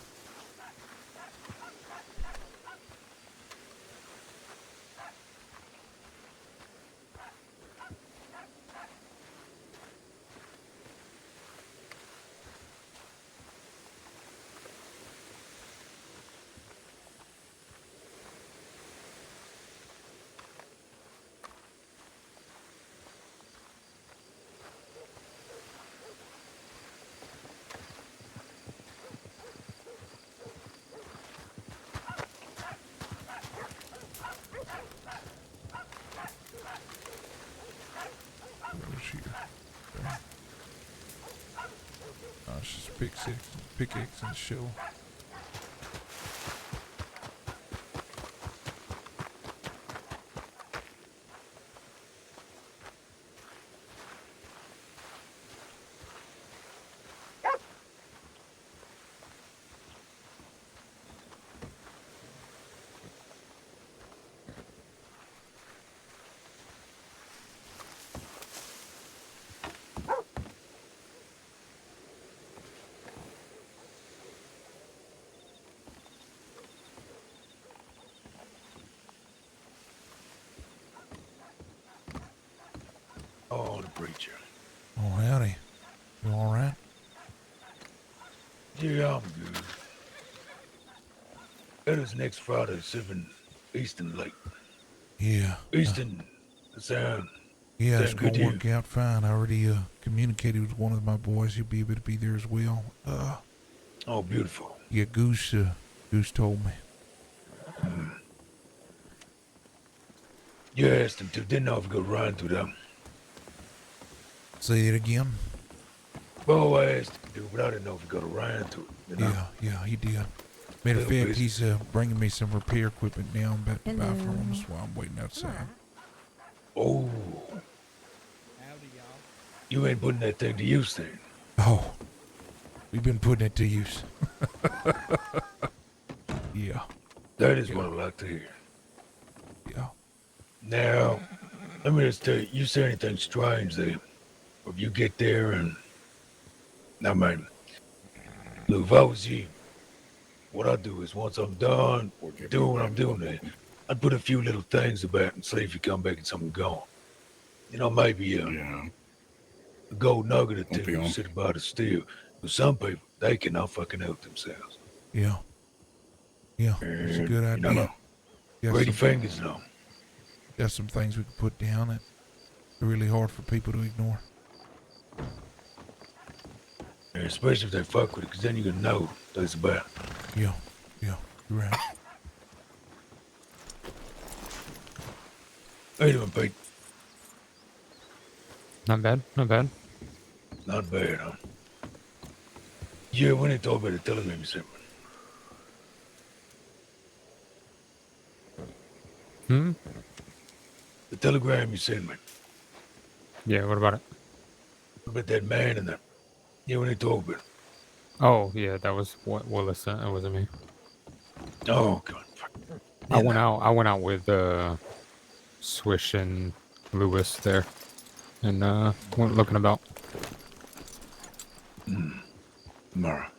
It's just pickaxe and show. Oh, the preacher. Oh, howdy. You all right? Yeah, I'm good. That is next Friday, 7 Eastern Lake. Yeah. Eastern, sound. Yeah, it's sound gonna good to work out fine. I already communicated with one of my boys. He'll be able to be there as well. Oh, beautiful. Yeah, Goose told me. You asked him to. Didn't know if he could run through them. Say it again. Well, I asked him to do, but I didn't know if he could run through it. You know? Yeah, he did. Matter of Little fact, busy. he's bringing me some repair equipment now. I'm about to buy Hello. from him, so I'm waiting outside. Oh. You ain't putting that thing to use then. Oh, we've been putting it to use. Yeah. That is what I like to hear. Yeah. Now, let me just tell you, you say anything strange there, if you get there and, I mean, look, if I was you, what I'd do is once I'm done doing what I'm doing there, I'd put a few little things about and see if you come back and something gone. You know, maybe a gold nugget or two sit by the steel. But some people, they cannot fucking help themselves. Yeah. Yeah, it's a good idea. You know, Got ready some- fingers though. Got some things we can put down that are really hard for people to ignore. Yeah, especially if they fuck with it, because then you're gonna know what it's about. Yeah, you're right. How you doing, Pete? Not bad, not bad. Not bad, huh? Yeah, when they talk about the telegram you sent me. The telegram you sent me. Yeah, what about it? About that man and that. Yeah, when they talk about it. Oh, yeah, that was what Willis sent. It wasn't me. Oh, God. I went out with Swish and Lewis there, and went looking about. Mara.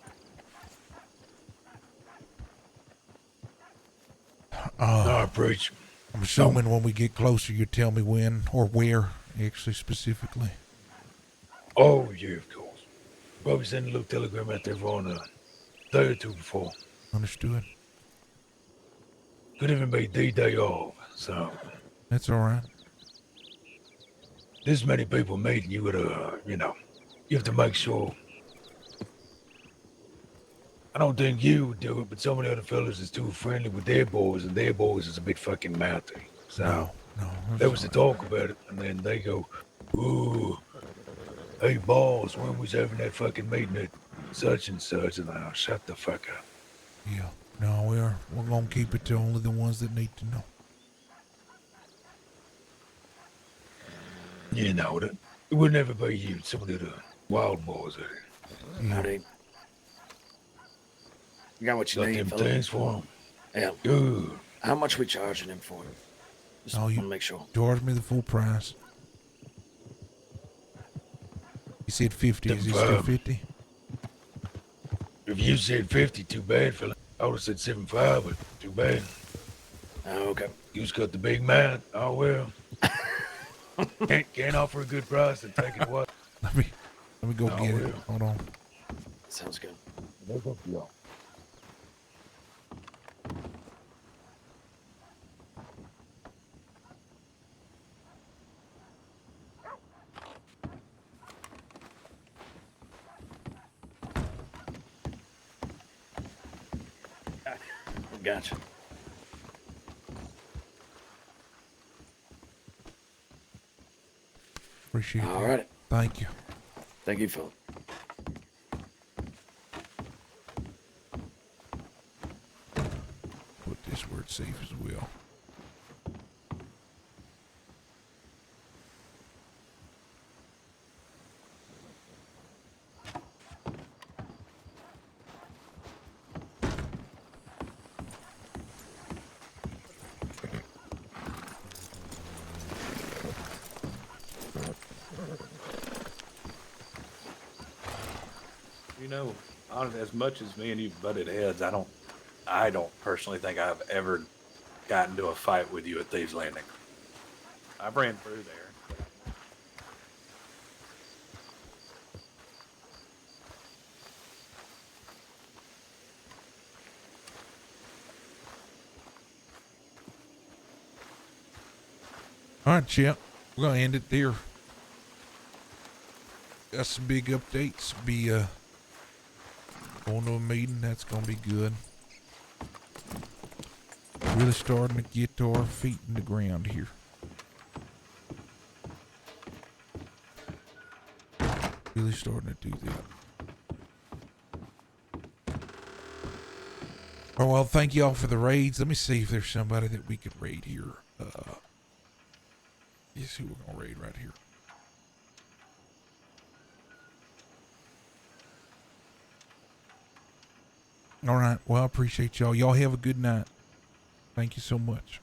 I preach. I'm assuming when we get closer, you tell me when or where, actually specifically. Oh, yeah, of course. Probably send a little telegram out there on a day or two before. Understood. Could even be D-Day off, so. That's all right. This many people meeting, you gotta, you know, you have to make sure. I don't think you would do it, but some of the other fellas is too friendly with their boys, and their boys is a bit fucking mouthy. So, there was a talk about it, and then they go, ooh, hey, boss, when was having that fucking meeting at such and such? And I'll shut the fuck up. Yeah. No, we're gonna keep it to only the ones that need to know. You know, it would never be you, some of the other wild boys there. Howdy. You got what you Got need, them fella? things for him? Yeah. Good. How much we charging him for? Just Oh, want you to make sure. charge me the full price. You said 50. Is he still 50? If you said 50, too bad, fella. I would have said 75, but too bad. Oh, okay. You just got the big man. Oh, well. can't offer a good price and take it what? Let me go Oh, get it. well. Hold on. Sounds good. Gotcha. Appreciate it. All right. Thank you. Thank you, Phil. Put this where it's safe as well. You know, as much as me and you butted heads, I don't personally think I've ever gotten into a fight with you at Thieves Landing. I've ran through there. All right, Chip. We're gonna end it there. Got some big updates. Be going to a meeting. That's gonna be good. Really starting to get to our feet in the ground here. Really starting to do that. Oh well, thank you all for the raids. Let me see if there's somebody that we could raid here. Let's see who we're gonna raid right here. All right. Well, I appreciate y'all. Y'all have a good night. Thank you so much.